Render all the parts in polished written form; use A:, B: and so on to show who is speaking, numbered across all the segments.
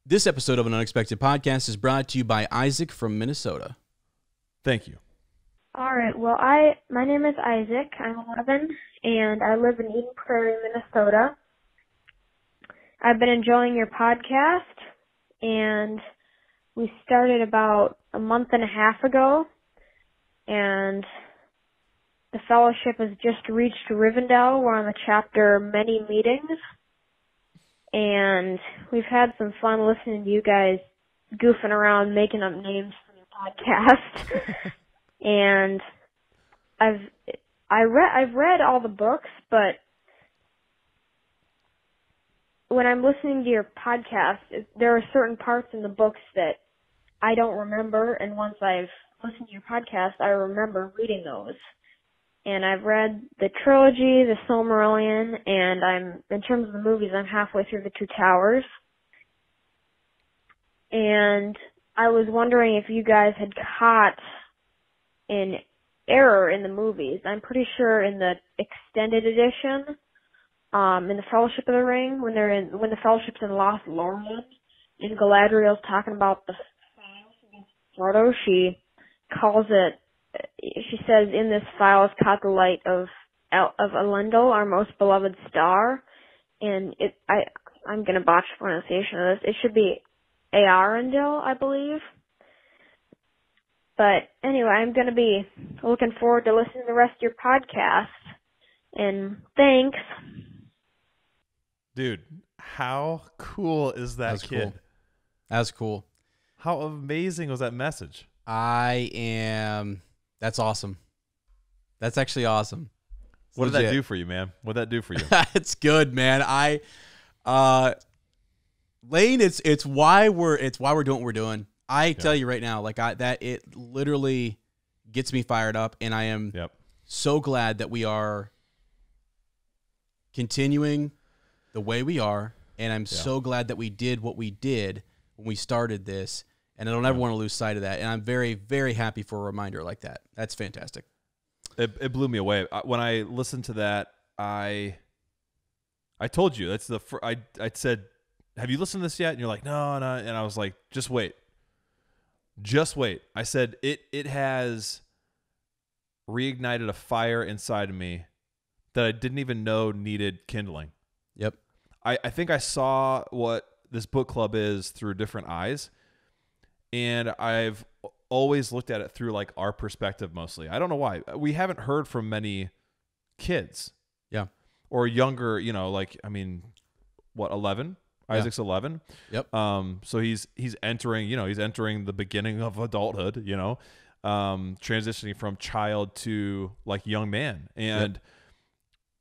A: This episode of An Unexpected Podcast is brought to you by Isaac from Minnesota.
B: Thank you.
C: All right. Well, my name is Isaac. I'm 11, and I live in Eden Prairie, Minnesota. I've been enjoying your podcast, and we started about a month and a half ago, and the fellowship has just reached Rivendell. We're on the chapter Many Meetings, and we've had some fun listening to you guys goofing around, making up names for your podcast. And I've read all the books, but when I'm listening to your podcast, there are certain parts in the books that I don't remember, and once I've listened to your podcast, I remember reading those. And I've read the trilogy, the Silmarillion, and in terms of the movies, I'm halfway through the Two Towers. And I was wondering if you guys had caught an error in the movies. I'm pretty sure in the extended edition, in the Fellowship of the Ring, when the Fellowship's in Lost Lorien, and Galadriel's talking about the files against Frodo, she says, in this file is caught the light of Elendil, our most beloved star, and I'm gonna botch the pronunciation of this. It should be Earendil, I believe. But anyway, I'm going to be looking forward to listening to the rest of your podcast. And thanks.
B: Dude, how cool is that kid?
A: Cool. That was cool.
B: How amazing was that message?
A: That's awesome. That's actually awesome.
B: What did that do for you, man? What did that do for you?
A: It's good, man. Lane, it's why we're doing what we're doing. I tell you right now, it literally gets me fired up, and I am so glad that we are continuing the way we are, and I'm so glad that we did what we did when we started this, and I don't ever want to lose sight of that, and I'm very, very happy for a reminder like that. That's fantastic.
B: It blew me away. When I listened to that, I told you, I said, have you listened to this yet? And you're like, no, and I was like, just wait. Just wait. I said, it has reignited a fire inside of me that I didn't even know needed kindling.
A: Yep.
B: I think I saw what this book club is through different eyes, and I've always looked at it through like our perspective mostly. I don't know why. We haven't heard from many kids.
A: Yeah.
B: Or younger, 11? Isaac's 11.
A: Yep.
B: So he's entering, he's entering the beginning of adulthood, transitioning from child to like young man. And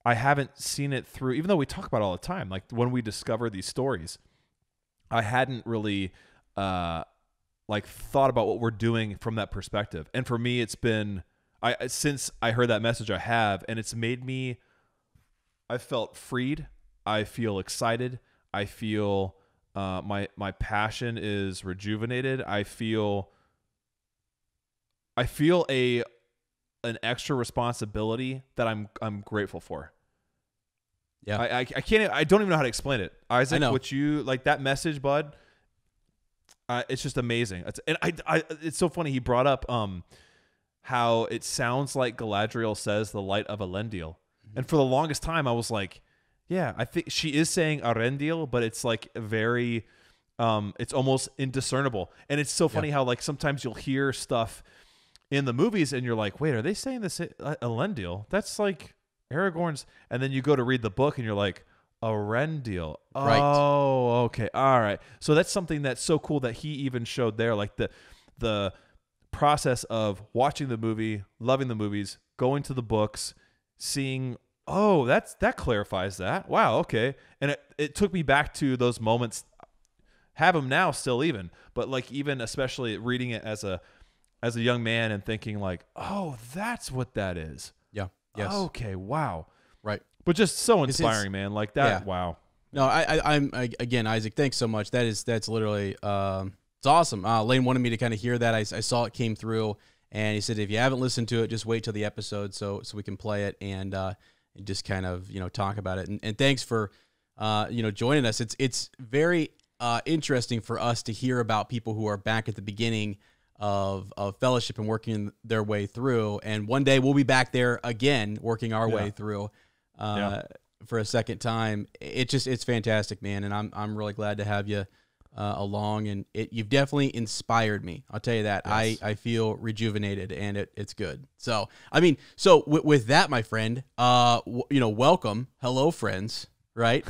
B: I haven't seen it through, even though we talk about it all the time, like when we discover these stories, I hadn't really, thought about what we're doing from that perspective. And for me, it's been, since I heard that message, I have, and it's made me, I felt freed. I feel excited. I feel my passion is rejuvenated. I feel an extra responsibility that I'm grateful for.
A: Yeah,
B: I can't. I don't even know how to explain it. Isaac, what you like that message, bud? It's just amazing. It's so funny. He brought up how it sounds like Galadriel says the light of Elendil, and for the longest time I was like, yeah, I think she is saying Arendil, but it's like very, it's almost indiscernible. And it's so funny how like sometimes you'll hear stuff in the movies and you're like, wait, are they saying this Elendil? That's like Aragorn's. And then you go to read the book and you're like, Arendil.
A: Right.
B: Oh, okay. All right. So that's something that's so cool that he even showed there, like the process of watching the movie, loving the movies, going to the books, seeing, oh, that clarifies that. Wow, okay. And it took me back to those moments. Have them now still even, but like even especially reading it as a young man and thinking like, oh, that's what that is.
A: Yeah. Yes.
B: Okay. Wow.
A: Right.
B: But just so inspiring, man. Like that.
A: Yeah.
B: Wow.
A: No, I'm again, Isaac, thanks so much. That's literally, it's awesome. Lane wanted me to kind of hear that. I saw it came through, and he said, if you haven't listened to it, just wait till the episode so we can play it and just kind of, talk about it. And thanks for, joining us. It's very interesting for us to hear about people who are back at the beginning of fellowship and working their way through. And one day we'll be back there again, working our way through for a second time. It's fantastic, man. And I'm really glad to have you along, and you've definitely inspired me. I'll tell you that. Yes. I feel rejuvenated, and it's good. So, I mean, with that, my friend, welcome. Hello, friends. Right.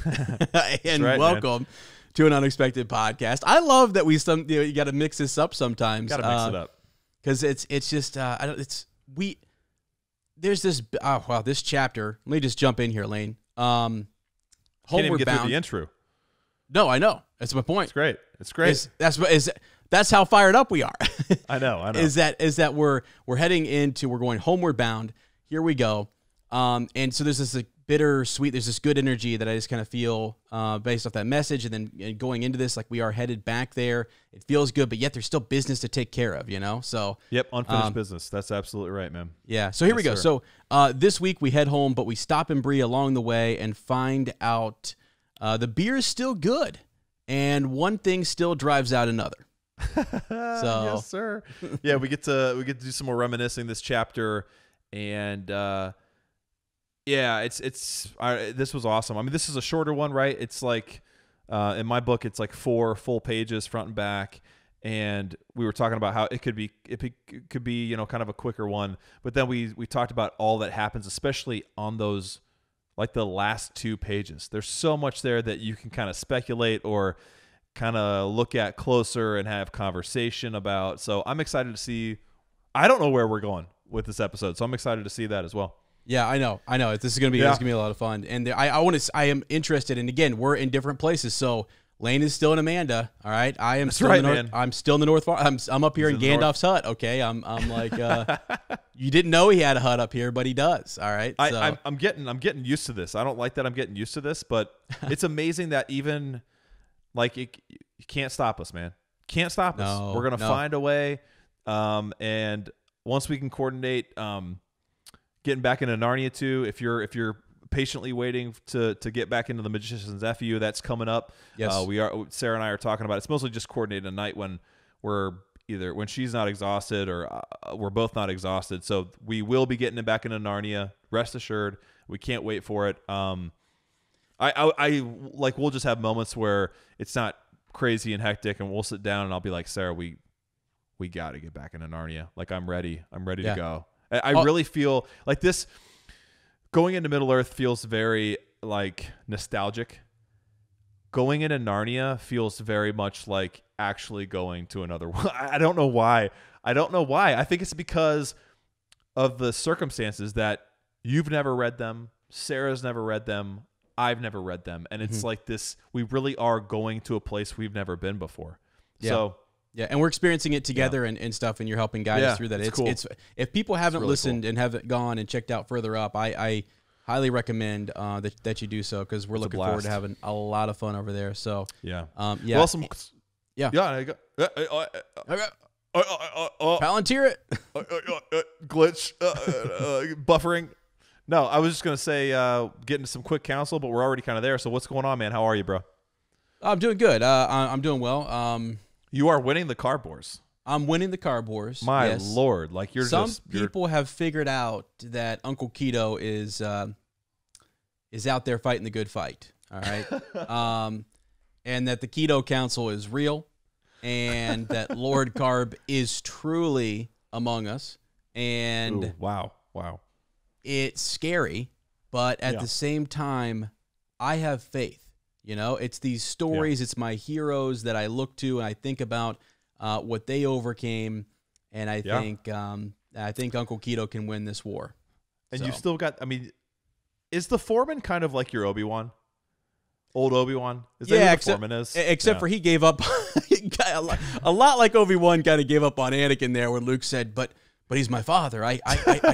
A: And right, welcome. Man. To an unexpected podcast. I love that you got to mix this up sometimes.
B: Got to mix it up
A: because it's just there's this this chapter. Let me just jump in here, Lane.
B: Homeward Bound. Through the intro.
A: No, I know. That's my point.
B: It's great.
A: That's how fired up we are.
B: I know.
A: Is that we're heading into, we're going homeward bound. Here we go. And so there's this bittersweet, there's this good energy that I just kind of feel based off that message. And then going into this, like we are headed back there. It feels good, but yet there's still business to take care of, So
B: yep, unfinished business. That's absolutely right, man.
A: Yeah. So here we go. Sir. So this week we head home, but we stop in Bree along the way and find out the beer is still good, and one thing still drives out another. So
B: yes, sir. Yeah, we get to do some more reminiscing this chapter, and this was awesome. I mean, this is a shorter one, right? It's like in my book, it's like 4 full pages front and back. And we were talking about how it could be kind of a quicker one. But then we talked about all that happens, especially on those, like the last 2 pages. There's so much there that you can kind of speculate or kind of look at closer and have conversation about. So I'm excited to see. I don't know where we're going with this episode, so I'm excited to see that as well.
A: Yeah, I know. This is gonna be a lot of fun, and I am interested. And again, we're in different places. So Lane is still in Amanda. All right, I am still in the north. I'm still in the North. I'm up here in Gandalf's hut. Okay, I'm like you didn't know he had a hut up here, but he does. All right, so.
B: I'm getting used to this. I don't like that I'm getting used to this, but it's amazing that even like you can't stop us, man. Can't stop us. We're gonna find a way, and once we can coordinate. Getting back into Narnia too. If you're patiently waiting to get back into the Magician's FU, that's coming up.
A: Yes,
B: Sarah and I are talking about it. It's mostly just coordinating a night when when she's not exhausted or we're both not exhausted. So we will be getting it back into Narnia. Rest assured, we can't wait for it. We'll just have moments where it's not crazy and hectic, and we'll sit down and I'll be like, Sarah, we got to get back into Narnia. Like I'm ready to go. I really feel like this going into Middle Earth feels very like nostalgic. Going into Narnia feels very much like actually going to another one. I don't know why. I think it's because of the circumstances that you've never read them. Sarah's never read them. I've never read them. And it's like this, we really are going to a place we've never been before.
A: Yeah.
B: So
A: yeah, and we're experiencing it together and stuff, and you're helping guide us through that. It's cool. If people haven't really listened and haven't gone and checked out further up, I highly recommend that you do so, because we're looking forward to having a lot of fun over there. So
B: yeah.
A: Well, Palantir it.
B: Glitch. Buffering. No, I was just gonna say getting some quick counsel, but we're already kind of there. So what's going on, man? How are you, bro?
A: I'm doing good. I'm doing well.
B: You are winning the Carbors.
A: I'm winning the Carbors.
B: My Lord, like
A: Some people have figured out that Uncle Keto is out there fighting the good fight. All right, and that the Keto Council is real, and that Lord Carb is truly among us. And
B: wow,
A: it's scary, but at the same time, I have faith. It's these stories, it's my heroes that I look to, and I think about what they overcame, and I think Uncle Keto can win this war.
B: And you've still got, is the Foreman kind of like your Obi-Wan? Old Obi-Wan? Is that who the Foreman is?
A: Except for he gave up, a lot like Obi-Wan kind of gave up on Anakin there, when Luke said, but he's my father. I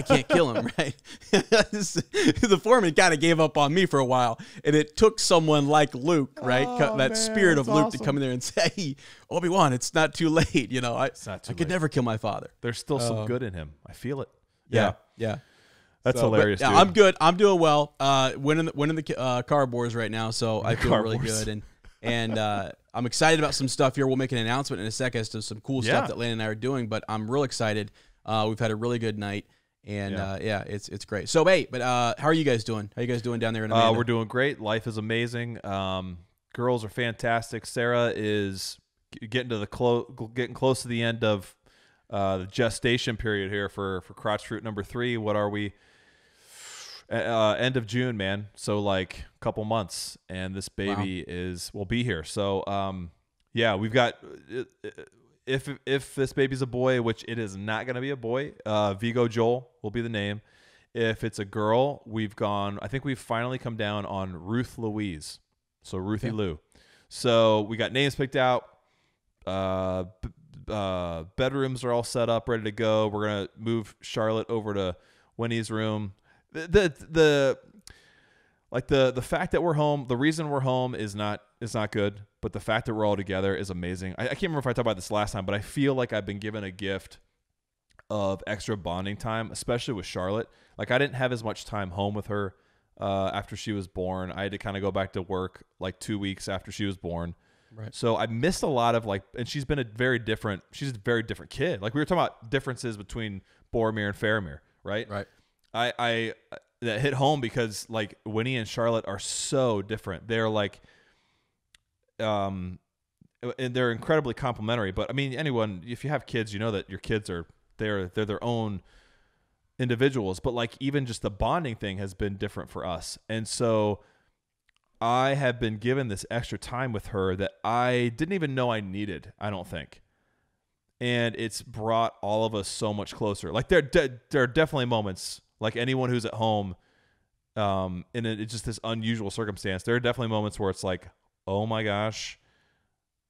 A: can't kill him, right? The Foreman kind of gave up on me for a while, and it took someone like Luke, right? That spirit of Luke to come in there and say, hey, Obi-Wan, it's not too late. I could never kill my father.
B: There's still some good in him. I feel it.
A: Yeah.
B: That's hilarious, dude.
A: I'm good. I'm doing well. Winning the Carbors right now, so I feel really good. And I'm excited about some stuff here. We'll make an announcement in a second as to some cool stuff that Lane and I are doing, but I'm real excited. We've had a really good night, and it's great. So, hey, but how are you guys doing? How are you guys doing down there in Amanda?
B: We're doing great. Life is amazing. Girls are fantastic. Sarah is getting close to the end of the gestation period here for crotch fruit number 3. What are we? End of June, man. So like a couple months, and this baby will be here. So we've got if this baby's a boy, which it is not going to be a boy, Vigo Joel will be the name. If it's a girl, I think we've finally come down on Ruth Louise. So Ruthie Lou. So we got names picked out. Bedrooms are all set up, ready to go. We're gonna move Charlotte over to Winnie's room. The fact that we're home, the reason we're home is not good, but the fact that we're all together is amazing. I can't remember if I talked about this last time, but I feel like I've been given a gift of extra bonding time, especially with Charlotte. Like I didn't have as much time home with her after she was born. I had to kind of go back to work like 2 weeks after she was born.
A: Right.
B: So I missed a lot of and she's a very different kid. Like we were talking about differences between Boromir and Faramir, right?
A: Right.
B: I that hit home because like Winnie and Charlotte are so different. They're like, and they're incredibly complementary. But I mean, if you have kids, you know that your kids they're their own individuals. But like even just the bonding thing has been different for us, and so I have been given this extra time with her that I didn't even know I needed. I don't think. And it's brought all of us so much closer. Like there are definitely moments. Like anyone who's at home, it's just this unusual circumstance. There are definitely moments where it's like, oh my gosh,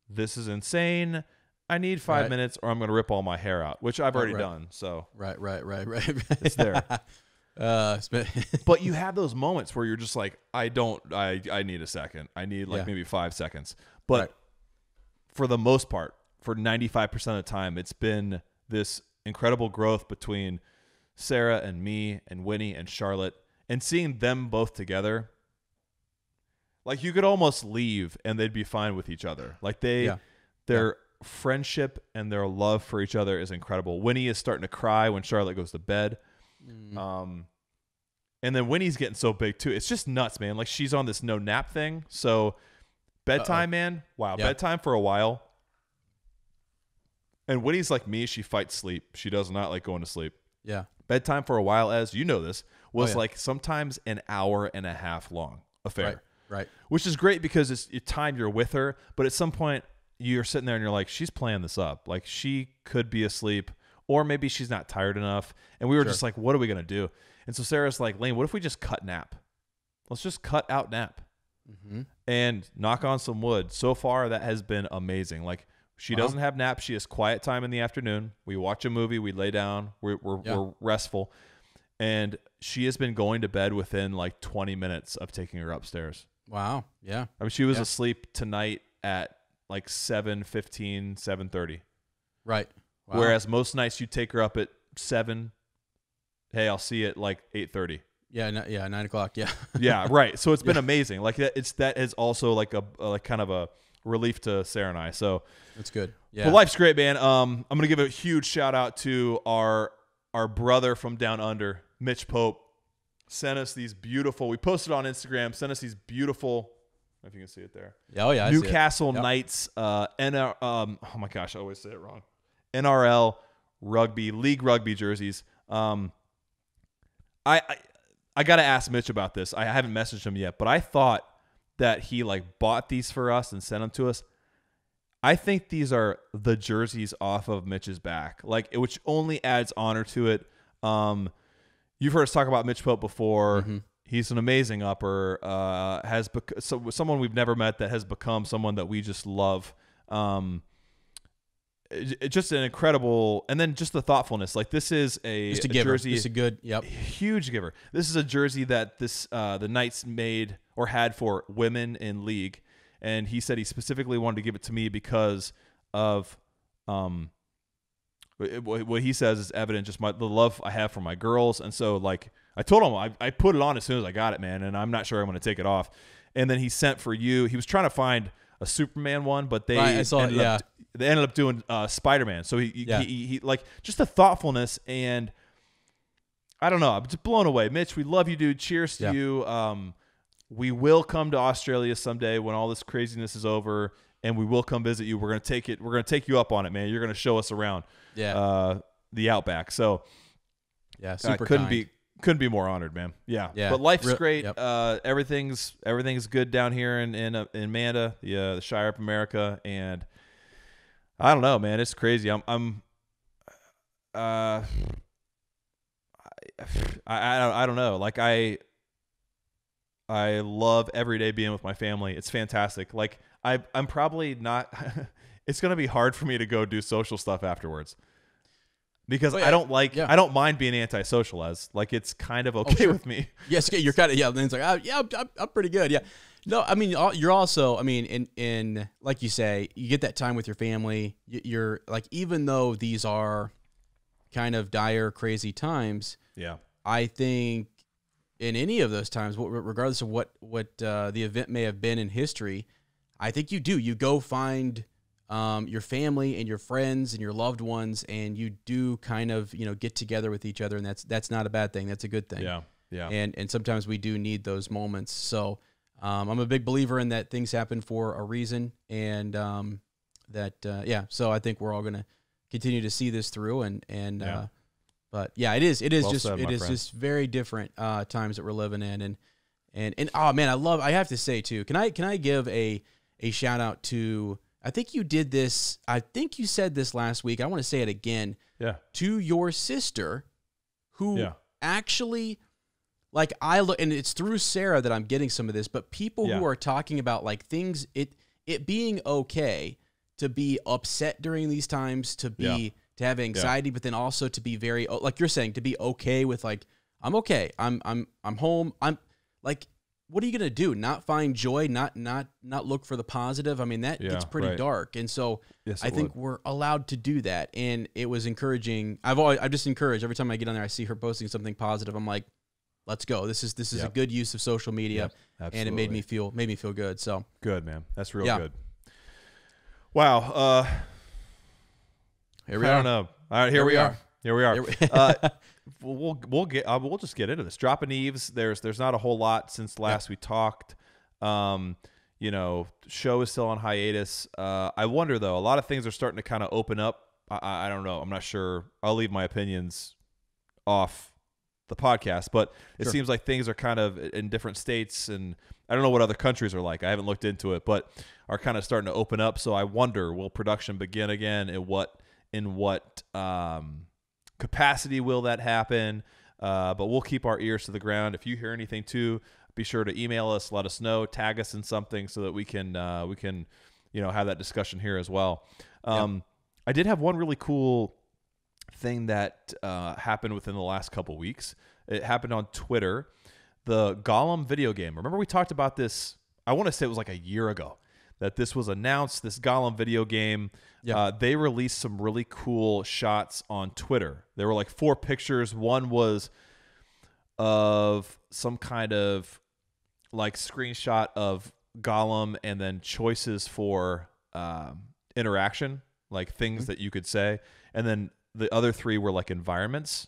B: this is insane. I need 5 minutes or I'm going to rip all my hair out, which I've already done. So
A: right.
B: It's there.
A: But
B: you have those moments where you're just like, I need a second. I need maybe 5 seconds. But for the most part, for 95% of the time, it's been this incredible growth between Sarah and me and Winnie and Charlotte, and seeing them both together. Like you could almost leave and they'd be fine with each other. Like their friendship and their love for each other is incredible. Winnie is starting to cry when Charlotte goes to bed. And then Winnie's getting so big too. It's just nuts, man. Like she's on this no nap thing. So bedtime, man. Wow. Yeah. Bedtime for a while. And Winnie's like me. She fights sleep. She does not like going to sleep.
A: Yeah.
B: Bedtime for a while, as you know this, was like sometimes an hour and a half long affair.
A: Right.
B: Which is great because it's time you're with her. But at some point you're sitting there and you're like, she's playing this up. Like she could be asleep or maybe she's not tired enough. And we were just like, what are we going to do? And so Sarah's like, Lane, what if we just cut nap? Let's just cut out nap and knock on some wood. So far, that has been amazing. Like she doesn't have nap. She has quiet time in the afternoon. We watch a movie. We lay down. We're restful. And she has been going to bed within like 20 minutes of taking her upstairs.
A: Wow. Yeah.
B: I mean, she was asleep tonight at like 7:15, 7:30.
A: Right. Wow.
B: Whereas most nights you take her up at 7. Hey, I'll see you at like 8:30.
A: Yeah, 9 o'clock. Yeah.
B: Yeah, right. So it's been amazing. Like that is also like a kind of a relief to Sarah and I. So
A: that's good. Yeah.
B: But life's great, man. I'm gonna give a huge shout out to our brother from down under, Mitch Pope. Sent us these beautiful. We posted on Instagram. Sent us these beautiful. I don't know if you can see it there.
A: Oh yeah.
B: Newcastle Knights. Oh my gosh, I always say it wrong. NRL league rugby jerseys. I got to ask Mitch about this. I haven't messaged him yet, but I thought that he like bought these for us and sent them to us. I think these are the jerseys off of Mitch's back, like which only adds honor to it. You've heard us talk about Mitch Pope before. Mm-hmm. He's an amazing upper. Someone we've never met that has become someone that we just love. Just an incredible, and then just the thoughtfulness. Like this is a jersey.
A: It's a good,
B: huge giver. This is a jersey that the Knights made or had for women in league, and he said he specifically wanted to give it to me because of what he says is evident, just the love I have for my girls. And so like I told him I put it on as soon as I got it, man, and I'm not sure I'm going to take it off. And then he sent for you. He was trying to find a Superman one, but they
A: Right, I saw it, yeah.
B: they ended up doing Spider-Man. So he like just the thoughtfulness, and I don't know, I'm just blown away. Mitch, we love you, dude. Cheers to you. We will come to Australia someday when all this craziness is over, and we will come visit you. We're gonna take you up on it, man. You're gonna show us around the Outback. So
A: super
B: couldn't be more honored, man. Yeah. But life's great. Yep. Everything's good down here in Manda, the Shire of America, and I don't know, man. It's crazy. I don't know. Like I love every day being with my family. It's fantastic. Like I'm probably not. It's gonna be hard for me to go do social stuff afterwards. Because I don't mind being antisocial, as like it's kind of okay with me.
A: Yes, you're kind of Then it's like I'm pretty good. Yeah, no, I mean you're also in like you say, you get that time with your family. You're like, even though these are kind of dire, crazy times. Yeah, I think in any of those times, regardless of what the event may have been in history, I think you go find your family and your friends and your loved ones, and you do kind of, get together with each other, and that's not a bad thing. That's a good thing. Yeah. Yeah. And sometimes we do need those moments. So I'm a big believer in that things happen for a reason, and so I think we're all going to continue to see this through, but yeah, it is just very different times that we're living in, and oh man, I have to say too, can I give a shout out to, I think you did this. I think you said this last week. I want to say it again. Yeah. To your sister, who actually, like, I look, and it's through Sarah that I'm getting some of this. But people who are talking about like things, it being okay to be upset during these times, to have anxiety, but then also to be very, like you're saying, to be okay with like, I'm okay. I'm home. I'm like, what are you going to do? Not find joy, not look for the positive? I mean, that gets pretty dark. And so I think we're allowed to do that. And it was encouraging. I've just encouraged every time I get on there, I see her posting something positive. I'm like, let's go. This is a good use of social media. And it made me feel good. So
B: good, man. That's real good. Wow.
A: Here we are.
B: I don't know. All right, here we are. We'll just get into this. Dropping Eves. There's not a whole lot since last we talked. Show is still on hiatus. I wonder though. A lot of things are starting to kind of open up. I don't know. I'm not sure. I'll leave my opinions off the podcast, but it seems like things are kind of in different states, and I don't know what other countries are like. I haven't looked into it, but are kind of starting to open up. So I wonder, will production begin again? In what capacity will that happen? But we'll keep our ears to the ground. If you hear anything too, be sure to email us, let us know, tag us in something so that we can have that discussion here as well. I did have one really cool thing that happened within the last couple weeks. It happened on Twitter. The Gollum video game. Remember we talked about this, I want to say it was like a year ago, that this was announced, this Gollum video game. They released some really cool shots on Twitter. There were like 4 pictures. One was of some kind of like screenshot of Gollum, and then choices for interaction, like things that you could say. And then the other 3 were like environments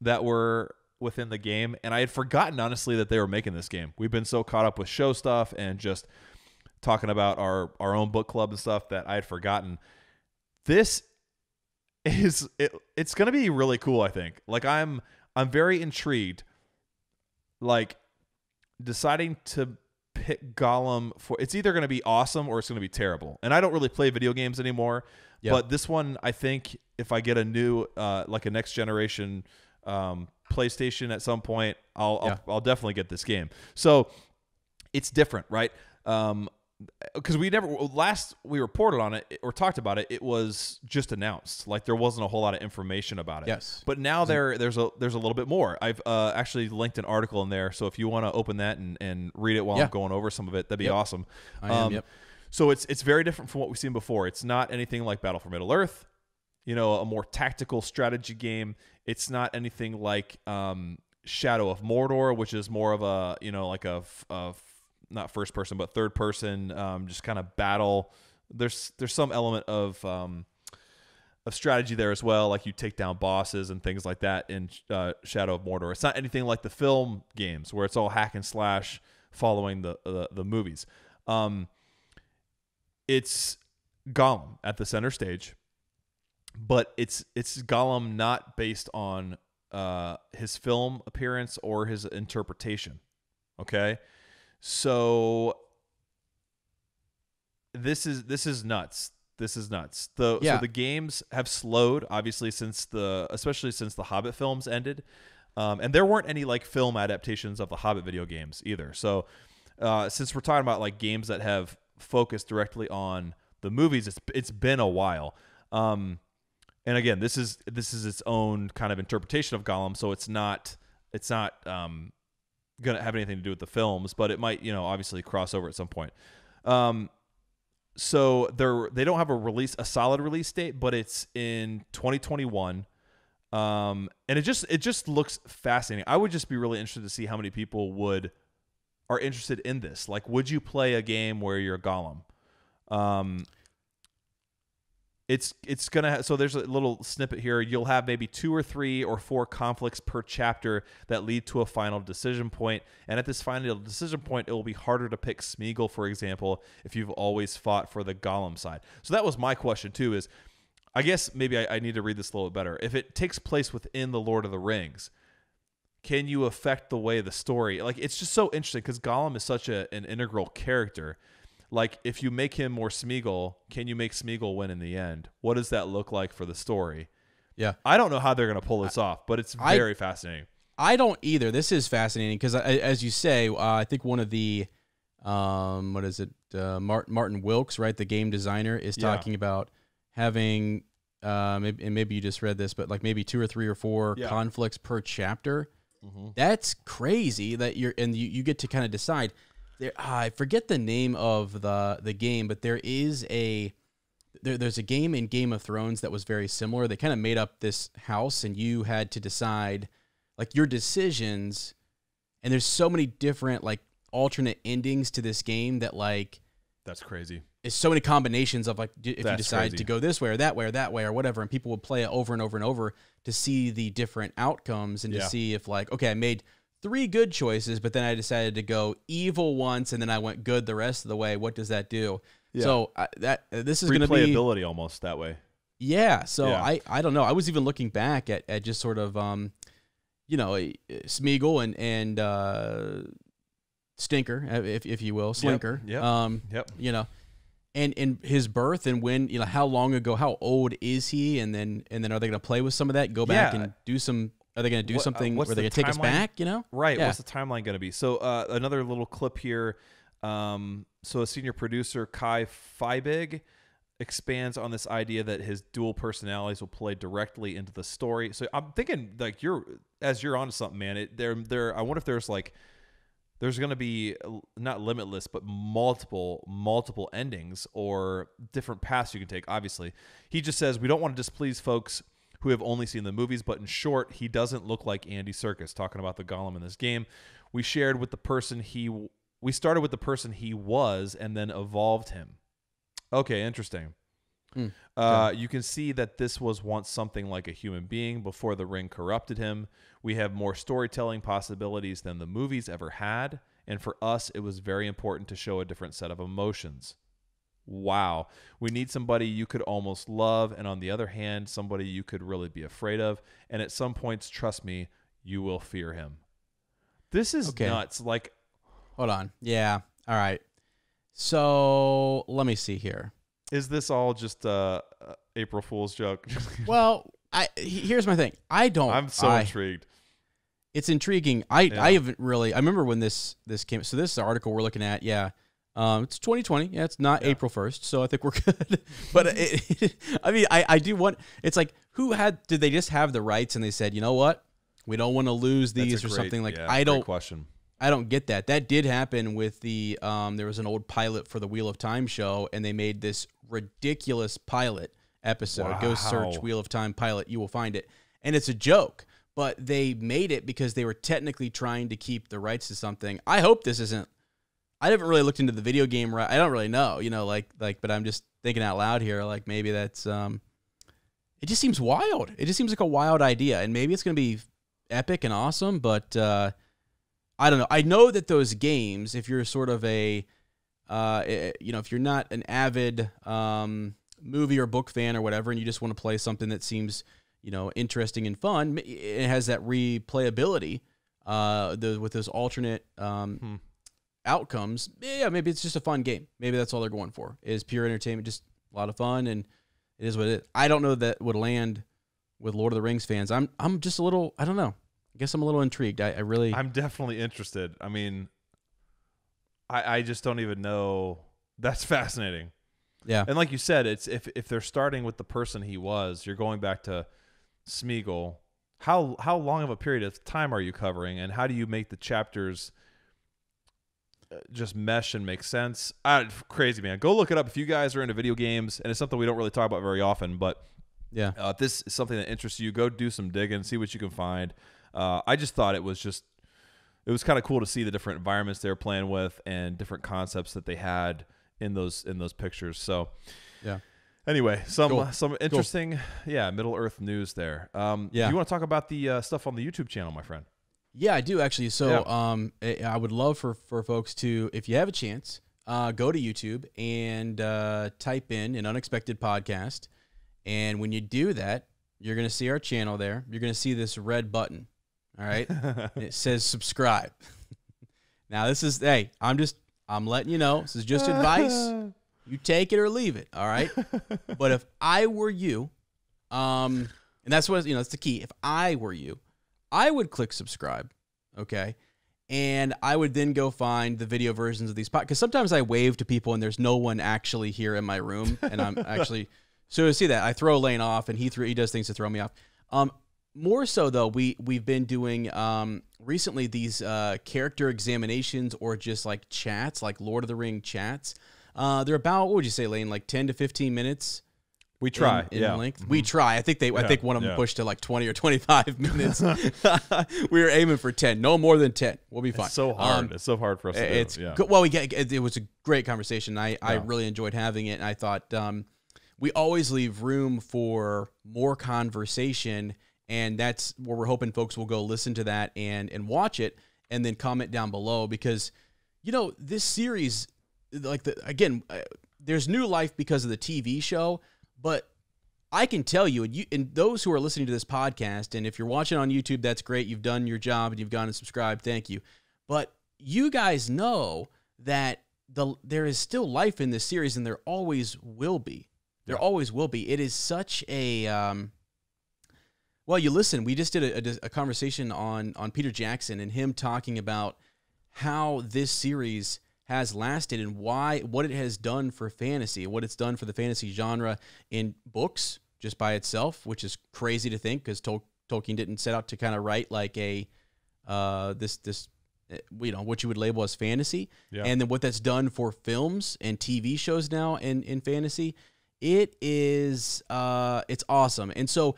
B: that were within the game. And I had forgotten, honestly, that they were making this game. We've been so caught up with show stuff and just talking about our own book club and stuff that I had forgotten. This is it's going to be really cool, I think. Like I'm very intrigued, like deciding to pick Gollum for, it's either going to be awesome or it's going to be terrible. And I don't really play video games anymore, but this one, I think if I get a new like a next generation PlayStation at some point, I'll definitely get this game. So it's different, right? Because last we reported on it or talked about it, it was just announced. Like there wasn't a whole lot of information about it. Yes. But now there's a little bit more. I've actually linked an article in there, so if you want to open that and read it while I'm going over some of it, that'd be awesome. So it's very different from what we've seen before. It's not anything like Battle for Middle-earth, a more tactical strategy game. It's not anything like Shadow of Mordor, which is more of a like a not first person, but third person, just kind of battle. There's some element of strategy there as well, like you take down bosses and things like that in Shadow of Mordor. It's not anything like the film games where it's all hack and slash following the movies. It's Gollum at the center stage, but it's Gollum not based on his film appearance or his interpretation. Okay, so this is nuts. This is nuts. So the games have slowed, obviously, especially since the Hobbit films ended, and there weren't any like film adaptations of the Hobbit video games either. So since we're talking about like games that have focused directly on the movies, it's been a while. And again, this is its own kind of interpretation of Gollum, so it's not gonna have anything to do with the films, but it might, obviously cross over at some point. So they don't have a solid release date, but it's in 2021. And it just looks fascinating. I would just be really interested to see how many people are interested in this. Like, would you play a game where you're Gollum? It's gonna so there's a little snippet here. You'll have maybe 2 or 3 or 4 conflicts per chapter that lead to a final decision point, and at this final decision point, it will be harder to pick Smeagol, for example, if you've always fought for the Gollum side. So that was my question too, is I guess maybe I need to read this a little bit better. If it takes place within the Lord of the Rings, can you affect the way the story, like, it's just so interesting because Gollum is such an integral character. Like, if you make him more Smeagol, can you make Smeagol win in the end? What does that look like for the story? Yeah. I don't know how they're going to pull this off, but it's very fascinating.
A: I don't either. This is fascinating because, as you say, I think one of the, Martin Wilkes, right, the game designer, is talking about having, and maybe you just read this, but like maybe 2 or 3 or 4 conflicts per chapter. Mm-hmm. That's crazy that you get to kind of decide. I forget the name of the game, but there's a game in Game of Thrones that was very similar. They kind of made up this house, and you had to decide like your decisions. And there's so many different like alternate endings to this game that like
B: that's crazy.
A: It's so many combinations of like if you decide to go this way or that way or that way or whatever, and people would play it over and over and over to see the different outcomes and to see if like, okay, I made 3 good choices, but then I decided to go evil once, and then I went good the rest of the way. What does that do? Yeah. So this is going to be
B: replayability almost that way.
A: Yeah. So I don't know. I was even looking back at just sort of Smeagol and Stinker, if you will, Slinker.
B: Yep.
A: And his birth and when, how long ago, how old is he? And then are they going to play with some of that? Go back and do some. Are they going to do something where they're going to take us back,
B: Right. Yeah. What's the timeline going to be? So another little clip here. So a senior producer, Kai Feibig, expands on this idea that his dual personalities will play directly into the story. So I'm thinking like you're onto something, man. I wonder if there's going to be not limitless, but multiple endings or different paths you can take. Obviously, he just says we don't want to displease folks who have only seen the movies, but in short, he doesn't look like Andy Serkis. Talking about the Gollum in this game, we started with the person he was, and then evolved him. Okay, interesting. You can see that this was once something like a human being before the ring corrupted him. We have more storytelling possibilities than the movies ever had, and for us, it was very important to show a different set of emotions. Wow. We need somebody you could almost love, and on the other hand, somebody you could really be afraid of, and at some points, trust me, you will fear him. This is nuts. Like,
A: hold on. Yeah. All right. So let me see here.
B: Is this all just April Fool's joke?
A: Well, here's my thing. I'm
B: so intrigued.
A: It's intriguing. I haven't really. I remember when this came. So this article we're looking at. Yeah. It's 2020. Yeah, it's not April 1st, so I think we're good. But I do want. It's like, did they just have the rights and they said, you know what, we don't want to lose these or something like.
B: Great question.
A: I don't get that. That did happen with the. There was an old pilot for the Wheel of Time show, and they made this ridiculous pilot episode. Wow. Go search Wheel of Time pilot. You will find it, and it's a joke. But they made it because they were technically trying to keep the rights to something. I hope this isn't I haven't really looked into the video game. I don't really know, but I'm just thinking out loud here. Like maybe that's, it just seems wild. It just seems like a wild idea, and maybe it's going to be epic and awesome. But I don't know. I know that those games, if you're sort of a, if you're not an avid movie or book fan or whatever, and you just want to play something that seems, interesting and fun, it has that replayability with those alternate outcomes. Yeah, maybe it's just a fun game. Maybe that's all they're going for, is pure entertainment, just a lot of fun, and it is what it is. I don't know that would land with Lord of the Rings fans. I'm just a little, I don't know. I guess I'm a little intrigued. I'm
B: definitely interested. I mean, I just don't even know. That's fascinating.
A: Yeah.
B: And like you said, it's if they're starting with the person he was, you're going back to Smeagol. How long of a period of time are you covering, and how do you make the chapters just mesh and make sense? Crazy, man. Go look it up if you guys are into video games, and it's something we don't really talk about very often, but
A: yeah,
B: if this is something that interests you, go do some digging, see what you can find. I just thought it was kind of cool to see the different environments they were playing with and different concepts that they had in those pictures. So
A: yeah.
B: Anyway, some interesting Middle Earth news there. Do you want to talk about the stuff on the YouTube channel, my friend?
A: Yeah, I do actually. So I would love for folks to, if you have a chance, go to YouTube and type in an unexpected podcast. And when you do that, you're going to see our channel there. You're going to see this red button. All right. It says subscribe. Now I'm letting you know, this is just advice. You take it or leave it. All right. But if I were you, and that's what, that's the key. If I were you, I would click subscribe. Okay. And I would then go find the video versions of these podcasts. Because sometimes I wave to people and there's no one actually here in my room. And I'm actually, so to see that, I throw Lane off and he does things to throw me off. More so though, we've been doing recently these character examinations or just like chats, like Lord of the Ring chats. They're about, what would you say, Lane, like 10 to 15 minutes?
B: We try,
A: in length. Mm-hmm. We try. I think one of them pushed to like 20 or 25 minutes. We were aiming for 10, no more than 10. We'll be fine.
B: It's so hard. It's so hard for us to do.
A: Well, it was a great conversation. I really enjoyed having it, and I thought we always leave room for more conversation, and that's where we're hoping folks will go listen to that and watch it, and then comment down below, because this series, there's new life because of the TV show. But I can tell you, and those who are listening to this podcast, and if you're watching on YouTube, that's great. You've done your job and you've gone and subscribed. Thank you. But you guys know that there is still life in this series, and there always will be. There always will be. It is such a well, you listen. We just did a conversation on Peter Jackson and him talking about how this series has lasted and what it has done for fantasy, what it's done for the fantasy genre in books just by itself, which is crazy to think, because Tolkien didn't set out to kind of write like a what you would label as fantasy, and then what that's done for films and TV shows now in fantasy. It is it's awesome. And so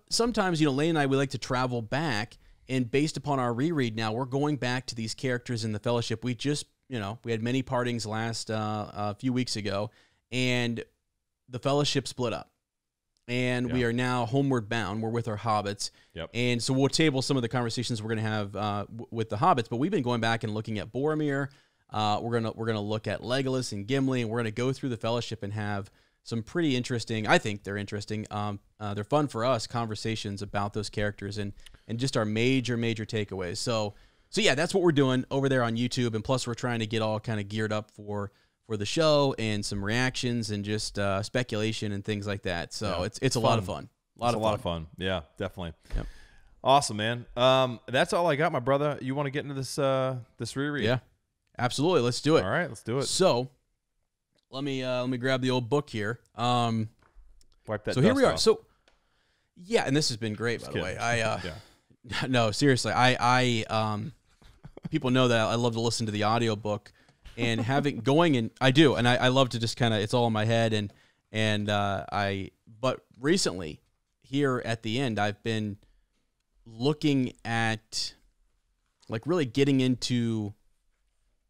A: sometimes Lane and I, we like to travel back, and based upon our reread now, we're going back to these characters in the Fellowship. We just we had many partings last a few weeks ago, and the Fellowship split up, and we are now homeward bound. We're with our hobbits, and so we'll table some of the conversations we're going to have with the hobbits. But we've been going back and looking at Boromir. We're gonna look at Legolas and Gimli, and we're gonna go through the Fellowship and have some pretty interesting. I think they're interesting. They're fun for us, conversations about those characters and just our major takeaways. So yeah, that's what we're doing over there on YouTube, and plus we're trying to get all kind of geared up for the show and some reactions and just speculation and things like that. So it's a lot of fun. A lot of fun.
B: Yeah, definitely.
A: Yep.
B: Awesome, man. That's all I got, my brother. You want to get into this reread?
A: Yeah, absolutely. Let's do it.
B: All right, let's do it.
A: So let me grab the old book here.
B: Wipe that.
A: So here we are. Off. So yeah, and this has been great, by the way. No, seriously, I people know that I love to listen to the audiobook, and I love to just kind of, it's all in my head, but recently here at the end, I've been looking at like really getting into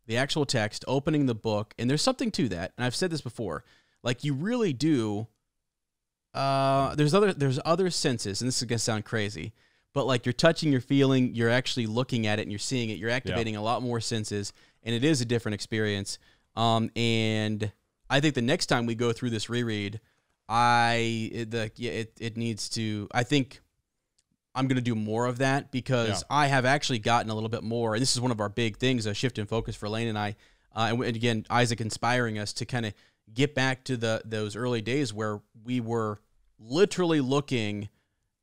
A: the actual text, opening the book, and there's something to that. And I've said this before, like you really do. There's other senses, and this is gonna sound crazy, but like you're touching, you're feeling, you're actually looking at it, and you're seeing it. You're activating a lot more senses, and it is a different experience. And I think the next time we go through this reread, it needs to. I think I'm going to do more of that because I have actually gotten a little bit more, and this is one of our big things, a shift in focus for Lane and I, and again, Isaac inspiring us to kind of get back to those early days where we were literally looking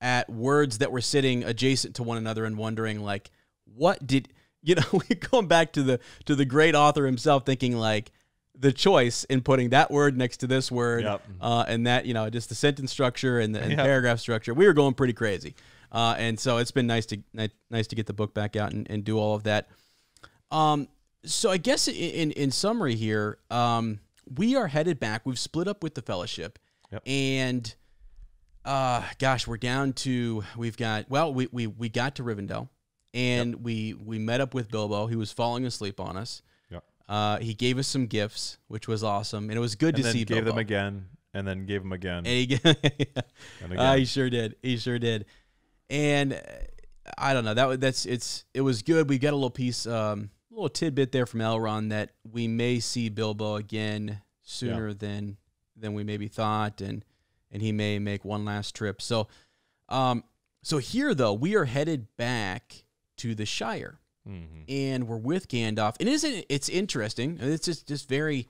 A: at words that were sitting adjacent to one another and wondering, like, what did, we're going back to the great author himself, thinking like the choice in putting that word next to this word, and that, just the sentence structure and the paragraph structure, we were going pretty crazy. And so it's been nice to get the book back out and do all of that. So I guess in summary here, we are headed back. We've split up with the Fellowship, and we're down to we got to Rivendell, and we met up with Bilbo. He was falling asleep on us. He gave us some gifts, which was awesome, and it was good to see.
B: Gave
A: Bilbo.
B: them again, and then gave them again.
A: And he sure did. He sure did. And I don't know, it was good. We got a little piece, little tidbit there from Elrond that we may see Bilbo again sooner than we maybe thought, and he may make one last trip. So, so here though, we are headed back to the Shire, and we're with Gandalf. And it's interesting. It's just very,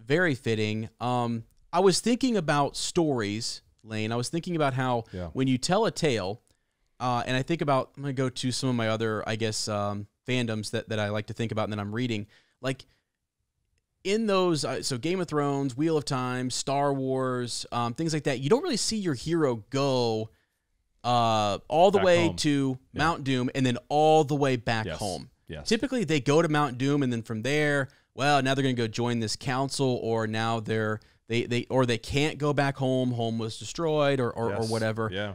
A: very fitting. I was thinking about stories, Lane. I was thinking about how when you tell a tale. And I think about, I'm going to go to some of my other, I guess, fandoms that I like to think about and that I'm reading. Like, in those, so Game of Thrones, Wheel of Time, Star Wars, things like that, you don't really see your hero go all the way to Mount Doom and then all the way back home.
B: Yes.
A: Typically, they go to Mount Doom, and then from there, well, now they're going to go join this council, or now they can't go back home. Home was destroyed, or whatever.
B: Yeah.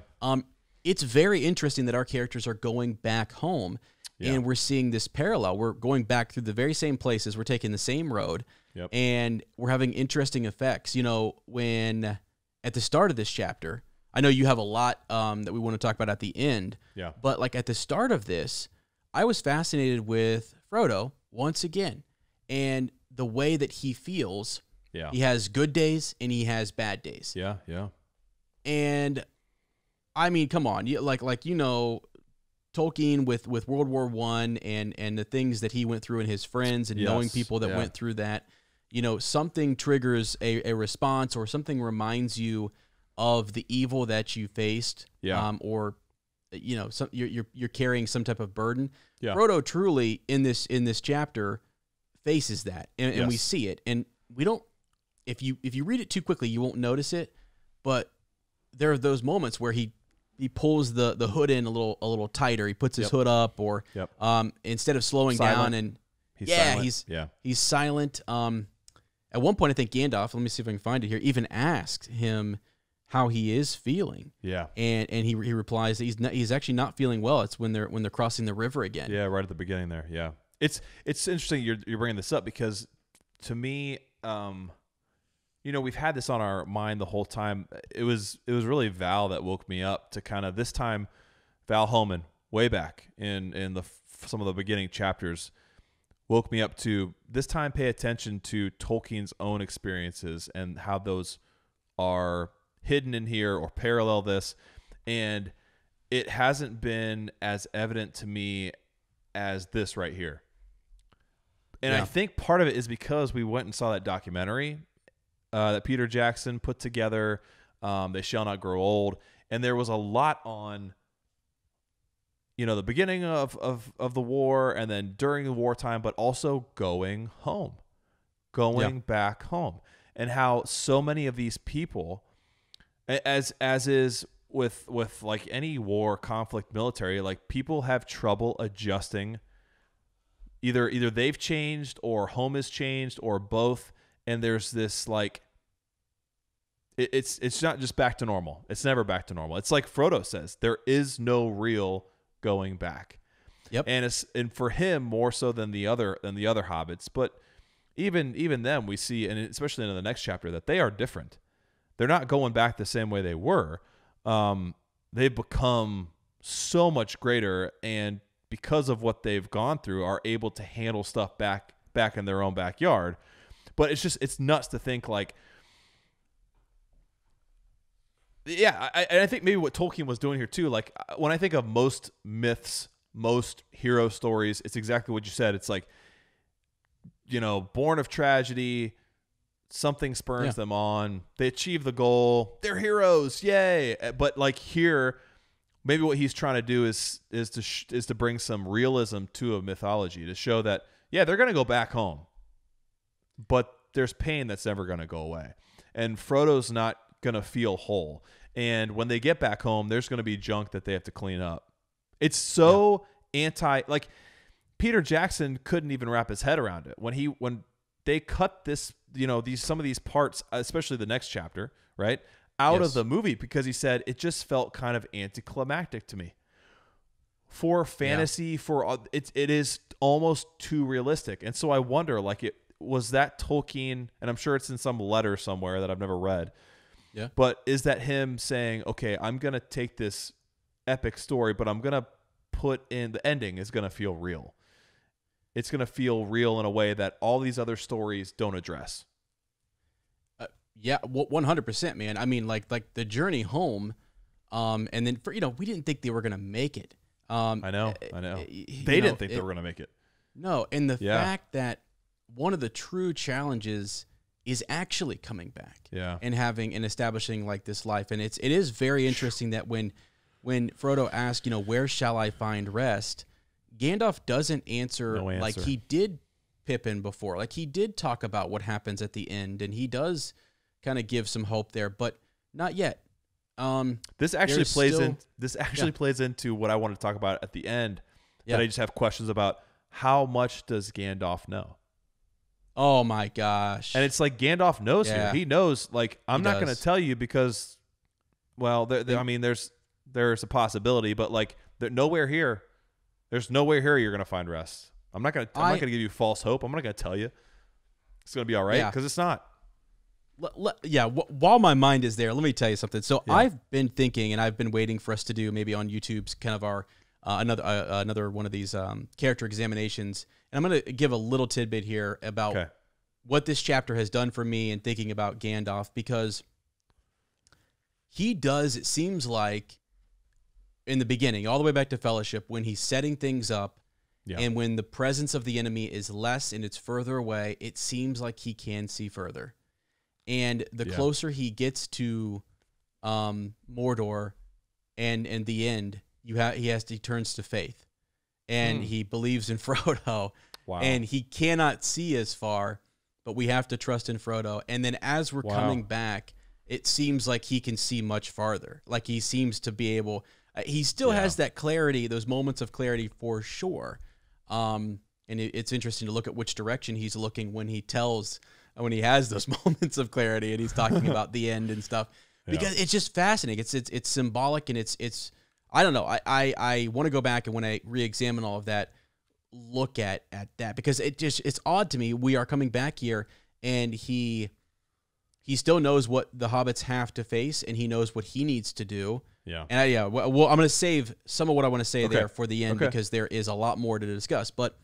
A: It's very interesting that our characters are going back home, and we're seeing this parallel. We're going back through the very same places. We're taking the same road, and we're having interesting effects. When at the start of this chapter, I know you have a lot that we want to talk about at the end, but like at the start of this, I was fascinated with Frodo once again, and the way that he feels. Yeah. He has good days and he has bad days.
B: Yeah, yeah.
A: And I mean, come on, Tolkien with World War I and the things that he went through and his friends and knowing people that went through that, something triggers a response, or something reminds you of the evil that you faced, or you're carrying some type of burden. Yeah. Frodo truly in this chapter faces that, and we see it, and we don't. If you read it too quickly, you won't notice it, but there are those moments where he pulls the hood in a little tighter. He puts his hood up, or instead of slowing down, and he's silent. At one point, I think Gandalf, let me see if I can find it here, even asked him how he is feeling. Yeah, and he replies that he's actually not feeling well. It's when they're crossing the river again.
B: Yeah, right at the beginning there. Yeah, it's interesting you're bringing this up, because to me, we've had this on our mind the whole time. It was really Val that woke me up to kind of, this time, Val Holman, way back in some of the beginning chapters, woke me up to this time pay attention to Tolkien's own experiences and how those are hidden in here or parallel this. And it hasn't been as evident to me as this right here. And I think part of it is because we went and saw that documentary that Peter Jackson put together, They Shall Not Grow Old. And there was a lot on, the beginning of the war, and then during the wartime, but also going home, back home, and how so many of these people, as is with like any war, conflict, military, like people have trouble adjusting. Either they've changed, or home has changed, or both. And there's this like, it's not just back to normal. It's never back to normal. It's like Frodo says, there is no real going back.
A: Yep.
B: And for him more so than the other hobbits, but even them we see, and especially in the next chapter, that they are different. They're not going back the same way they were. They've become so much greater, and because of what they've gone through, are able to handle stuff back in their own backyard. But it's nuts to think like, yeah, I think maybe what Tolkien was doing here too, like when I think of most myths, most hero stories, it's exactly what you said. It's like, born of tragedy, something spurns them on, they achieve the goal, they're heroes, yay. But like here, maybe what he's trying to do is to bring some realism to a mythology, to show that, yeah, they're going to go back home, but there's pain that's never going to go away. And Frodo's not going to feel whole. And when they get back home, there's going to be junk that they have to clean up. It's so like Peter Jackson couldn't even wrap his head around it when they cut this, some of these parts, especially the next chapter, right, out of the movie, because he said it just felt kind of anticlimactic to me. For fantasy, it is almost too realistic. And so I wonder, like, was that Tolkien, and I'm sure it's in some letter somewhere that I've never read.
A: Yeah.
B: But is that him saying, okay, I'm going to take this epic story, but I'm going to put in the ending is going to feel real. It's going to feel real in a way that all these other stories don't address.
A: Yeah, 100%, man. I mean, like the journey home, and then we didn't think they were going to make it.
B: I know. They didn't think they were going to make it.
A: No, and the fact that one of the true challenges is actually coming back, and having and establishing like this life, and it is very interesting that when Frodo asked, where shall I find rest, Gandalf doesn't answer like he did Pippin before. Like he did talk about what happens at the end, and he does kind of give some hope there, but not yet.
B: This actually plays into what I want to talk about at the end. That I just have questions about. How much does Gandalf know?
A: Oh my gosh!
B: And it's like Gandalf knows here. He knows. Like I'm not going to tell you because, well, I mean, there's a possibility, but like nowhere here. There's nowhere here you're going to find rest. I'm not going to give you false hope. I'm not going to tell you it's going to be all right, because it's not.
A: While my mind is there, let me tell you something. So I've been thinking, and I've been waiting for us to do maybe on YouTube's kind of our another one of these character examinations. And I'm going to give a little tidbit here about what this chapter has done for me in thinking about Gandalf, because he does, it seems like, in the beginning, all the way back to Fellowship, when he's setting things up, and when the presence of the enemy is less and it's further away, it seems like he can see further. And the closer he gets to Mordor and the end, he turns to faith, and he believes in Frodo. Wow. And he cannot see as far, but we have to trust in Frodo. And then as we're coming back, it seems like he can see much farther. Like he seems to be able. He still has that clarity, those moments of clarity for sure. And it's interesting to look at which direction he's looking when he has those moments of clarity and he's talking about the end and stuff, because it's just fascinating. It's symbolic, and it's I don't know. I want to go back, and when I re-examine all of that, look at that, because it's odd to me. We are coming back here, and he still knows what the hobbits have to face, and he knows what he needs to do. Yeah. And well, I'm going to save some of what I want to say there for the end, because there is a lot more to discuss. But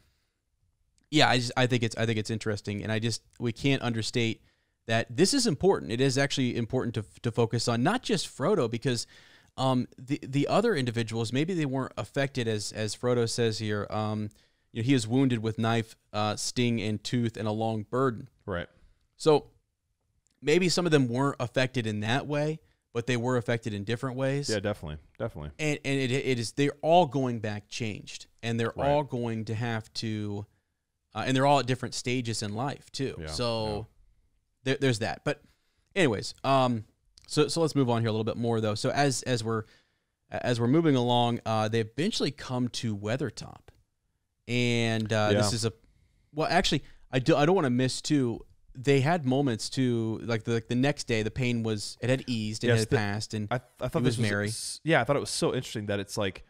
A: yeah, I think it's interesting, and we can't understate that this is important. It is actually important to focus on not just Frodo, because the other individuals, maybe they weren't affected as Frodo says here. He is wounded with knife, sting, and tooth, and a long burden. Right. So maybe some of them weren't affected in that way, but they were affected in different ways. Yeah, definitely. And it is, they're all going back changed, and they're all going to have to, and they're all at different stages in life too. Yeah, so there's that. But anyways, so let's move on here a little bit more though. So as we're moving along, they eventually come to Weathertop, and this is actually I don't want to miss too. They had moments too, like the next day, the pain had eased, it had passed, and I thought this was merry.
B: I thought it was so interesting that it's like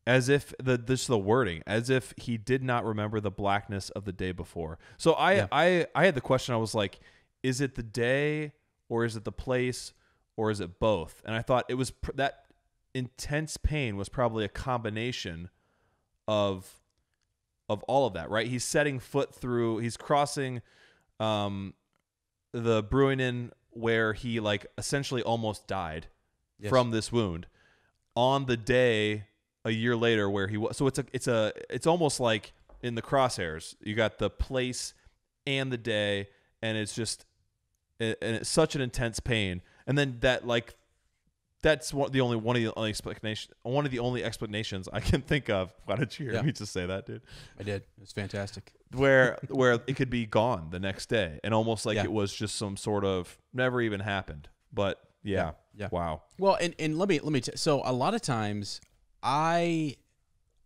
B: as if the wording, as if he did not remember the blackness of the day before. So I had the question. I was like, is it the day, or is it the place, or is it both? And I thought it was that intense pain was probably a combination of all of that, right? He's setting foot through, he's crossing the Brewing Inn where he like essentially almost died from this wound on the day a year later where he was. So it's almost like in the crosshairs, you got the place and the day, and it's just, and it's such an intense pain. And then that, like, that's one of the only explanations I can think of. Why did you hear me just say that, dude?
A: I did. It was fantastic.
B: Where it could be gone the next day, and almost like it was just some sort of never even happened. But yeah. Wow.
A: Well, and let me so a lot of times I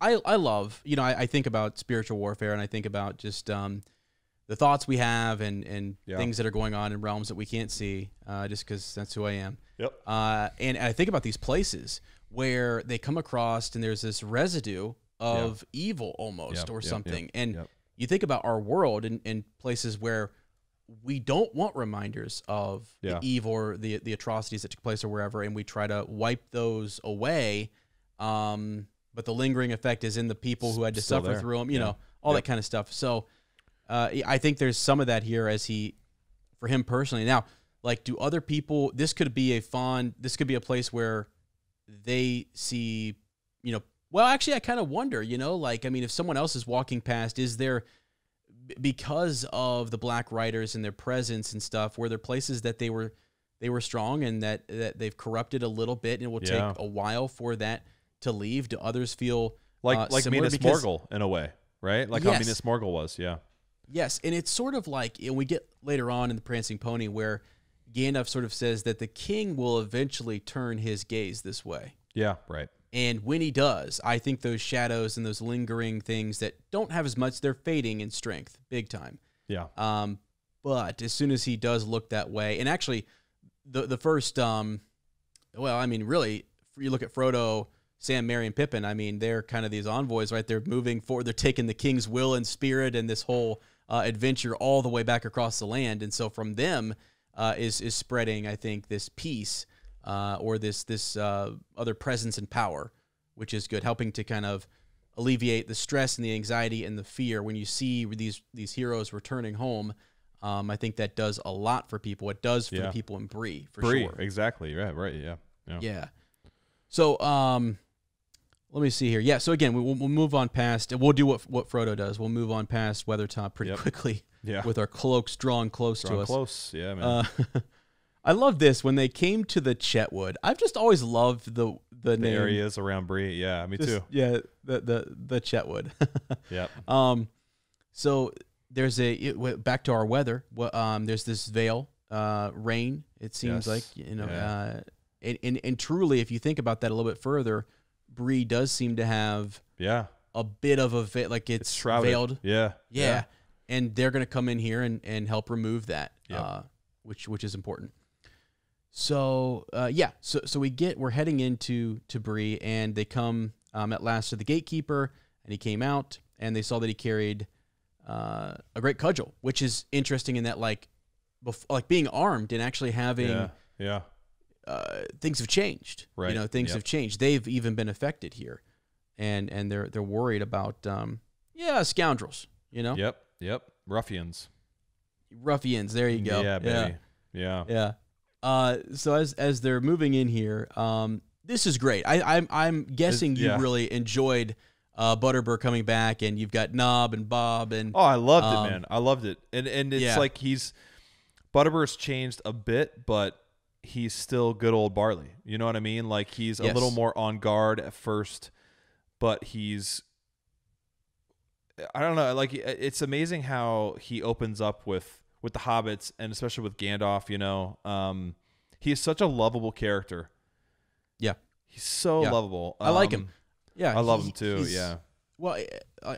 A: love, I think about spiritual warfare, and I think about just the thoughts we have and things that are going on in realms that we can't see, just because that's who I am.
B: Yep.
A: And I think about these places where they come across and there's this residue of evil almost or something. And you think about our world and places where we don't want reminders of the evil or the atrocities that took place or wherever, and we try to wipe those away. But the lingering effect is in the people who had to suffer through them, all that kind of stuff. So I think there's some of that here for him personally. Now, like, do other people, this could be a place where they see, well, actually, I kind of wonder, if someone else is walking past, is there, because of the Black Riders and their presence and stuff, were there places that they were strong and that they've corrupted a little bit, and it will take a while for that to leave? Do others feel
B: like Minas Morgul in a way, right? Like how Minas Morgul was,
A: Yes, and it's sort of like, and we get later on in the Prancing Pony where Gandalf sort of says that the king will eventually turn his gaze this way.
B: Yeah, right.
A: And when he does, I think those shadows and those lingering things that don't have as much, they're fading in strength, big time.
B: Yeah.
A: But as soon as he does look that way, and actually, the first, really, you look at Frodo, Sam, Merry, and Pippin. They're kind of these envoys, right? They're moving forward. They're taking the king's will and spirit and this whole adventure all the way back across the land. And so from them is spreading, I think, this peace or this other presence and power, which is good, helping to kind of alleviate the stress and the anxiety and the fear when you see these heroes returning home. I think that does a lot for people. It does for the people in Bree, for sure.
B: Exactly. Right. Yeah.
A: So, let me see here. Yeah, so again, we'll move on past, and we'll do what Frodo does. We'll move on past Weathertop pretty quickly with our cloaks drawn close to us.
B: Close, yeah, man.
A: I love this. When they came to the Chetwood, I've just always loved the name.
B: Areas around Bree. Yeah, me too.
A: Yeah, the Chetwood.
B: Yep.
A: So there's back to our weather. There's this veil, rain. It seems like and truly, if you think about that a little bit further, Bree does seem to have a bit of a like it's shrouded. Veiled. Yeah. And they're going to come in here and help remove that, which is important. So so we're heading into Bree, and they come at last to the gatekeeper, and he came out, and they saw that he carried a great cudgel, which is interesting in that like being armed and actually having things have changed,
B: right?
A: Things have changed. They've even been affected here, and they're worried about scoundrels.
B: Yep. Ruffians.
A: There you go.
B: Yeah, baby. Yeah.
A: So as they're moving in here, this is great. I'm guessing you really enjoyed Butterbur coming back, and you've got Knob and Bob and
B: I loved it, man. I loved it, and it's like Butterbur's changed a bit, but he's still good old Barley. You know what I mean? Like he's a little more on guard at first, but I don't know. Like it's amazing how he opens up with the hobbits, and especially with Gandalf. He is such a lovable character. Yeah, he's so lovable.
A: I like him. Yeah,
B: I love him too. Yeah.
A: Well,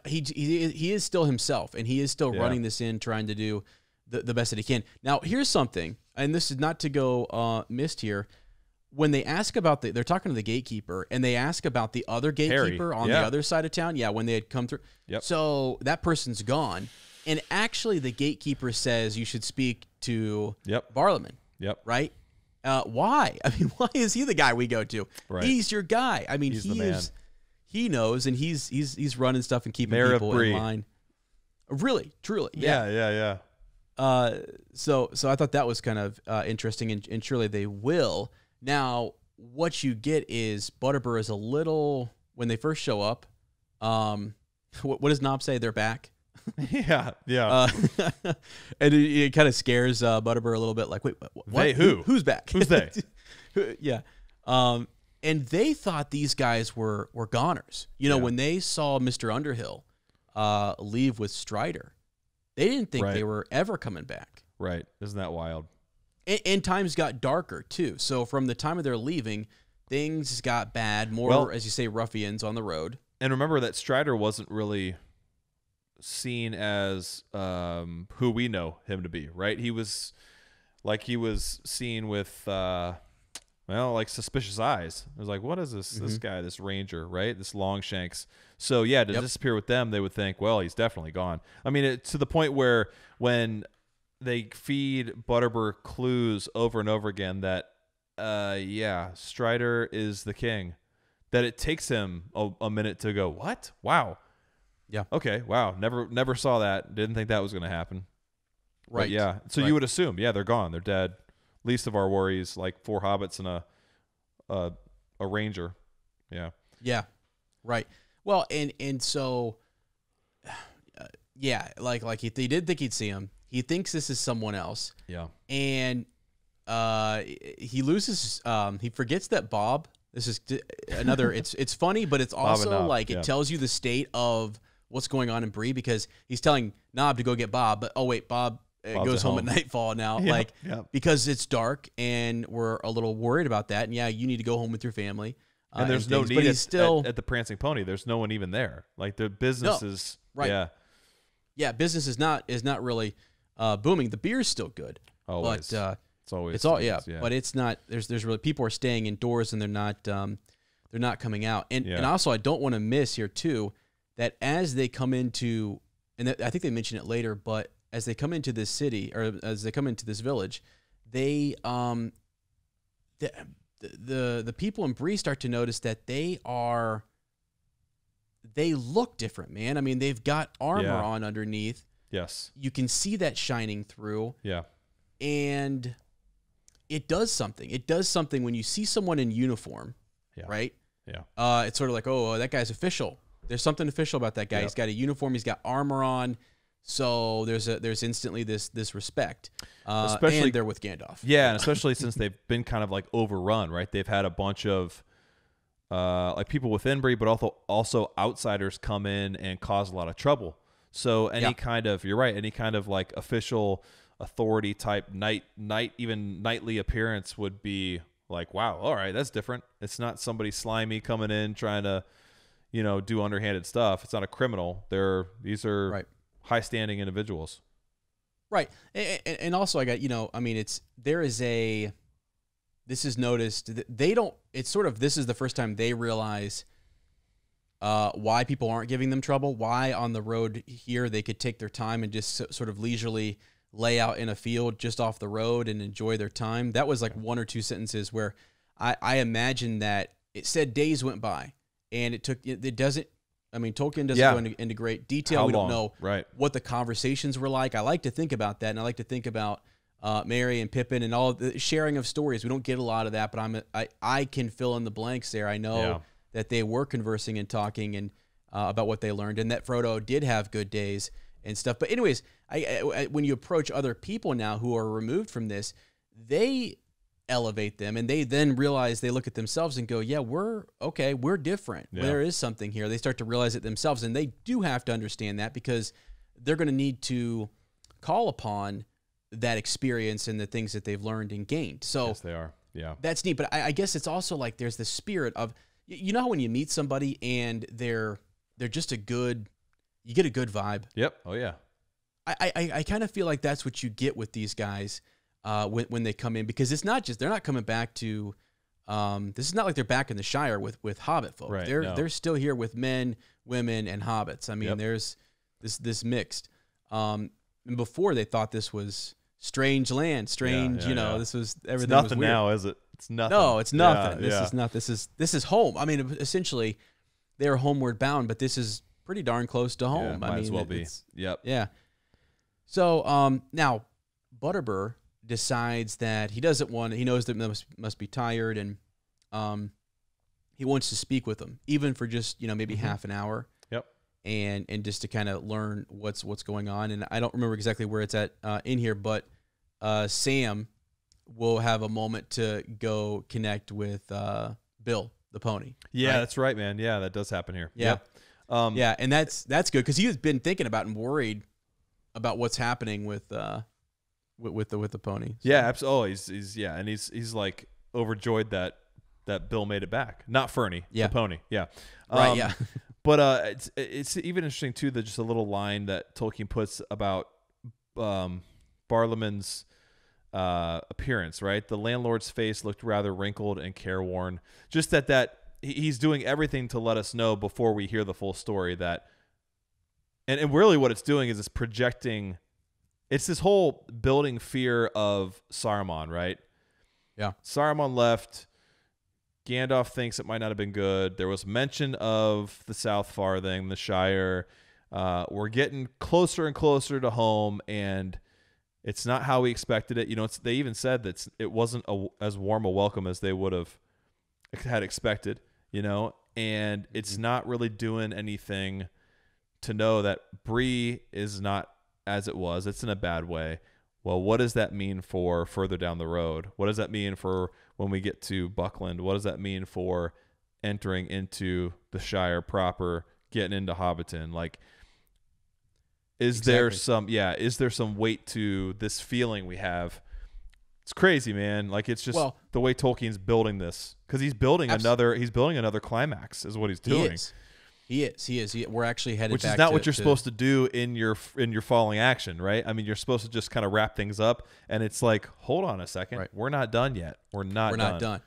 A: he is still himself, and he is still running this in, trying to do the best that he can. Now, here's something, and this is not to go missed here. when they ask about they're talking to the gatekeeper, and they ask about the other gatekeeper on the other side of town. Yeah, when they had come through.
B: Yep.
A: So that person's gone, and actually the gatekeeper says you should speak to Barliman.
B: Yep.
A: Right. Why? I mean, why is he the guy we go to?
B: Right.
A: He's your guy. I mean, he knows, and he's running stuff and keeping people in line. Really, truly.
B: Yeah.
A: So I thought that was kind of interesting, and surely they will. Now, what you get is Butterbur is a little, when they first show up, what does Knob say? They're back.
B: Yeah.
A: And it kind of scares Butterbur a little bit, like, wait, what?
B: They who?
A: Who's back?
B: Who's they?
A: Yeah. And they thought these guys were goners. You know, when they saw Mr. Underhill leave with Strider, they didn't think they were ever coming back.
B: Right. Isn't that wild?
A: And times got darker, too. So from the time of their leaving, things got bad, more, as you say, ruffians on the road.
B: And remember that Strider wasn't really seen as who we know him to be, right? He was seen with like suspicious eyes. It was like, what is this guy, this ranger, right? This Longshanks. So to disappear with them, they would think, well, he's definitely gone. I mean, to the point where when they feed Butterbur clues over and over again that Strider is the king, that it takes him a minute to go, what? Wow.
A: Yeah.
B: Okay. Wow. Never saw that. Didn't think that was going to happen.
A: Right.
B: But yeah. So you would assume, they're gone. They're dead. Least of our worries, like 4 hobbits and a ranger. Yeah.
A: Yeah. Right. Well, and so, like they did think he'd see him. He thinks this is someone else.
B: Yeah.
A: And he loses. He forgets that Bob. This is another. It's funny, but it's also like it tells you the state of what's going on in Bree, because he's telling Nob to go get Bob, but Bob goes home at nightfall now, because it's dark and we're a little worried about that. And you need to go home with your family.
B: And there's no need. But he's still at the Prancing Pony. There's no one even there. Like the business is
A: right. Yeah, business is not really booming. The beer's still good.
B: Always.
A: But
B: it's always.
A: It's all but it's not. There's really people are staying indoors and they're not coming out. And also I don't want to miss here too that as they come into, and I think they mention it later, but as they come into this city or as they come into this village, they the people in Bree start to notice that they look different, man. I mean, they've got armor on underneath.
B: Yes.
A: You can see that shining through.
B: Yeah.
A: And it does something. It does something when you see someone in uniform, right?
B: Yeah.
A: It's sort of like, oh, that guy's official. There's something official about that guy. He's got a uniform. He's got armor on. So there's instantly this respect, especially and they're with Gandalf.
B: Yeah, and especially since they've been kind of like overrun, right? They've had a bunch of like people within Bree, but also outsiders come in and cause a lot of trouble. So any kind of, you're right, any kind of like official authority type even nightly appearance would be like, wow, all right, that's different. It's not somebody slimy coming in trying to, do underhanded stuff. It's not a criminal. These are high-standing individuals.
A: Right. And also I got, this is noticed. They don't, it's sort of, this is the first time they realize why people aren't giving them trouble, why on the road here they could take their time and just sort of leisurely lay out in a field just off the road and enjoy their time. That was like 1 or 2 sentences where I imagine that it said days went by and it doesn't, Tolkien doesn't go into great detail. We don't know what the conversations were like. I like to think about that, and I like to think about Merry and Pippin and all the sharing of stories. We don't get a lot of that, but I can fill in the blanks there. I know that they were conversing and talking and about what they learned, and that Frodo did have good days and stuff. But anyways, when you approach other people now who are removed from this, they elevate them, and they then realize, they look at themselves and go, we're different. There is something here. They start to realize it themselves, and they do have to understand that because they're going to need to call upon that experience and the things that they've learned and gained. So
B: yes, they are. Yeah,
A: that's neat. But I guess it's also like there's the spirit of, how when you meet somebody and they're just you get a good vibe.
B: Yep. Oh yeah.
A: I kind of feel like that's what you get with these guys when they come in, because it's not just, they're not coming back to This is not like they're back in the Shire with Hobbit folk.
B: Right,
A: They're still here with men, women, and hobbits. I mean, there's this mixed. And before they thought this was strange land, strange. This was everything.
B: It's nothing
A: was weird.
B: now, is it? It's nothing.
A: No, it's nothing.
B: Yeah,
A: This is not. This is home. I mean, essentially, they're homeward bound, but this is pretty darn close to home.
B: Might as well be. Yep.
A: Yeah. So now Butterbur decides that he doesn't want. He knows that they must be tired, and he wants to speak with them, even for just maybe half an hour.
B: Yep.
A: And just to kind of learn what's going on. And I don't remember exactly where it's at in here, but Sam will have a moment to go connect with Bill the pony.
B: Yeah,
A: right?
B: that's right, man. Yeah, that does happen here.
A: Yeah.
B: Yep.
A: And that's good because he has been thinking about and worried about what's happening with the pony. So.
B: Yeah, absolutely. And he's like overjoyed that Bill made it back. Not Fernie, the pony. Yeah.
A: Right. Yeah.
B: But it's even interesting too that just a little line that Tolkien puts about Barlaman's appearance. Right, the landlord's face looked rather wrinkled and careworn. Just that he's doing everything to let us know before we hear the full story that, and really what it's doing is it's projecting. It's this whole building fear of Saruman, right?
A: Yeah.
B: Saruman left. Gandalf thinks it might not have been good. There was mention of the South Farthing, the Shire. We're getting closer and closer to home, and it's not how we expected it. They even said that it wasn't as warm a welcome as they would have had expected, and it's not really doing anything to know that Bree is not as it was. It's in a bad way. Well, what does that mean for further down the road? What does that mean for when we get to Buckland? What does that mean for entering into the Shire proper, getting into Hobbiton? Like, is there some weight to this feeling we have? It's crazy, man. Like, it's just the way Tolkien's building this, because he's building another climax is what he's doing.
A: He is. We're actually headed
B: Which
A: back
B: is not what you're supposed to do in your falling action, right? I mean, you're supposed to just kind of wrap things up, and it's like, hold on a second. Right. We're not done yet. We're not done.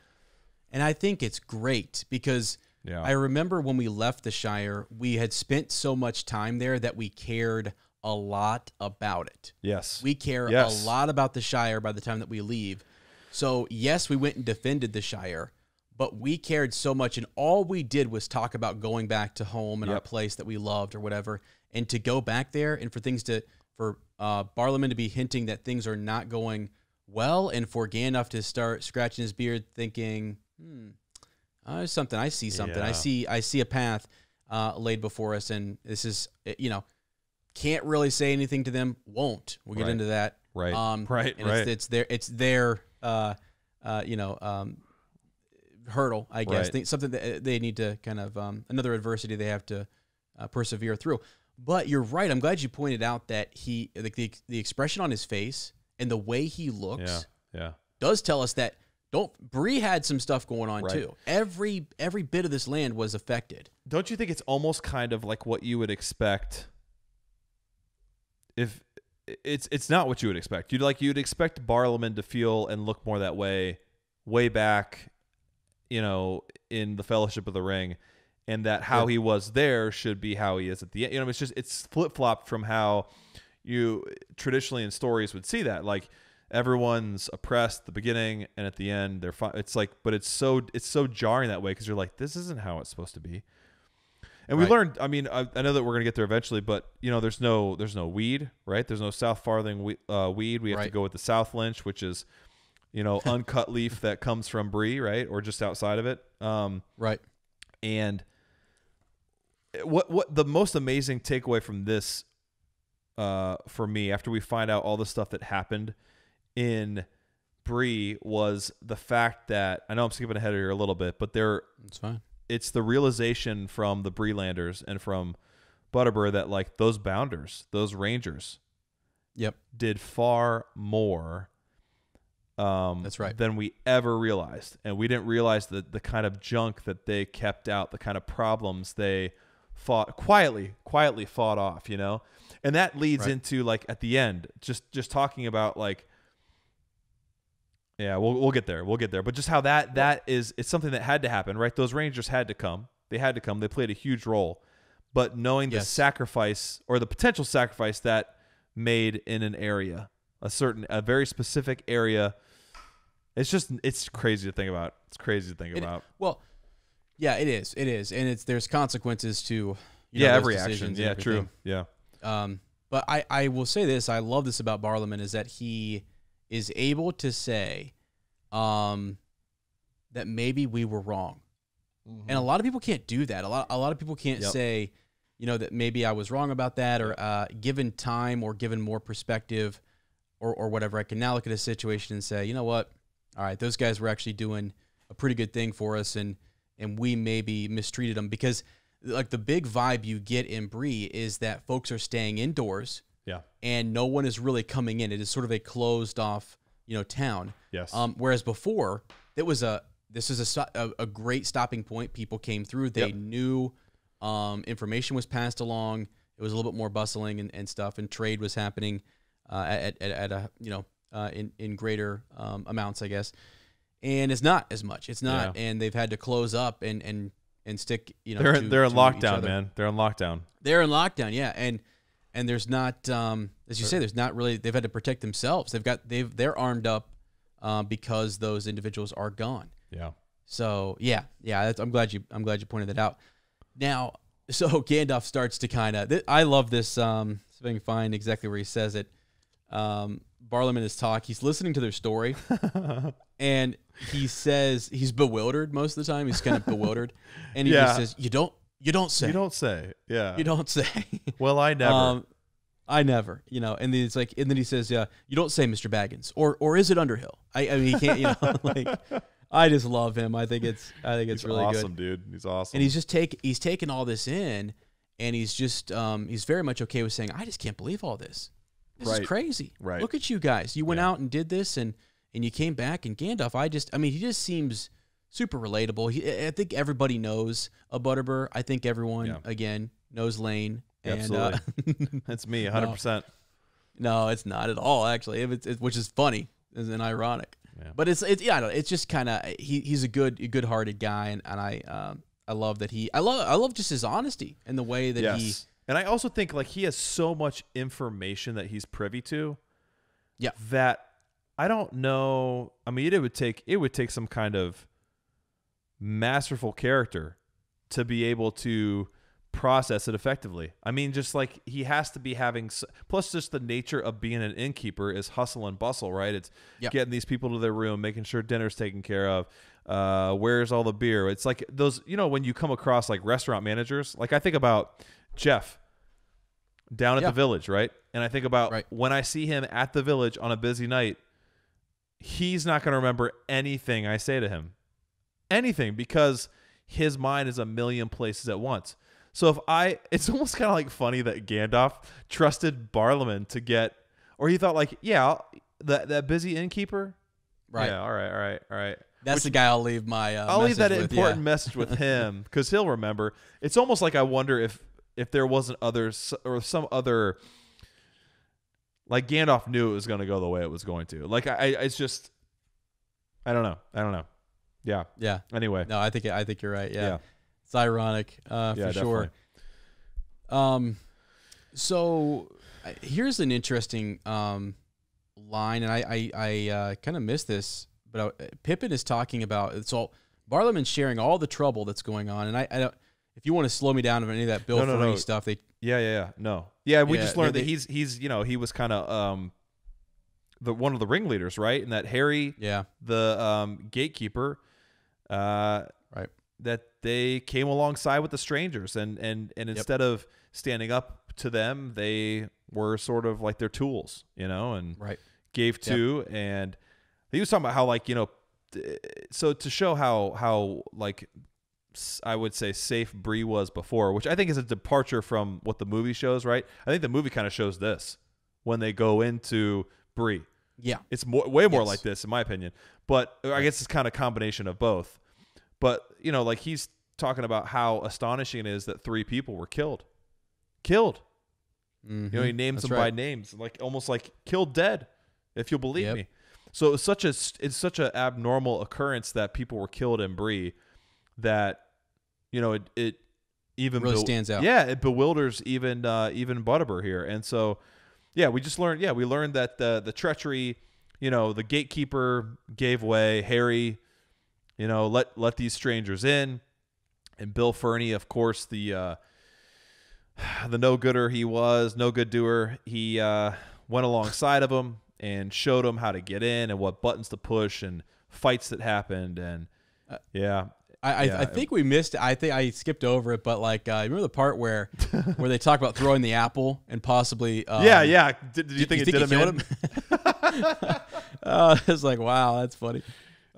A: And I think it's great because I remember when we left the Shire, we had spent so much time there that we cared a lot about it.
B: Yes.
A: We care a lot about the Shire by the time that we leave. So, yes, we went and defended the Shire, but we cared so much, and all we did was talk about going back to home and our place that we loved or whatever. And to go back there and for Barlaman to be hinting that things are not going well, and for Gandalf to start scratching his beard thinking, there's something. I see something. Yeah. I see a path laid before us, and this is, can't really say anything to them. Won't. We'll get into that.
B: Right.
A: Right. It's their hurdle, I guess.
B: Right.
A: Something that they need to kind of another adversity they have to persevere through. But you're right. I'm glad you pointed out that the expression on his face and the way he looks does tell us that Bree had some stuff going on too. Every bit of this land was affected.
B: Don't you think it's almost kind of like what you would expect if it's not what you would expect. You'd expect Barlaman to feel and look more that way back, in the Fellowship of the Ring, and that how he was there should be how he is at the end. It's flip-flopped from how you traditionally in stories would see that. Like, everyone's oppressed at the beginning, and at the end they're fine. It's like, but it's so jarring that way because you're like, this isn't how it's supposed to be. And we learned. I mean, I know that we're gonna get there eventually, but there's no weed, right? There's no South Farthing weed. We have to go with the South Lynch, which is, uncut leaf that comes from Bree, right, or just outside of it.
A: Right.
B: And what the most amazing takeaway from this, for me, after we find out all the stuff that happened in Bree, was the fact that, I know I'm skipping ahead here a little bit, but
A: it's fine.
B: It's the realization from the Breelanders and from Butterbur that, like, those bounders, those rangers, did far more
A: that's right.
B: than we ever realized. And we didn't realize the kind of junk that they kept out, the kind of problems they quietly fought off, And that leads into, like, at the end, just talking about, like, Yeah, we'll get there. We'll get there. But just how it's something that had to happen, right? Those Rangers had to come. They had to come. They played a huge role. But knowing the sacrifice or the potential sacrifice that made in an area, a very specific area, it's crazy to think about. It's crazy to think about.
A: Well, yeah, it is. It is. And there's consequences to
B: every action. Yeah, true. Yeah.
A: But I will say this, I love this about Barliman, is that he is able to say that maybe we were wrong. Mm-hmm. And a lot of people can't do that. A lot of people can't say, that maybe I was wrong about that, or given time or given more perspective or whatever, I can now look at a situation and say, you know what? All right, those guys were actually doing a pretty good thing for us, and we maybe mistreated them, because like the big vibe you get in Bree is that folks are staying indoors.
B: Yeah.
A: And no one is really coming in. It is sort of a closed off, town.
B: Yes.
A: Whereas before, this is a great stopping point. People came through. They knew information was passed along. It was a little bit more bustling and stuff, and trade was happening at a in greater amounts, I guess. And it's not as much. It's not, and they've had to close up and stick.
B: They're in lockdown, man. They're in lockdown.
A: They're in lockdown, yeah, and there's not, as you say, there's not really. They've had to protect themselves. They're armed up because those individuals are gone.
B: Yeah.
A: So yeah. I'm glad you pointed that out. Now, so Gandalf starts to kind of. I love this. See if I can find exactly where he says it. Barliman is he's listening to their story, and he says he's bewildered most of the time. He's kind of bewildered, and he just says, "You don't say.
B: You don't say. Yeah.
A: You don't say."
B: Well, I never.
A: I never. And then it's like, and then he says, "Yeah, you don't say, Mr. Baggins, or is it Underhill?" I mean, he can't. Like, I just love him. I think it's really
B: awesome,
A: good.
B: Dude. He's awesome.
A: And he's taken all this in, and he's just he's very much okay with saying, "I just can't believe all this. This is crazy.
B: Right.
A: Look at you guys. You went out and did this, and you came back." And Gandalf, he just seems super relatable. I think everybody knows a Butterbur. I think everyone again knows Lane.
B: Absolutely. That's me, 100%.
A: No, it's not at all. Actually, which is funny and ironic. Yeah. But it's just kind of he's a good-hearted guy, and I love that I love just his honesty and the way that he.
B: And I also think like he has so much information that he's privy to.
A: Yeah.
B: That I don't know. I mean, it would take some kind of masterful character to be able to process it effectively. I mean, just like he has to be having, plus just the nature of being an innkeeper is hustle and bustle, right? It's getting these people to their room, making sure dinner's taken care of. Where's all the beer? It's like those, when you come across like restaurant managers, like I think about Jeff down at the Village, right? And I think about when I see him at the Village on a busy night, he's not going to remember anything I say to him. Anything, because his mind is a million places at once. So it's almost kind of like funny that Gandalf trusted Barliman to get, or he thought like, that busy innkeeper.
A: Right.
B: Yeah. All right.
A: That's the guy I'll leave my
B: I'll leave that important message with him because he'll remember. It's almost like I wonder if there wasn't others or some other, like Gandalf knew it was going to go the way it was going to. Like it's just, I don't know. Yeah.
A: Yeah.
B: Anyway.
A: No, I think you're right. Yeah. It's ironic for sure. So here's an interesting line, and I kind of missed this, but Pippin is talking about so Barliman's sharing all the trouble that's going on, and I don't. If you want to slow me down of any of that Bill Furry stuff, we
B: just learned that he's he was kind of one of the ringleaders, right? And that Harry, the gatekeeper, that they came alongside with the strangers, and instead of standing up to them, they were sort of like their tools, and gave to. And he was talking about how so to show how I would say safe Bree was before, which I think is a departure from what the movie shows, right? I think the movie kind of shows this when they go into Bree.
A: Yeah.
B: It's way more like this, in my opinion. But I guess it's kind of a combination of both. But, like he's talking about how astonishing it is that 3 people were killed. Mm-hmm. He names them by names, like almost like killed dead, if you'll believe me. So it's such a abnormal occurrence that people were killed in Bree that, you know, it even
A: really stands out.
B: Yeah, it bewilders even Butterbur here. And so, yeah, we learned that the treachery, you know, the gatekeeper gave way. Harry, you know, let these strangers in, and Bill Ferny, of course, the no-gooder he was, no-good doer, he went alongside of him and showed him how to get in and what buttons to push and fights that happened. And
A: I think we missed it. I think I skipped over it, but like, remember the part where they talk about throwing the apple and possibly
B: Did you think it did him?
A: It's like, wow, that's funny.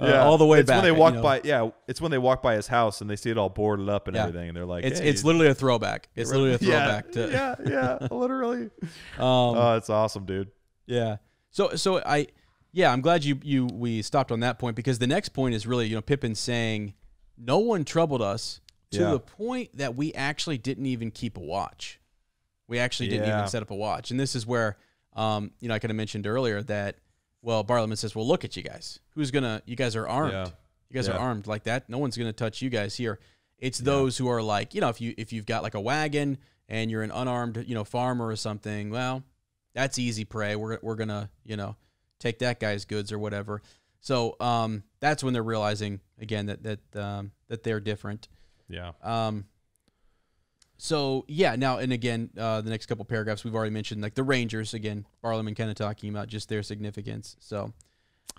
B: Yeah,
A: all the way
B: it's
A: back.
B: When they walk by, it's when they walk by his house and they see it all boarded up and everything, and they're like,
A: it's literally a throwback. It's literally a throwback
B: to literally. Oh, it's awesome, dude.
A: Yeah. So I'm glad we stopped on that point, because the next point is really, you know, Pippin saying no one troubled us to the point that we actually didn't even keep a watch. We actually didn't even set up a watch, and this is where you know, I kind of mentioned earlier that. Well, Barliman says, well, look at you guys. You guys are armed.
B: Yeah.
A: You guys are armed like that. No one's going to touch you guys here. It's those who are like, you know, if you've got like a wagon and you're an unarmed, you know, farmer or something, well, that's easy prey. We're going to, you know, take that guy's goods or whatever. So that's when they're realizing, again, that they're different.
B: Yeah.
A: So, yeah, now, and again, the next couple paragraphs we've already mentioned, like the Rangers, again, Barliman kind of talking about just their significance. So,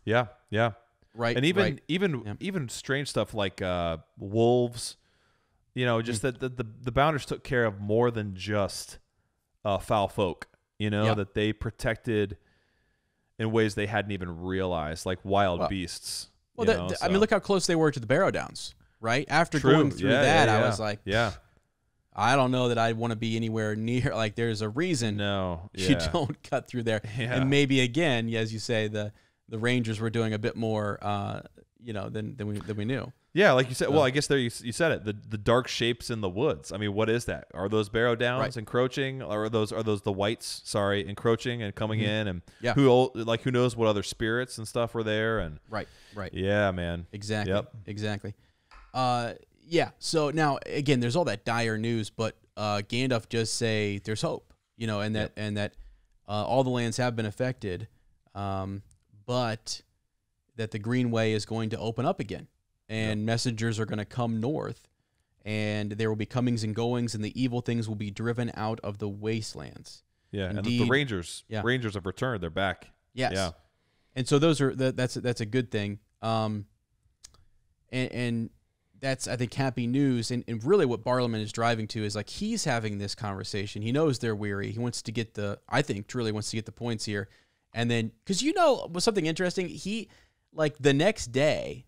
B: yeah.
A: Right.
B: And even strange stuff like wolves, you know, just that the Bounders took care of more than just foul folk, you know, that they protected in ways they hadn't even realized, like wild beasts.
A: Well, I mean, look how close they were to the Barrow Downs, right? After going through that, I was like, I don't know that I want to be anywhere near. Like, there's a reason you don't cut through there. Yeah. And maybe again, as you say, the Rangers were doing a bit more, you know, than we knew.
B: Yeah, like you said. Well, I guess there you said it. The dark shapes in the woods. I mean, what is that? Are those Barrow Downs encroaching? Or are those the whites? Sorry, encroaching and coming in, and who knows what other spirits and stuff were there? And
A: right.
B: Yeah, man.
A: Exactly. Yep. Exactly. Yeah. So now again, there's all that dire news, but Gandalf just say there's hope, you know, and that all the lands have been affected, but that the Greenway is going to open up again, and messengers are going to come north, and there will be comings and goings, and the evil things will be driven out of the wastelands.
B: Yeah, indeed. And the Rangers have returned. They're back.
A: Yes.
B: Yeah.
A: And so those are that's a good thing. And that's, I think, happy news. And really what Barliman is driving to is like he's having this conversation. He knows they're weary. He wants to get truly wants to get the points here. And then, because you know, was something interesting, like the next day,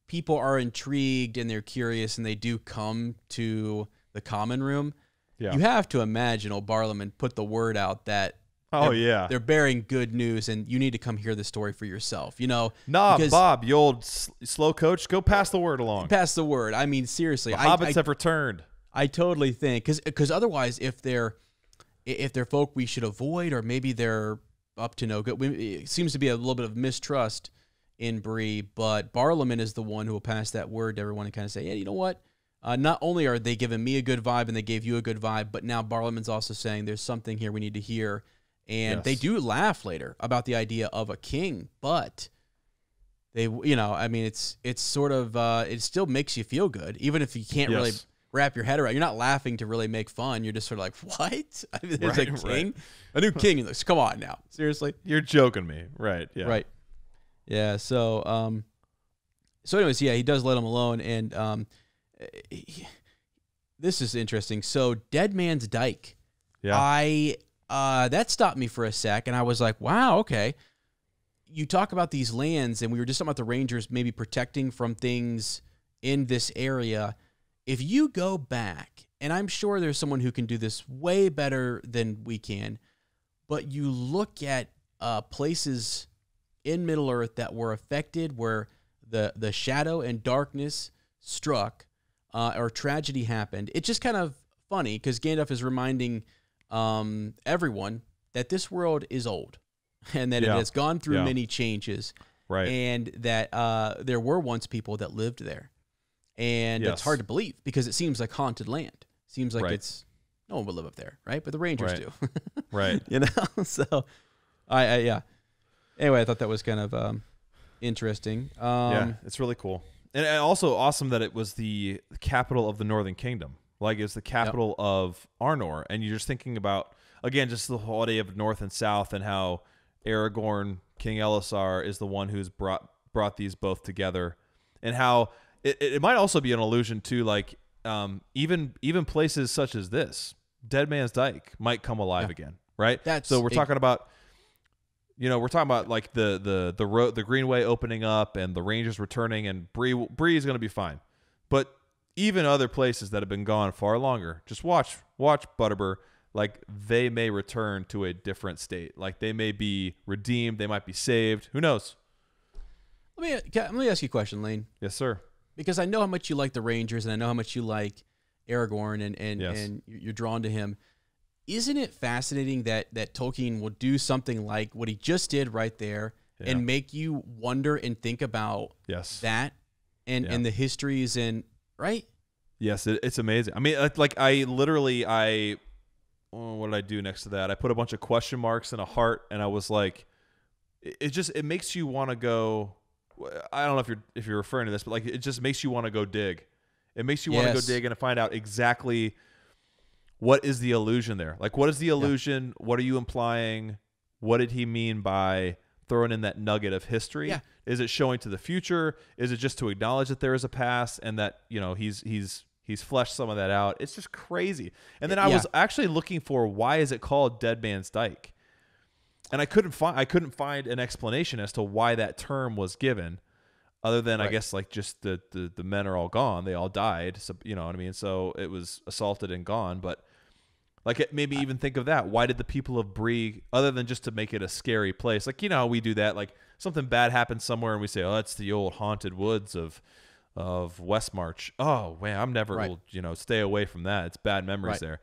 A: people are intrigued and they're curious and they do come to the common room. Yeah. You have to imagine old Barliman put the word out that they're bearing good news, and you need to come hear the story for yourself. You know,
B: Bob, you old slow coach, go pass the word along.
A: Pass the word. I mean, seriously,
B: the hobbits have returned.
A: I totally think because otherwise, if they're folk we should avoid, or maybe they're up to no good. It seems to be a little bit of mistrust in Bree, but Barliman is the one who will pass that word to everyone and kind of say, yeah, you know what? Not only are they giving me a good vibe and they gave you a good vibe, but now Barliman's also saying there's something here we need to hear. And they do laugh later about the idea of a king, but they, you know, I mean, it's sort of, it still makes you feel good, even if you can't really wrap your head around. You're not laughing to really make fun. You're just sort of like, what? I mean, there's a king, a new king. Like, come on now, seriously.
B: You're joking me, right? Yeah,
A: right. Yeah. So, anyways, he does let him alone, and this is interesting. So, Dead Man's Dyke. Yeah. That stopped me for a sec, and I was like, wow, okay. You talk about these lands, and we were just talking about the Rangers maybe protecting from things in this area. If you go back, and I'm sure there's someone who can do this way better than we can, but you look at places in Middle-earth that were affected where the shadow and darkness struck or tragedy happened, it's just kind of funny because Gandalf is reminding everyone that this world is old. and that it has gone through many changes,
B: right?
A: And that there were once people that lived there, and it's hard to believe because it seems like haunted land. Seems like it's no one would live up there, right? But the Rangers do,
B: right?
A: You know, so yeah. Anyway, I thought that was kind of interesting.
B: Yeah, it's really cool, and also awesome that it was the capital of the Northern Kingdom. Like it's the capital of Arnor, and you're just thinking about again just the whole idea of North and South, and how Aragorn, King Elisar, is the one who's brought these both together, and how it might also be an allusion to like even places such as this Dead Man's Dyke might come alive again, right? So we're talking about. You know, we're talking about like the road, the Greenway opening up, and the Rangers returning, and Bree is going to be fine. But even other places that have been gone far longer, just watch Butterbur. Like they may return to a different state. Like they may be redeemed. They might be saved. Who knows?
A: Let me ask you a question, Lane.
B: Yes, sir.
A: Because I know how much you like the Rangers, and I know how much you like Aragorn, and
B: yes.
A: you're drawn to him. Isn't it fascinating that Tolkien will do something like what he just did right there and make you wonder and think about that and the histories and right?
B: Yes, it's amazing. I mean, like what did I do next to that? I put a bunch of question marks and a heart, and I was like, it makes you want to go. I don't know if you're referring to this, but like it just makes you want to go dig. It makes you want to go dig and find out exactly. What is the illusion there? Like, what is the illusion? Yeah. What are you implying? What did he mean by throwing in that nugget of history?
A: Yeah.
B: Is it showing to the future? Is it just to acknowledge that there is a past and that, you know, he's fleshed some of that out? It's just crazy. And then I was actually looking for why is it called Dead Man's Dyke? And I couldn't find an explanation as to why that term was given. Other than I guess like just the men are all gone, they all died. So you know what I mean. So it was assaulted and gone. But like it made me even think of that. Why did the people of Bree, other than just to make it a scary place, like you know how we do that, like something bad happens somewhere and we say, oh, that's the old haunted woods of Westmarch. Oh man, I'm never will stay away from that. It's bad memories there.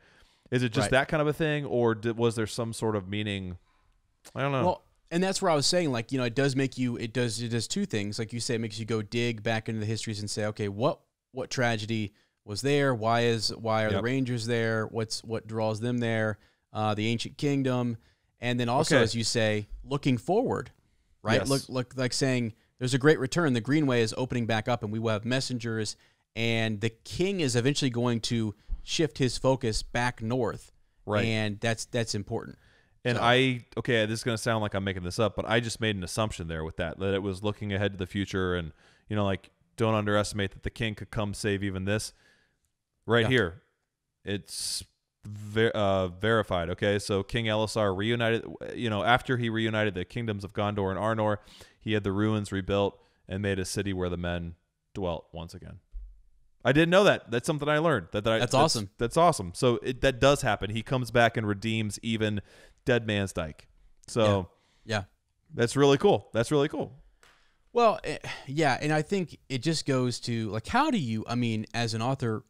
B: Is it just that kind of a thing, or was there some sort of meaning? I don't know.
A: Well, and that's where I was saying, like, you know, it does two things. Like you say, it makes you go dig back into the histories and say, okay, what tragedy was there? Why are the Rangers there? What draws them there? The ancient kingdom. And then also, as you say, looking forward, right?
B: Yes.
A: Look like saying there's a great return. The Greenway is opening back up and we will have messengers, and the king is eventually going to shift his focus back north. Right. And that's important.
B: And this is going to sound like I'm making this up, but I just made an assumption there with that it was looking ahead to the future, and, you know, like, don't underestimate that the king could come save even this. Right here. It's verified, okay? So King Elisar reunited, you know, after he reunited the kingdoms of Gondor and Arnor, he had the ruins rebuilt and made a city where the men dwelt once again. I didn't know that. That's something I learned. That's awesome. That's awesome. So that does happen. He comes back and redeems even Dead Man's Dyke. So
A: yeah,
B: that's really cool.
A: Well, and I think it just goes to like, how do you? I mean, as an author,